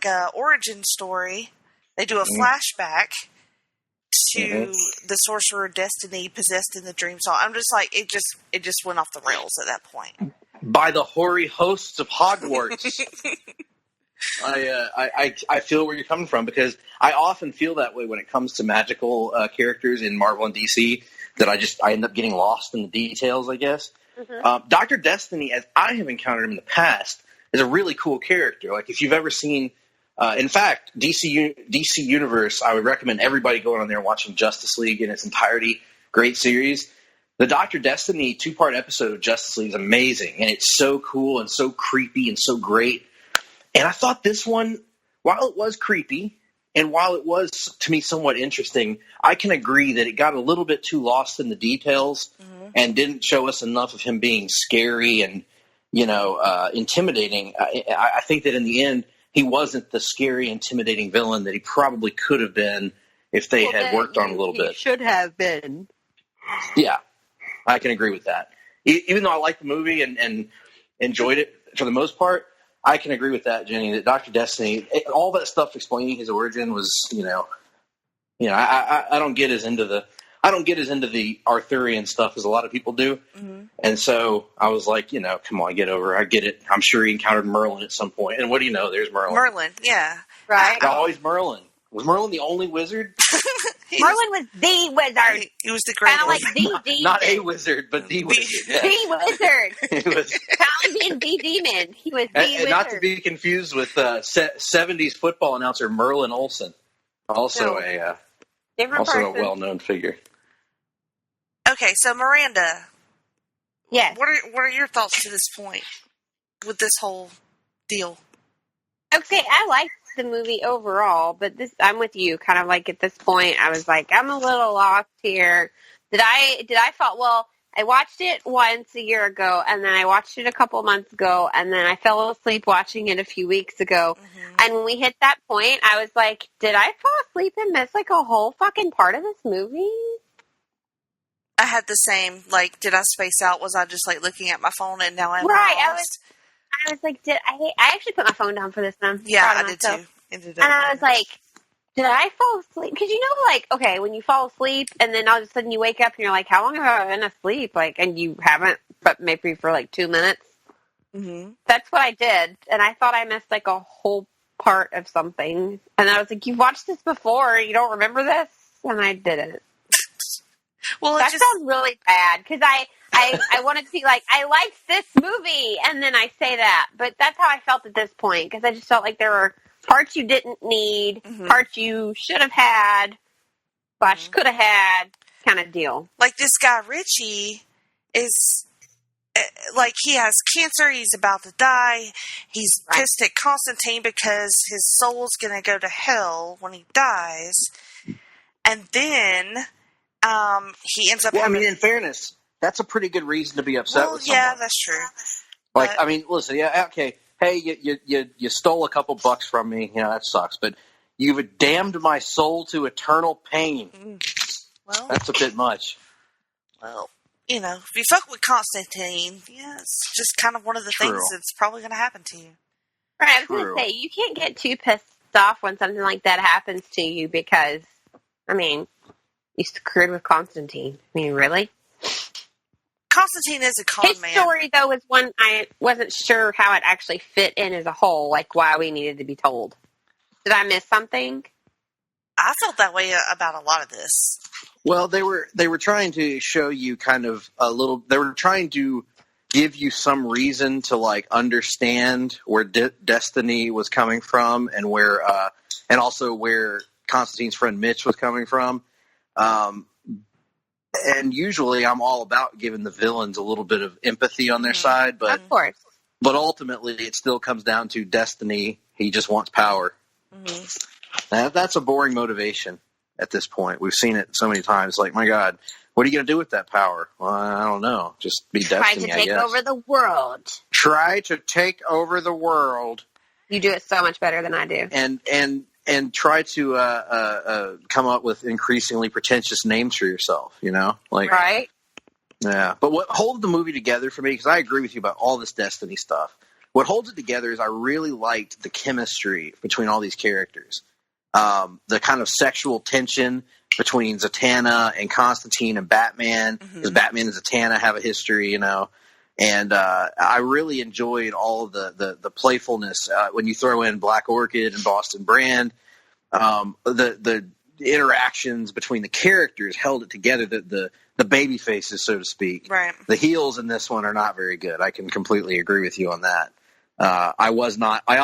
a origin story. They do a flashback to the Sorcerer of Destiny possessed in the Dreamstone. I'm just like, it just went off the rails at that point. By the hoary hosts of Hogwarts. I feel where you're coming from, because I often feel that way when it comes to magical characters in Marvel and DC, that I end up getting lost in the details, I guess. Mm-hmm. Dr. Destiny, as I have encountered him in the past, is a really cool character. Like, if you've ever seen, in fact, DC Universe, I would recommend everybody going on there and watching Justice League in its entirety. Great series. The Dr. Destiny 2-part episode of Justice League is amazing, and it's so cool and so creepy and so great. And I thought this one, while it was creepy, and while it was, to me, somewhat interesting, I can agree that it got a little bit too lost in the details and didn't show us enough of him being scary and, intimidating. I think that in the end, he wasn't the scary, intimidating villain that he probably could have been if they had worked on a little bit. He should have been. Yeah, I can agree with that. Even though I liked the movie and enjoyed it for the most part, I can agree with that, Jenny, that Dr. Destiny, all that stuff explaining his origin was, I don't get as into the Arthurian stuff as a lot of people do. Mm-hmm. And so I was like, come on, get over it. I get it. I'm sure he encountered Merlin at some point. And what do you know? There's Merlin. Merlin, yeah. Right. Always Merlin. Was Merlin the only wizard? Merlin was the wizard. He was the great kind of like the demon. Not a wizard, but the wizard. Yeah. The wizard. He was being the demon. He was the wizard. Not to be confused with 70s football announcer Merlin Olsen. Also a well-known figure. Okay, so Miranda. Yes. What are your thoughts to this point with this whole deal? Okay, I liked the movie overall, but I'm with you. Kind of like at this point, I was like, I'm a little lost here. Did I thought, well, I watched it once a year ago, and then I watched it a couple months ago, and then I fell asleep watching it a few weeks ago. Mm-hmm. And when we hit that point, I was like, did I fall asleep and miss like a whole fucking part of this movie? I had the same, like, did I space out? Was I just like looking at my phone and now I'm right, lost? I was like, I actually put my phone down for this one. Yeah, I did too. And I was like, did I fall asleep? Because like, okay, when you fall asleep and then all of a sudden you wake up and you're like, how long have I been asleep? Like, and you haven't, but maybe for like 2 minutes. Mm-hmm. That's what I did. And I thought I missed like a whole part of something. And I was like, you've watched this before. You don't remember this? And I didn't. Well, that sounds really bad because I wanted to be like, I liked this movie, and then I say that. But that's how I felt at this point, because I just felt like there were parts you didn't need, parts you should have had, / could have had, kind of deal. Like this guy, Richie, is, like, he has cancer, he's about to die, he's pissed at Constantine because his soul's going to go to hell when he dies, and then he ends up having... in fairness... That's a pretty good reason to be upset with someone. Yeah, that's true. Like, listen, yeah, okay. Hey, you stole a couple bucks from me. That sucks. But you've damned my soul to eternal pain. Well, that's a bit much. Well, if you fuck with Constantine, it's just kind of one of the things that's probably going to happen to you. Right, I was going to say, you can't get too pissed off when something like that happens to you because, you screwed with Constantine. Really? Constantine is a con man. His story, though, was one I wasn't sure how it actually fit in as a whole, like why we needed to be told. Did I miss something? I felt that way about a lot of this. Well, they were trying to show you kind of a little. They were trying to give you some reason to like understand where Destiny was coming from, and where, and also where Constantine's friend Mitch was coming from. And usually I'm all about giving the villains a little bit of empathy on their side, but of course. But ultimately it still comes down to Destiny. He just wants power. Mm-hmm. That's a boring motivation at this point. We've seen it so many times. Like, my God, what are you going to do with that power? Well, I don't know. Just be Destiny, Try to take over the world. Try to take over the world. You do it so much better than I do. And and try to come up with increasingly pretentious names for yourself, Right. Yeah. But what holds the movie together for me, because I agree with you about all this Destiny stuff, what holds it together is I really liked the chemistry between all these characters. The kind of sexual tension between Zatanna and Constantine and Batman, because Batman and Zatanna have a history, and I really enjoyed all of the playfulness when you throw in Black Orchid and Boston Brand. The interactions between the characters held it together. The baby faces, so to speak. Right. The heels in this one are not very good. I can completely agree with you on that. I was not. I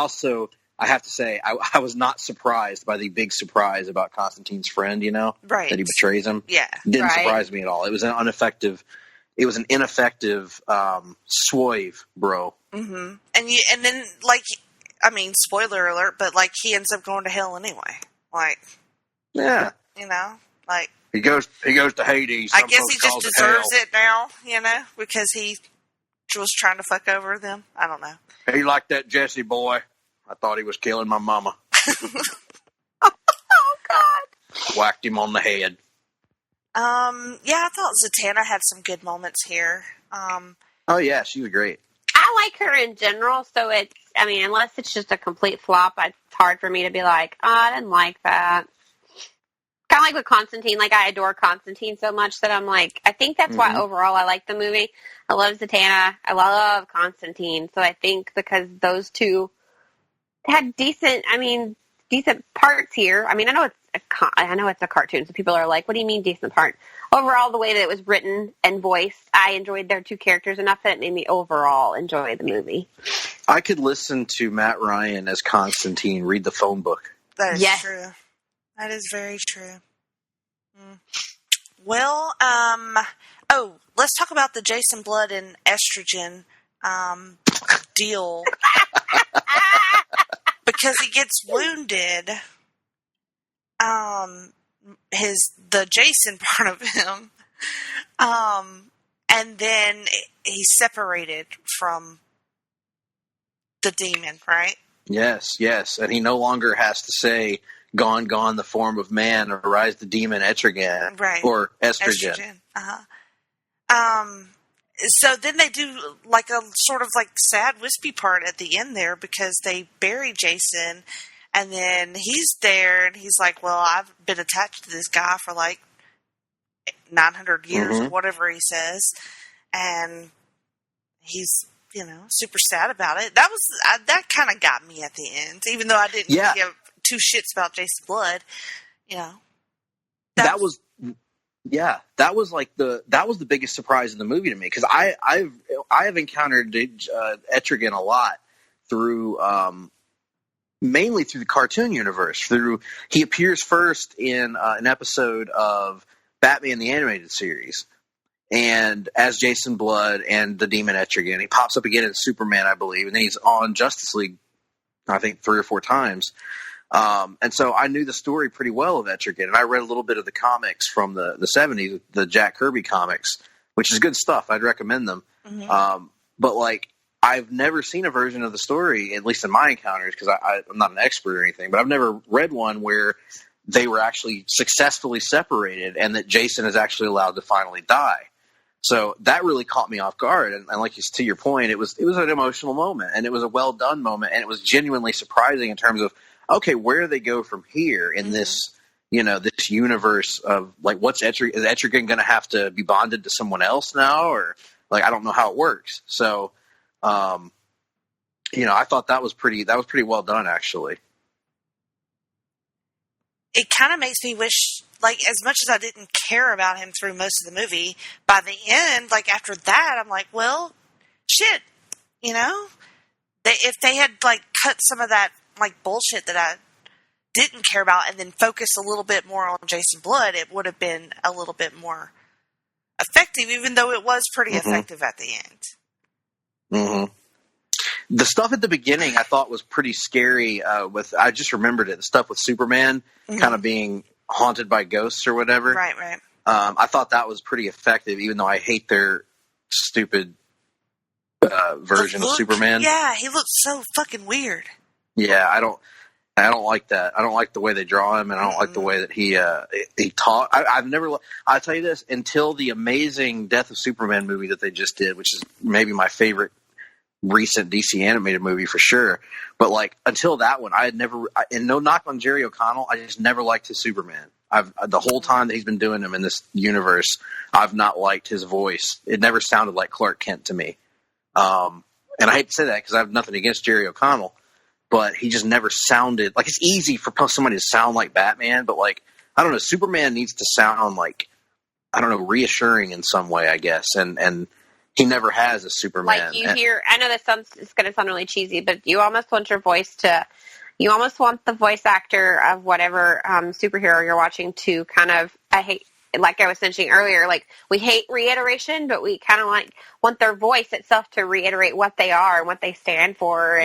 have to say, I was not surprised by the big surprise about Constantine's friend. Right. That he betrays him. Yeah. Didn't surprise me at all. It was an ineffective swerve, bro. Mm-hmm. And then spoiler alert, but he ends up going to hell anyway. Yeah. He goes to Hades. I guess he just deserves it now, because he was trying to fuck over them. I don't know. He liked that Jesse boy. I thought he was killing my mama. Oh God! Whacked him on the head. Yeah, I thought Zatanna had some good moments here. Oh yeah, she was great. I like her in general, so unless it's just a complete flop, it's hard for me to be like, oh, I didn't like that. Kind of like with Constantine, I adore Constantine so much that I'm like, I think that's why overall I like the movie. I love Zatanna. I love Constantine. So I think because those two had decent parts here. I know it's a cartoon, so people are like, what do you mean decent part? Overall, the way that it was written and voiced, I enjoyed their two characters enough that it made me overall enjoy the movie. I could listen to Matt Ryan as Constantine read the phone book. That is true. That is very true. Well, let's talk about the Jason Blood and estrogen deal. Because he gets wounded, the Jason part of him, and then he's separated from the demon, right? Yes, and he no longer has to say, "Gone, gone, the form of man, arise the demon Etrigan," right? Or estrogen. So then they do a sort of sad wispy part at the end there because they bury Jason, and then he's there and he's like, well, I've been attached to this guy for 900 years or whatever he says, and he's super sad about it. That kind of got me at the end, even though I didn't give two shits about Jason Blood. That was the biggest surprise in the movie to me, because I have encountered Etrigan a lot through mainly through the cartoon universe. He appears first in an episode of Batman the Animated Series, and as Jason Blood and the Demon Etrigan. He pops up again in Superman, I believe, and then he's on Justice League, I think 3 or 4 times. And so I knew the story pretty well of Etrigan, and I read a little bit of the comics from the 70s, the Jack Kirby comics, which is good stuff. I'd recommend them. But I've never seen a version of the story, at least in my encounters, because I'm not an expert or anything, but I've never read one where they were actually successfully separated and that Jason is actually allowed to finally die. So that really caught me off guard. And to your point, it was an emotional moment, and it was a well done moment, and it was genuinely surprising in terms of, okay, where do they go from here in this, this universe of what's is Etrigan going to have to be bonded to someone else now, or I don't know how it works. So, I thought that was pretty well done, actually. It kind of makes me wish, as much as I didn't care about him through most of the movie, by the end, after that, I'm like, well, shit, if they had cut some of that bullshit that I didn't care about and then focus a little bit more on Jason Blood, it would have been a little bit more effective, even though it was pretty effective at the end. The stuff at the beginning I thought was pretty scary. I just remembered it. The stuff with Superman kind of being haunted by ghosts or whatever. Right. I thought that was pretty effective, even though I hate their stupid version of Superman. Yeah, he looks so fucking weird. Yeah, I don't like that. I don't like the way they draw him, and I don't like the way that he talk. I'll tell you this, until the amazing Death of Superman movie that they just did, which is maybe my favorite recent DC animated movie for sure. But like until that one, I had never, and no knock on Jerry O'Connell, I just never liked his Superman. The whole time that he's been doing him in this universe, I've not liked his voice. It never sounded like Clark Kent to me. And I hate to say that because I have nothing against Jerry O'Connell, but he just never sounded like it's easy for somebody to sound like Batman, but like, I don't know, Superman needs to sound like, I don't know, reassuring in some way, I guess. And he never has a Superman. Like you hear, I know it's going to sound really cheesy, but you almost want you almost want the voice actor of whatever superhero you're watching to kind of, like I was mentioning earlier, like we hate reiteration, but we kind of like want their voice itself to reiterate what they are and what they stand for.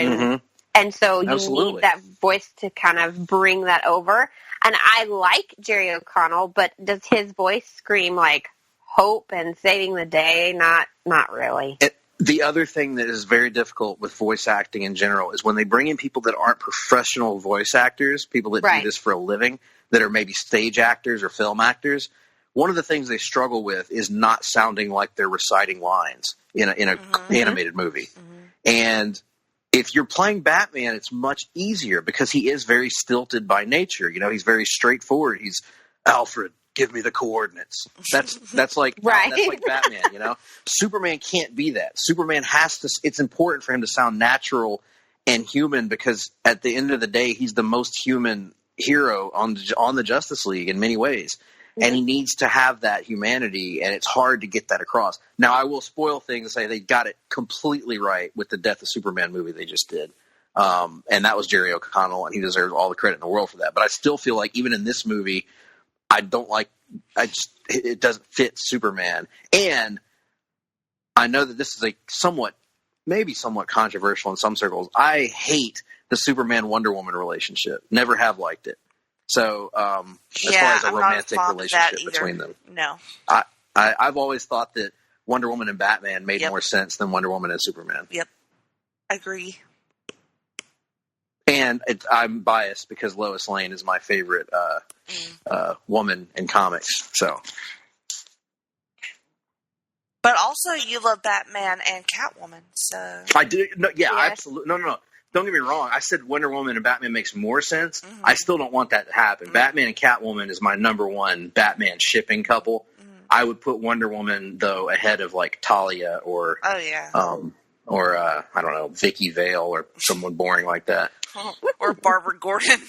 And so you need that voice to kind of bring that over. And I like Jerry O'Connell, but does his voice scream like hope and saving the day? Not really. The other thing that is very difficult with voice acting in general is when they bring in people that aren't professional voice actors, people that do this for a living, that are maybe stage actors or film actors. One of the things they struggle with is not sounding like they're reciting lines in a animated movie. And if you're playing Batman, it's much easier because he is very stilted by nature. You know, he's very straightforward. He's Alfred, give me the coordinates. That's like that's like Batman, you know. Superman can't be that. Superman has to. It's important for him to sound natural and human because at the end of the day, he's the most human hero on the Justice League in many ways. And he needs to have that humanity, and it's hard to get that across. Now, I will spoil things and say they got it completely right with the Death of Superman movie they just did. And that was Jerry O'Connell, and he deserves all the credit in the world for that. But I still feel like even in this movie, it doesn't fit Superman. And I know that this is maybe somewhat controversial in some circles. I hate the Superman-Wonder Woman relationship. Never have liked it. So, as far as a romantic relationship between them, no. I've always thought that Wonder Woman and Batman made more sense than Wonder Woman and Superman. Yep, agree. And I'm biased because Lois Lane is my favorite woman in comics. So, but also you love Batman and Catwoman. So I do. No, absolutely. No. Don't get me wrong. I said Wonder Woman and Batman makes more sense. I still don't want that to happen. Batman and Catwoman is my number one Batman shipping couple. I would put Wonder Woman though ahead of like Talia or I don't know, Vicky Vale or someone boring like that. Or Barbara Gordon.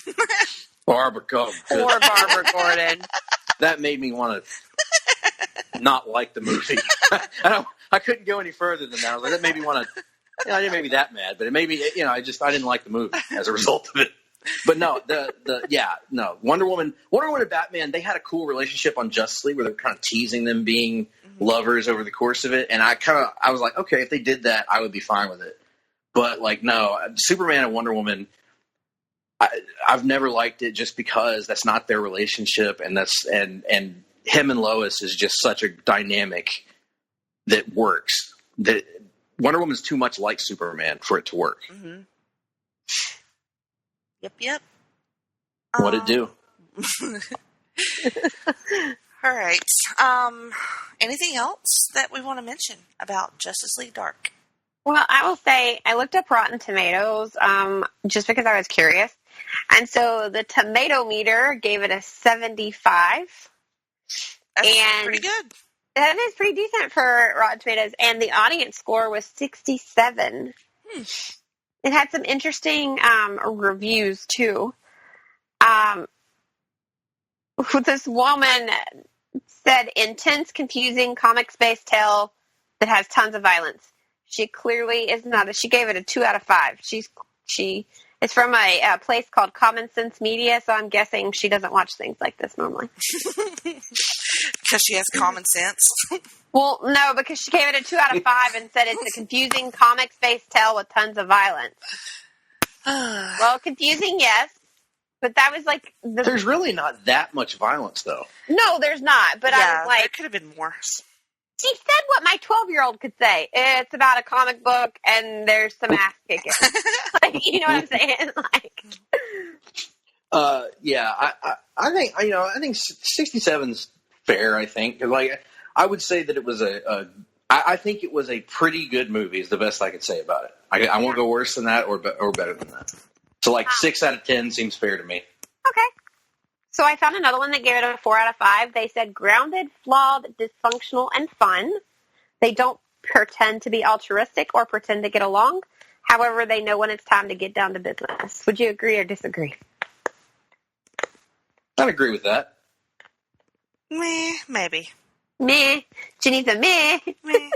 Barbara Gordon. That made me want to not like the movie. I couldn't go any further than that. I was like, that made me want to. I didn't make me that mad, but it made me. I didn't like the movie as a result of it. But no, Wonder Woman and Batman, they had a cool relationship on Justice League where they were kind of teasing them being lovers over the course of it, and I was like, okay, if they did that, I would be fine with it. But like, no, Superman and Wonder Woman, I've never liked it just because that's not their relationship, and and him and Lois is just such a dynamic that works. That Wonder Woman's too much like Superman for it to work. Yep. What'd it do? All right. Anything else that we want to mention about Justice League Dark? Well, I will say I looked up Rotten Tomatoes just because I was curious. And so the tomato meter gave it a 75. That's pretty good. That is pretty decent for Rotten Tomatoes. And the audience score was 67. It had some interesting reviews, too. This woman said, intense, confusing, comics-based tale that has tons of violence. She clearly is not. She gave it a 2 out of 5. It's from a place called Common Sense Media, so I'm guessing she doesn't watch things like this normally. Because she has common sense. Well, no, because she gave it a 2 out of 5 and said it's a confusing comics-based tale with tons of violence. Well, confusing, yes. But that was like... There's really not that much violence, though. No, there's not. But I was like... there could have been more. She said what my 12-year-old could say. It's about a comic book, and there's some ass kicking. Like, you know what I'm saying? Like, Yeah, I think I think 67's fair. I think I would say that it was I think it was a pretty good movie. Is the best I could say about it. I won't go worse than that or better than that. So 6 out of 10 seems fair to me. Okay. So I found another one that gave it a 4 out of 5. They said grounded, flawed, dysfunctional, and fun. They don't pretend to be altruistic or pretend to get along. However, they know when it's time to get down to business. Would you agree or disagree? I'd agree with that. Meh, maybe. Meh. Ginny's a meh. Meh.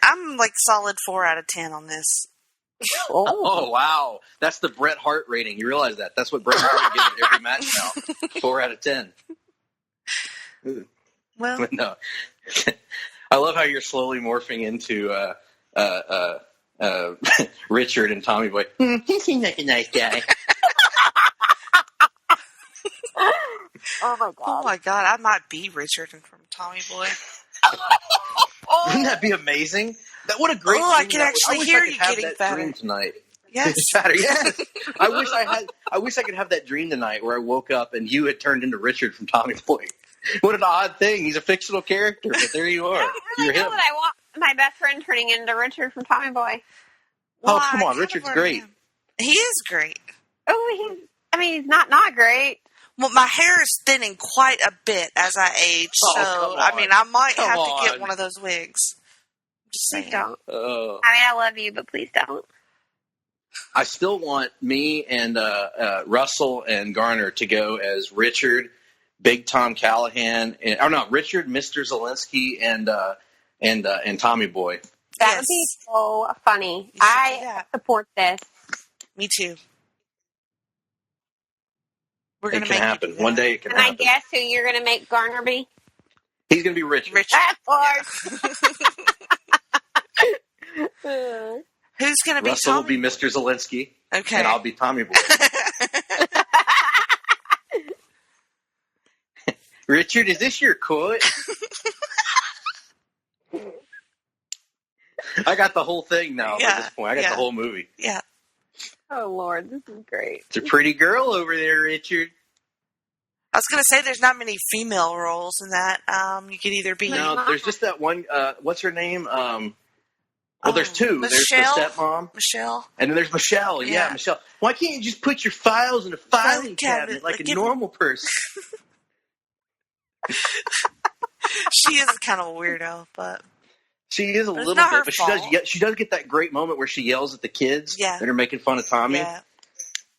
I'm like solid 4 out of 10 on this. Oh, wow. That's the Bret Hart rating. You realize that? That's what Bret Hart gives every match now. 4 out of 10. Well, no. I love how you're slowly morphing into Richard and Tommy Boy. He seems like a nice guy. Oh, my God. oh my God, I might be Richard from Tommy Boy. Wouldn't that be amazing? What a great! I can actually hear you getting that fatter dream tonight. Yes, fatter. Yes. I wish I could have that dream tonight where I woke up and you had turned into Richard from Tommy Boy. What an odd thing! He's a fictional character, but there you are. I don't really You're know him. that I want my best friend turning into Richard from Tommy Boy. Oh, come on, Richard's great. He is great. Oh, he's not great. Well, my hair is thinning quite a bit as I age, so I might have to get one of those wigs. Just Please saying. don't. Oh. I love you, but please don't. I still want me and Russell and Garner to go as Richard, Big Tom Callahan, Richard, Mr. Zelensky, and Tommy Boy. That would be so funny. I support this. Me too. We're It gonna can make happen. One day it can And happen. I guess who you're going to make Garner be? He's going to be Richard. Of course. Who's going to be Russell Tommy? will be Mr. Zelensky. Okay. And I'll be Tommy Boy. Richard, is this your quote? I got the whole thing now at this point. I got the whole movie. Yeah. Oh, Lord, this is great. It's a pretty girl over there, Richard. I was going to say there's not many female roles in that. You could either be... No, there's just that one, what's her name? There's two. Michelle? There's the stepmom. Michelle. And then there's Michelle. Yeah, Michelle. Why can't you just put your files in a filing cabinet like a normal person? She is kind of a weirdo, but... She is a little bit, but she does get that great moment where she yells at the kids that are making fun of Tommy,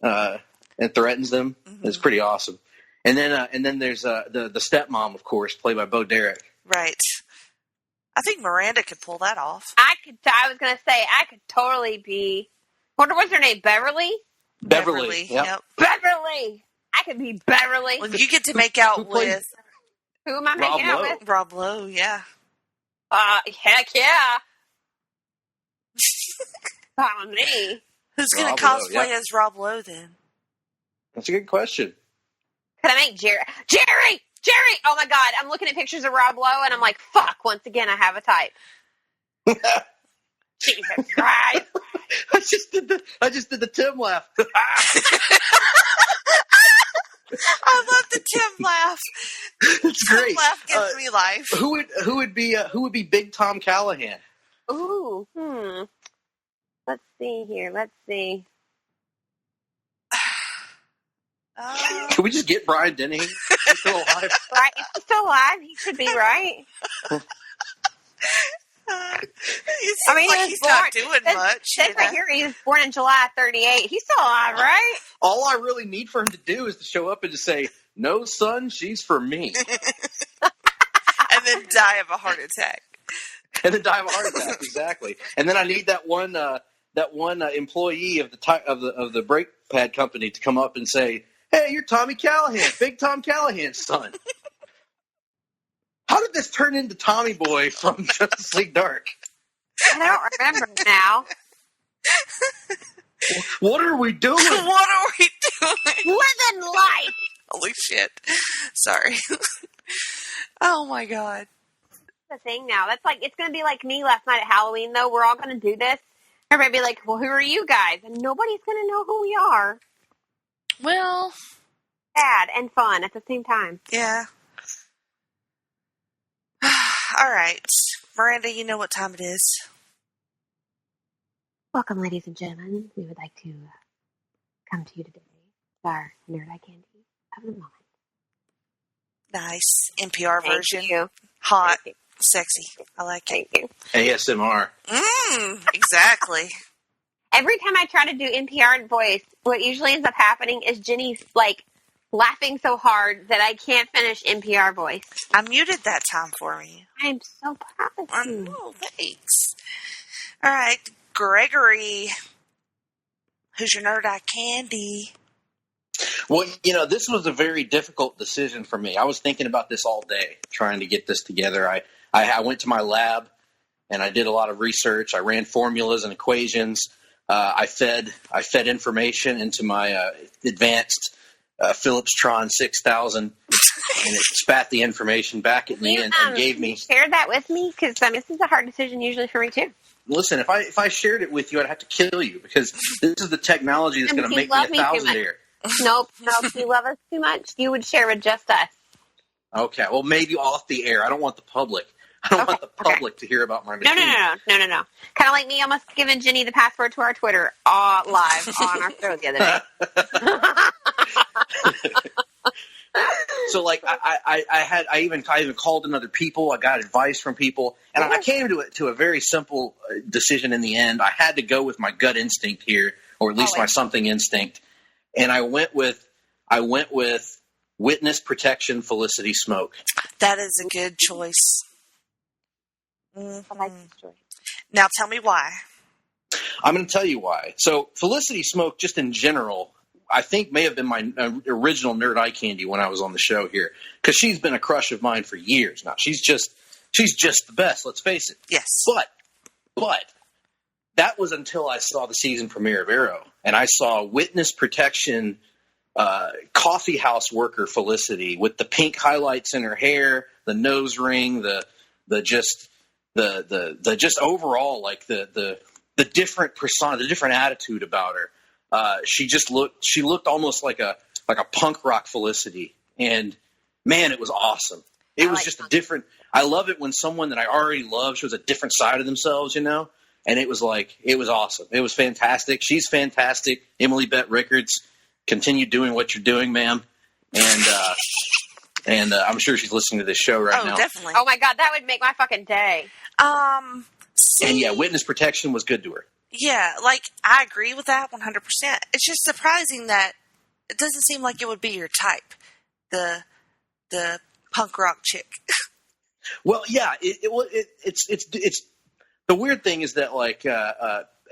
and threatens them. Mm-hmm. It's pretty awesome. And then there's the stepmom, of course, played by Bo Derek. Right. I think Miranda could pull that off. I was going to say I could totally be. What's her name? Beverly. Beverly. Yep. Beverly. I could be Beverly. Well, you get to make out with. Who am I making out with? Rob Lowe. Yeah. Heck yeah. Not me. Who's going to cosplay as Rob Lowe then? That's a good question. Could I make Jerry? Jerry! Oh my God! I'm looking at pictures of Rob Lowe and I'm like, fuck! Once again, I have a type. Jesus Christ! I just did the Tim laugh. I love the Tim laugh. It's great. Tim laugh gives me life. Who would be Big Tom Callahan? Ooh, Let's see here. Let's see. Can we just get Brian Denny? He's still alive. Right? If he's still alive, he should be right. He's not doing much. Says right here he was born in July 38. He's still alive, right? All I really need for him to do is to show up and to say, "No, son, she's for me," and then die of a heart attack. Exactly. And then I need that one employee of the brake pad company to come up and say, "Hey, you're Tommy Callahan, Big Tom Callahan's son." How did this turn into Tommy Boy from Justice League Dark? I don't remember now. What are we doing? Living life. Holy shit. Sorry. Oh my God. That's the thing now. That's like, it's going to be like me last night at Halloween, though. We're all going to do this. Everybody be like, well, who are you guys? And nobody's going to know who we are. Well, sad and fun at the same time. yeah. All right. Miranda, you know what time it is. Welcome, ladies and gentlemen. We would like to come to you today with our Nerd Eye Candy of the moment. Nice. NPR Thank version. you. Hot. Thank you. Sexy. I like it. Thank you. ASMR. Exactly. Every time I try to do NPR voice, what usually ends up happening is Jenny's like laughing so hard that I can't finish NPR voice. I muted that time for me. I'm so proud of I you. know. Thanks. All right. Gregory. Who's your Nerd Eye Candy? Well, this was a very difficult decision for me. I was thinking about this all day, trying to get this together. I went to my lab and I did a lot of research. I ran formulas and equations. I fed information into my advanced Phillips Tron 6000, and it spat the information back at me and gave me. Share that with me, because this is a hard decision usually for me too. Listen, if I shared it with you, I'd have to kill you, because this is the technology that's going to make me a thousandaire. Nope. You love us too much. You would share with just us. Okay, well, maybe off the air. I don't want the public. I don't want the public to hear about my machine. No. Kind of like me almost giving Jenny the password to our Twitter live on our show the other day. So, like, I even called in other people. I got advice from people, and I came to a very simple decision in the end. I had to go with my gut instinct here, or at least my something instinct, and I went with Witness Protection Felicity Smoke. That is a good choice. I like this story. Now tell me why. I'm going to tell you why. So Felicity Smoke, just in general, I think may have been my original Nerd Eye Candy when I was on the show here, because she's been a crush of mine for years now. She's just the best. Let's face it. Yes. But that was until I saw the season premiere of Arrow, and I saw Witness Protection coffee house worker Felicity with the pink highlights in her hair, the nose ring, the just overall, like the different persona, the different attitude about her. She looked almost like a punk rock Felicity, and man, it was awesome. It was just a different. I love it when someone that I already love shows a different side of themselves, and it was awesome. It was fantastic. She's fantastic. Emily Bett Rickards, continue doing what you're doing, ma'am, and I'm sure she's listening to this show right now. Oh, definitely. Oh my God, that would make my fucking day. And yeah, Witness Protection was good to her. Yeah, I agree with that 100%. It's just surprising that it doesn't seem like it would be your type, the punk rock chick. Well, yeah, it's the weird thing is that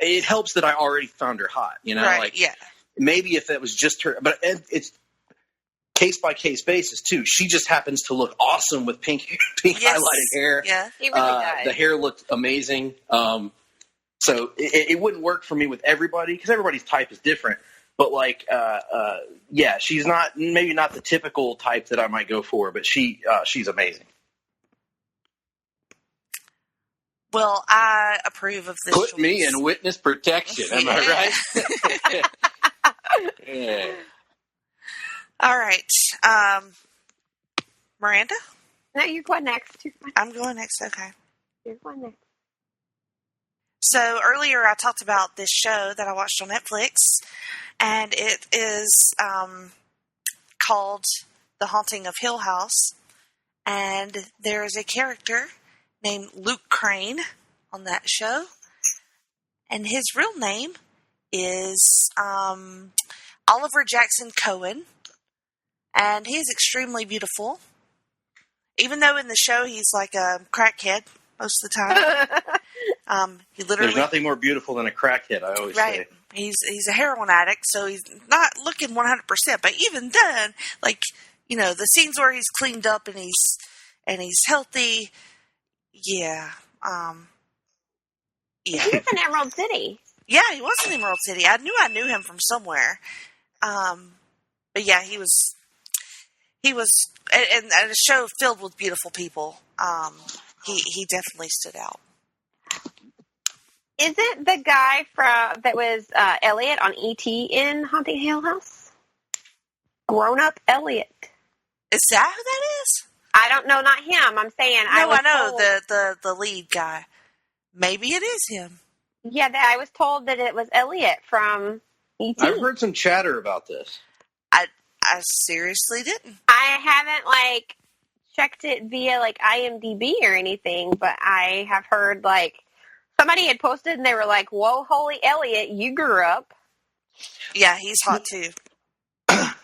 it helps that I already found her hot, Right, yeah. Maybe if that was just her, but it's case by case basis too. She just happens to look awesome with pink highlighted hair. Yeah, he really does. The hair looked amazing. So it wouldn't work for me with everybody, because everybody's type is different. But yeah, she's maybe not the typical type that I might go for, but she's amazing. Well, I approve of this. Put me in Witness Protection. Am I right? Yeah. All right. Miranda? No, you're going next. I'm going next. Okay. You're going next. So earlier I talked about this show that I watched on Netflix, and it is called The Haunting of Hill House, and there is a character named Luke Crane on that show, and his real name is Oliver Jackson Cohen, and he is extremely beautiful, even though in the show he's like a crackhead most of the time. There's nothing more beautiful than a crackhead, I always say. He's a heroin addict, so he's not looking 100%. But even then, the scenes where he's cleaned up and he's healthy, yeah, yeah. He was in Emerald City. Yeah, he was in Emerald City. I knew him from somewhere. But yeah, he was, and a show filled with beautiful people. He definitely stood out. Is it the guy that was Elliot on E.T. in Haunting Hill House? Grown-up Elliot. Is that who that is? I don't know, not him. I'm saying No, I know told, the lead guy. Maybe it is him. Yeah, I was told that it was Elliot from E.T. I've heard some chatter about this. I seriously didn't. I haven't checked it via IMDb or anything, but I have heard somebody had posted and they were like, "Whoa, holy Elliot, you grew up." Yeah, he's hot too. I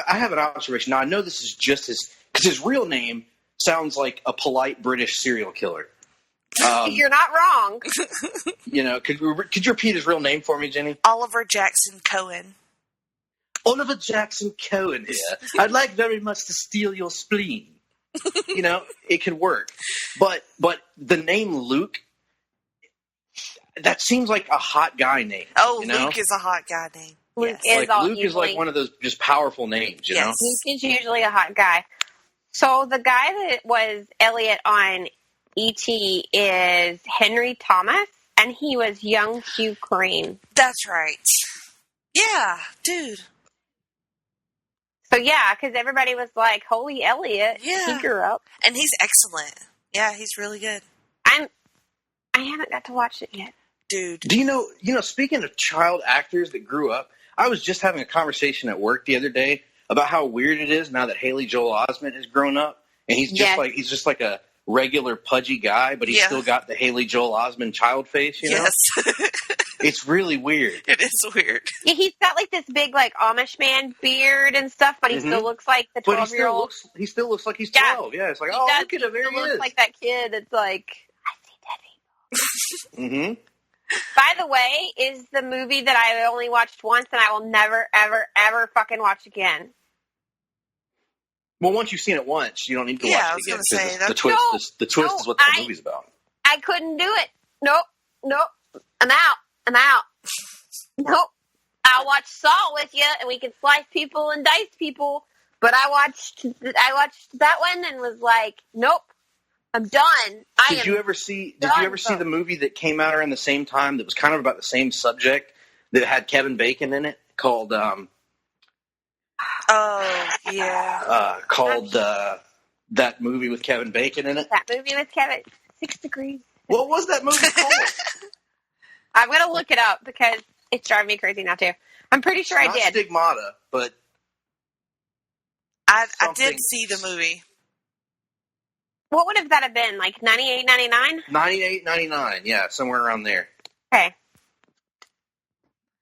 have an observation. Now, I know this is just because his real name sounds like a polite British serial killer. You're not wrong. Could you repeat his real name for me, Jenny? Oliver Jackson Cohen. Oliver Jackson Cohen here. I'd like very much to steal your spleen. It could work. But the name Luke, that seems like a hot guy name. Oh, Luke is a hot guy name. Luke yes. is like one of those just powerful names, you know? Luke is usually a hot guy. So the guy that was Elliot on E.T. is Henry Thomas, and he was young Hugh Crane. That's right. Yeah, dude. So yeah, because everybody was like, "Holy Elliot, he grew up," and he's excellent. Yeah, he's really good. I haven't got to watch it yet, dude. Do you know? Speaking of child actors that grew up, I was just having a conversation at work the other day about how weird it is now that Haley Joel Osment has grown up, and he's just like a regular pudgy guy, but he's still got the Haley Joel Osment child face. You know? It's really weird. It is weird. Yeah, he's got this big Amish man beard and stuff, but he still looks like the 12-year-old. He still looks like he's 12. Yeah, it's like, oh, look at him, there he is. Looks like that kid. It's like, I see dead people. Mm-hmm. By the way, is the movie that I only watched once and I will never, ever, ever fucking watch again. Well, once you've seen it once, you don't need to watch it again. I was going to say the twist. The twist is what the movie's about. I couldn't do it. Nope. I'm out. Nope. I'll watch Saw with you, and we can slice people and dice people. But I watched that one and was like, nope. I'm done. Did you ever see the movie that came out around the same time that was kind of about the same subject that had Kevin Bacon in it called that movie with Kevin Bacon in it? That movie with Kevin 6 Degrees. What was that movie called? I'm going to look it up because it's driving me crazy now too. I'm pretty sure I did. Stigmata, but I did see the movie. What would that have been? 98, 99? 98, 99. Yeah, somewhere around there. Okay.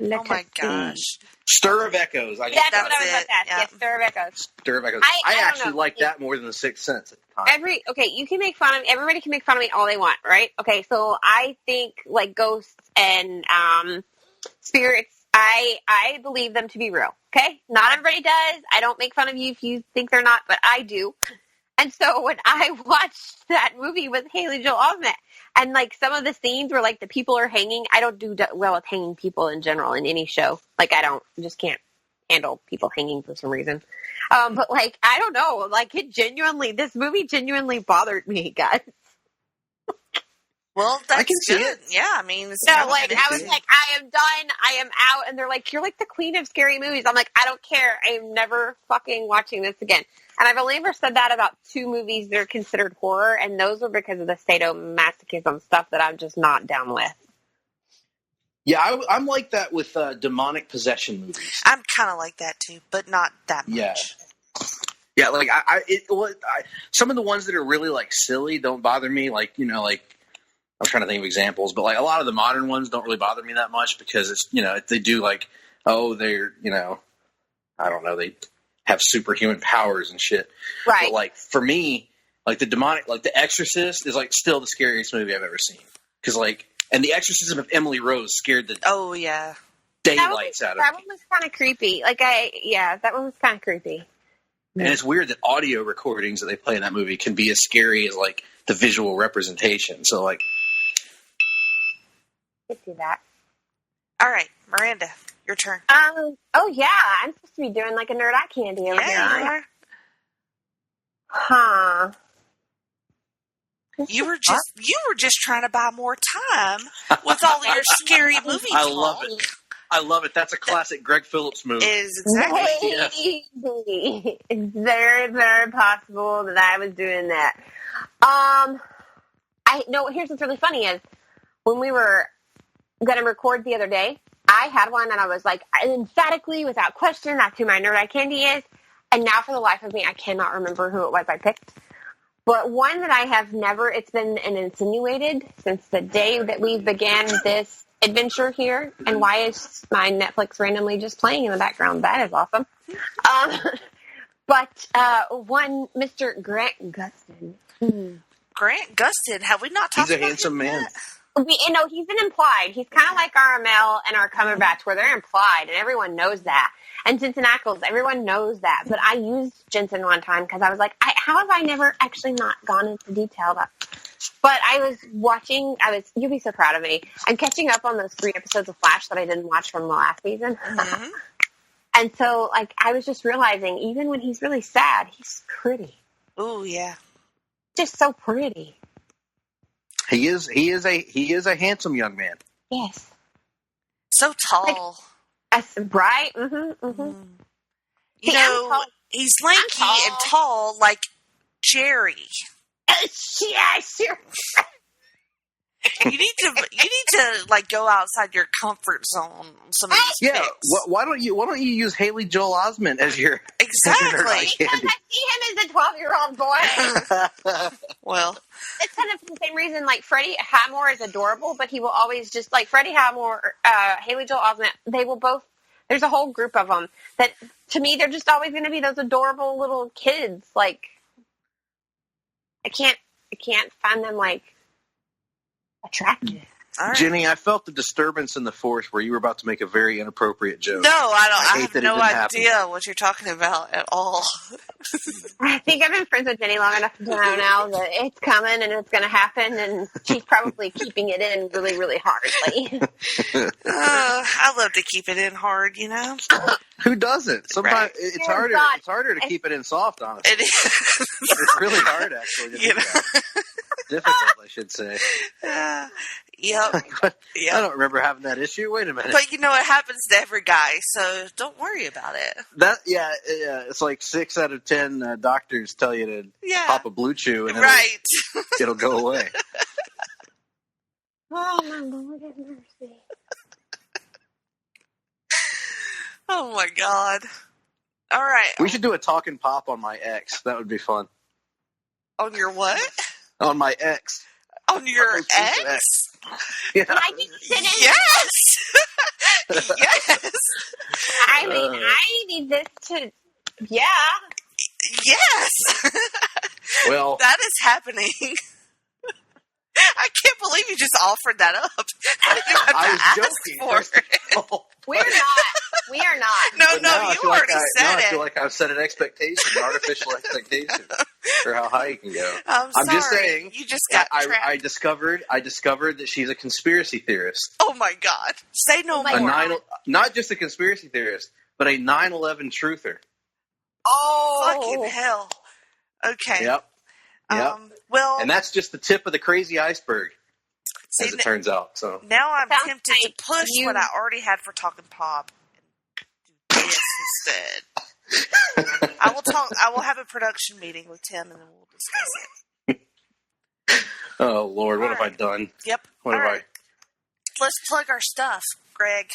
Oh my gosh. Stir of Echoes. That's what I was about to ask. Yes, Stir of Echoes. Stir of Echoes. I actually like that more than The Sixth Sense at the time. You can make fun of me. Everybody can make fun of me all they want, right? Okay, so I think ghosts and spirits, I believe them to be real. Okay? Not everybody does. I don't make fun of you if you think they're not, but I do. And so when I watched that movie with Haley Joel Osment, and some of the scenes where the people are hanging, I don't do well with hanging people in general in any show. I just can't handle people hanging for some reason. But I don't know, this movie genuinely bothered me, guys. Well, that's I can see good. it. Yeah, I mean, I was like, I am done. I am out. And they're like, you're the queen of scary movies. I'm like, I don't care. I am never fucking watching this again. And I've only ever said that about 2 movies that are considered horror, and those were because of the sadomasochism stuff that I'm just not down with. Yeah, I'm like that with demonic possession movies. I'm kind of like that too, but not that much. Yeah, some of the ones that are really silly don't bother me. I'm trying to think of examples, but a lot of the modern ones don't really bother me that much because it's they do they're I don't know, they have superhuman powers and shit. Right. But for me, the demonic, The Exorcist is still the scariest movie I've ever seen. Because and The Exorcism of Emily Rose scared the daylights out of me. That one was kind of creepy. That one was kind of creepy. And it's weird that audio recordings that they play in that movie can be as scary as the visual representation. So could do that. All right, Miranda, your turn. Oh yeah, I'm supposed to be doing a nerd eye candy over here. You are. Huh. You were just trying to buy more time with all your scary movie I talk. love it. I love it. That's a classic Greg Phillips move. Is exactly. Maybe. It's very, very possible that I was doing that. Here's what's really funny is when we were going to record the other day, I had one and I was like, emphatically, without question, that's who my Nerd Eye Candy is. And now for the life of me, I cannot remember who it was I picked. But one that I have never, it's been an insinuated since the day that we began this adventure here. And why is my Netflix randomly just playing in the background? That is awesome. But one, Mr. Grant Gustin. Grant Gustin, have we not talked about him? He's a handsome man. He's been implied. He's kind of like our Amel and our Cumberbatch, where they're implied, and everyone knows that. And Jensen Ackles, everyone knows that. But I used Jensen one time because I was like, how have I never actually not gone into detail about it? But I was watching, you'll be so proud of me. I'm catching up on those 3 episodes of Flash that I didn't watch from the last season. Mm-hmm. And so, I was just realizing, even when he's really sad, he's pretty. Oh, yeah. Just so pretty. He is a handsome young man. Yes. So tall. Right? Mm-hmm, mm-hmm. You know, he's lanky and tall like Jerry. Yeah, sure. You need to go outside your comfort zone. Some of these picks. Why don't you use Haley Joel Osment as your exactly? Because I see him as a 12-year-old boy. Well, it's kind of for the same reason. Like Freddie Highmore is adorable, but he will always just like Freddie Highmore, Haley Joel Osment. They will both. There's a whole group of them that, to me, they're just always going to be those adorable little kids. Like, I can't find them attractive. Right. Jenny, I felt the disturbance in the force where you were about to make a very inappropriate joke. No, I have no idea what you're talking about at all. I think I've been friends with Jenny long enough to know now that it's coming and it's going to happen, and she's probably keeping it in really, really hardly. I love to keep it in hard, you know. Who doesn't? Sometimes it's harder. It's harder to keep it in soft, honestly. It is. It's really hard, actually. To do that. Difficult, I should say. Yep. I don't remember having that issue. Wait a minute. But it happens to every guy, so don't worry about it. It's like 6 out of 10 doctors tell you to pop a Blue Chew, and it'll go away. Oh my Lord, have mercy. Oh my God. All right. We should do a talking pop on my ex. That would be fun. On your what? On my ex. On your ex? Yeah. Can I just sit in? Yes. Yes. I mean, I need this to. Yeah. Yes. Well, that is happening. I can't believe you just offered that up. I was joking. We're not. We are not. No, you already said it. I feel like I've set an expectation, an artificial expectation for how high you can go. I'm just saying. You just got trapped. I discovered that she's a conspiracy theorist. Oh my God! Say no more. Not just a conspiracy theorist, but a 9/11 truther. Oh, fucking hell! Okay. Yep. Well, and that's just the tip of the crazy iceberg, as it turns out. So now I'm tempted to push what I already had for Talking Pop and do this instead. I will have a production meeting with Tim, and then we'll discuss it. Oh Lord, what have I done? Yep. What have I? Let's plug our stuff, Greg.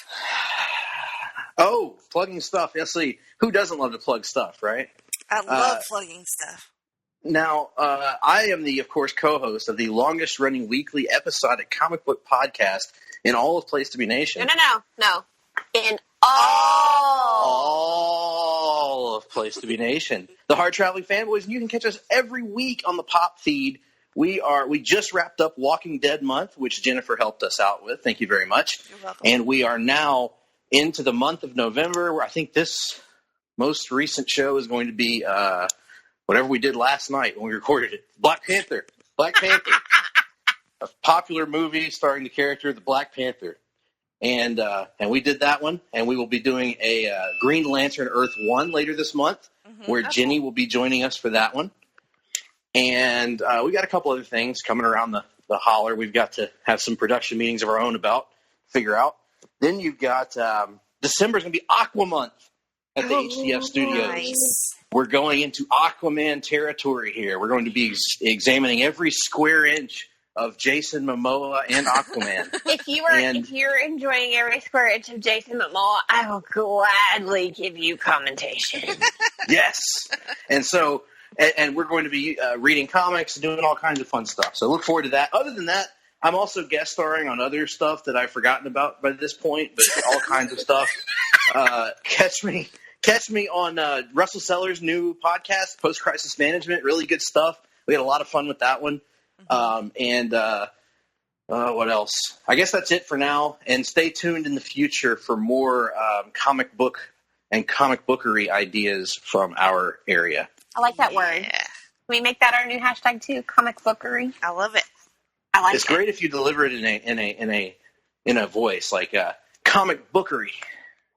Oh, plugging stuff. Yes, see, who doesn't love to plug stuff, right? I love plugging stuff. Now, I am of course, co-host of the longest-running weekly episodic comic book podcast in all of Place to Be Nation. No. In all of Place to Be Nation. The Hard Traveling Fanboys, and you can catch us every week on the Pop feed. We just wrapped up Walking Dead month, which Jennifer helped us out with. Thank you very much. You're welcome. And we are now into the month of November, where I think this most recent show is going to be whatever we did last night when we recorded it. Black Panther. A popular movie starring the character of the Black Panther. And we did that one. And we will be doing a Green Lantern Earth 1 later this month, where Jenny will be joining us for that one. And we got a couple other things coming around the holler. We've got to have some production meetings of our own figure out. Then you've got December's going to be Aqua Month at the HDF Studios. Nice. We're going into Aquaman territory here. We're going to be examining every square inch of Jason Momoa and Aquaman. If you're enjoying every square inch of Jason Momoa, I will gladly give you commentation. Yes. And so, and we're going to be reading comics and doing all kinds of fun stuff. So look forward to that. Other than that, I'm also guest starring on other stuff that I've forgotten about by this point, but all kinds of stuff. Catch me on Russell Sellers' new podcast, Post Crisis Management. Really good stuff. We had a lot of fun with that one. What else? I guess that's it for now. And stay tuned in the future for more comic book and comic bookery ideas from our area. I like that word. Can we make that our new hashtag too? Comic bookery. I love it. I like it's great if you deliver it in a voice like comic bookery.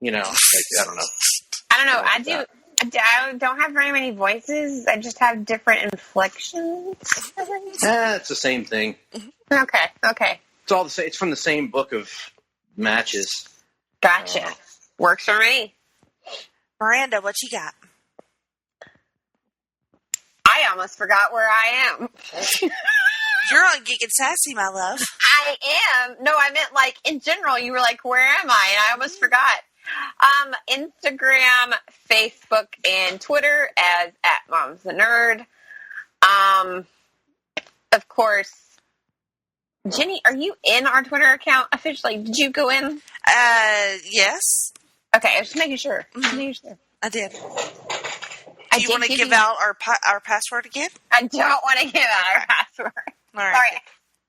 You know, like, I don't know. I don't have very many voices. I just have different inflections. It's the same thing. Okay. It's all the same. It's from the same book of matches. Gotcha. Works for me. Miranda, what you got? I almost forgot where I am. You're on Geek and Sassy, my love. I am. No, I meant like in general. You were like, where am I? And I almost forgot. Instagram, Facebook, and Twitter as @MomsTheNerd. Of course, Jenny, are you in our Twitter account officially? Did you go in? Yes. Okay, I was just making sure. I did. Do you want to give out our password again? I don't want to give out our password. All right. Sorry.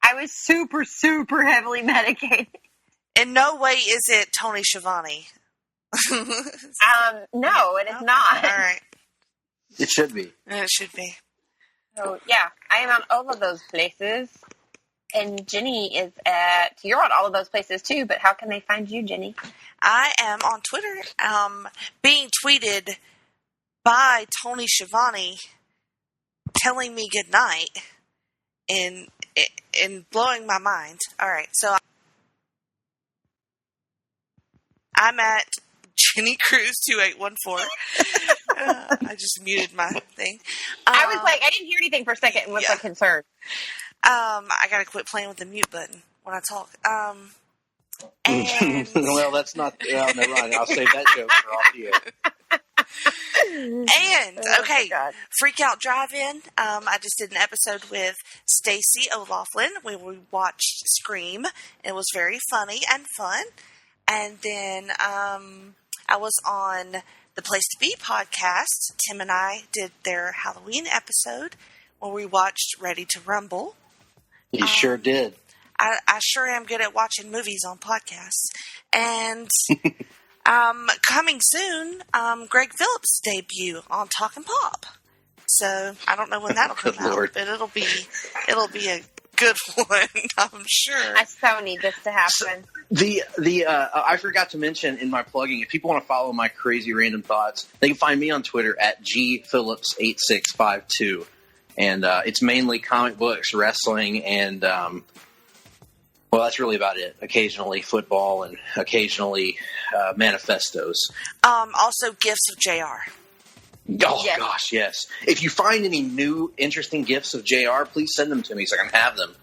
I was super, super heavily medicated. In no way is it Tony Schiavone. No, it is not. All right. It should be. It should be. So, yeah, I am on all of those places. And Jenny is you're on all of those places too, but how can they find you, Jenny? I am on Twitter, being tweeted by Tony Schiavone telling me good night and blowing my mind. All right, so I'm at Jenny Cruz 2814. I just muted my thing. I was like, I didn't hear anything for a second and was like concerned. I gotta quit playing with the mute button when I talk. And well, that's not. Never mind. I'll save that joke for off the air. And okay, Freak Out Drive-In. I just did an episode with Stacy O'Loughlin where we watched Scream. It was very funny and fun. And then I was on the Place to Be podcast. Tim and I did their Halloween episode where we watched Ready to Rumble. You sure did. I sure am good at watching movies on podcasts. And coming soon, Greg Phillips' debut on Talkin' Pop. So I don't know when that'll come out, but it'll be a good one, I'm sure. I so need this to happen. So I forgot to mention in my plugging, if people want to follow my crazy random thoughts, they can find me on Twitter at gphillips8652. And it's mainly comic books, wrestling, and well, that's really about it. Occasionally football and occasionally manifestos. Also gifts of JR. Oh, yes. Gosh, yes. If you find any new, interesting gifts of JR, please send them to me so I can have them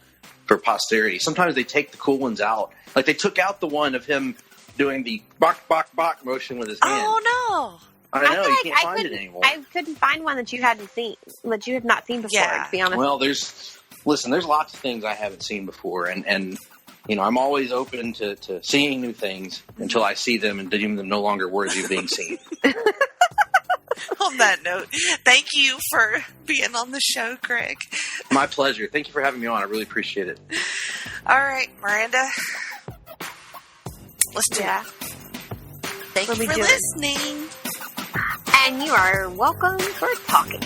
for posterity. Sometimes they take the cool ones out. Like they took out the one of him doing the bok, bok, bok motion with his hand. Oh, no. I know, you can't find it anymore. I couldn't find one that you hadn't seen, that you had not seen before, to be honest. Well, there's lots of things I haven't seen before, and you know, I'm always open to seeing new things until I see them and deem them no longer worthy of being seen. On that note, thank you for being on the show, Greg. My pleasure. Thank you for having me on. I really appreciate it. All right, Miranda. Let's do it. Thank you for listening. And you are welcome for talking.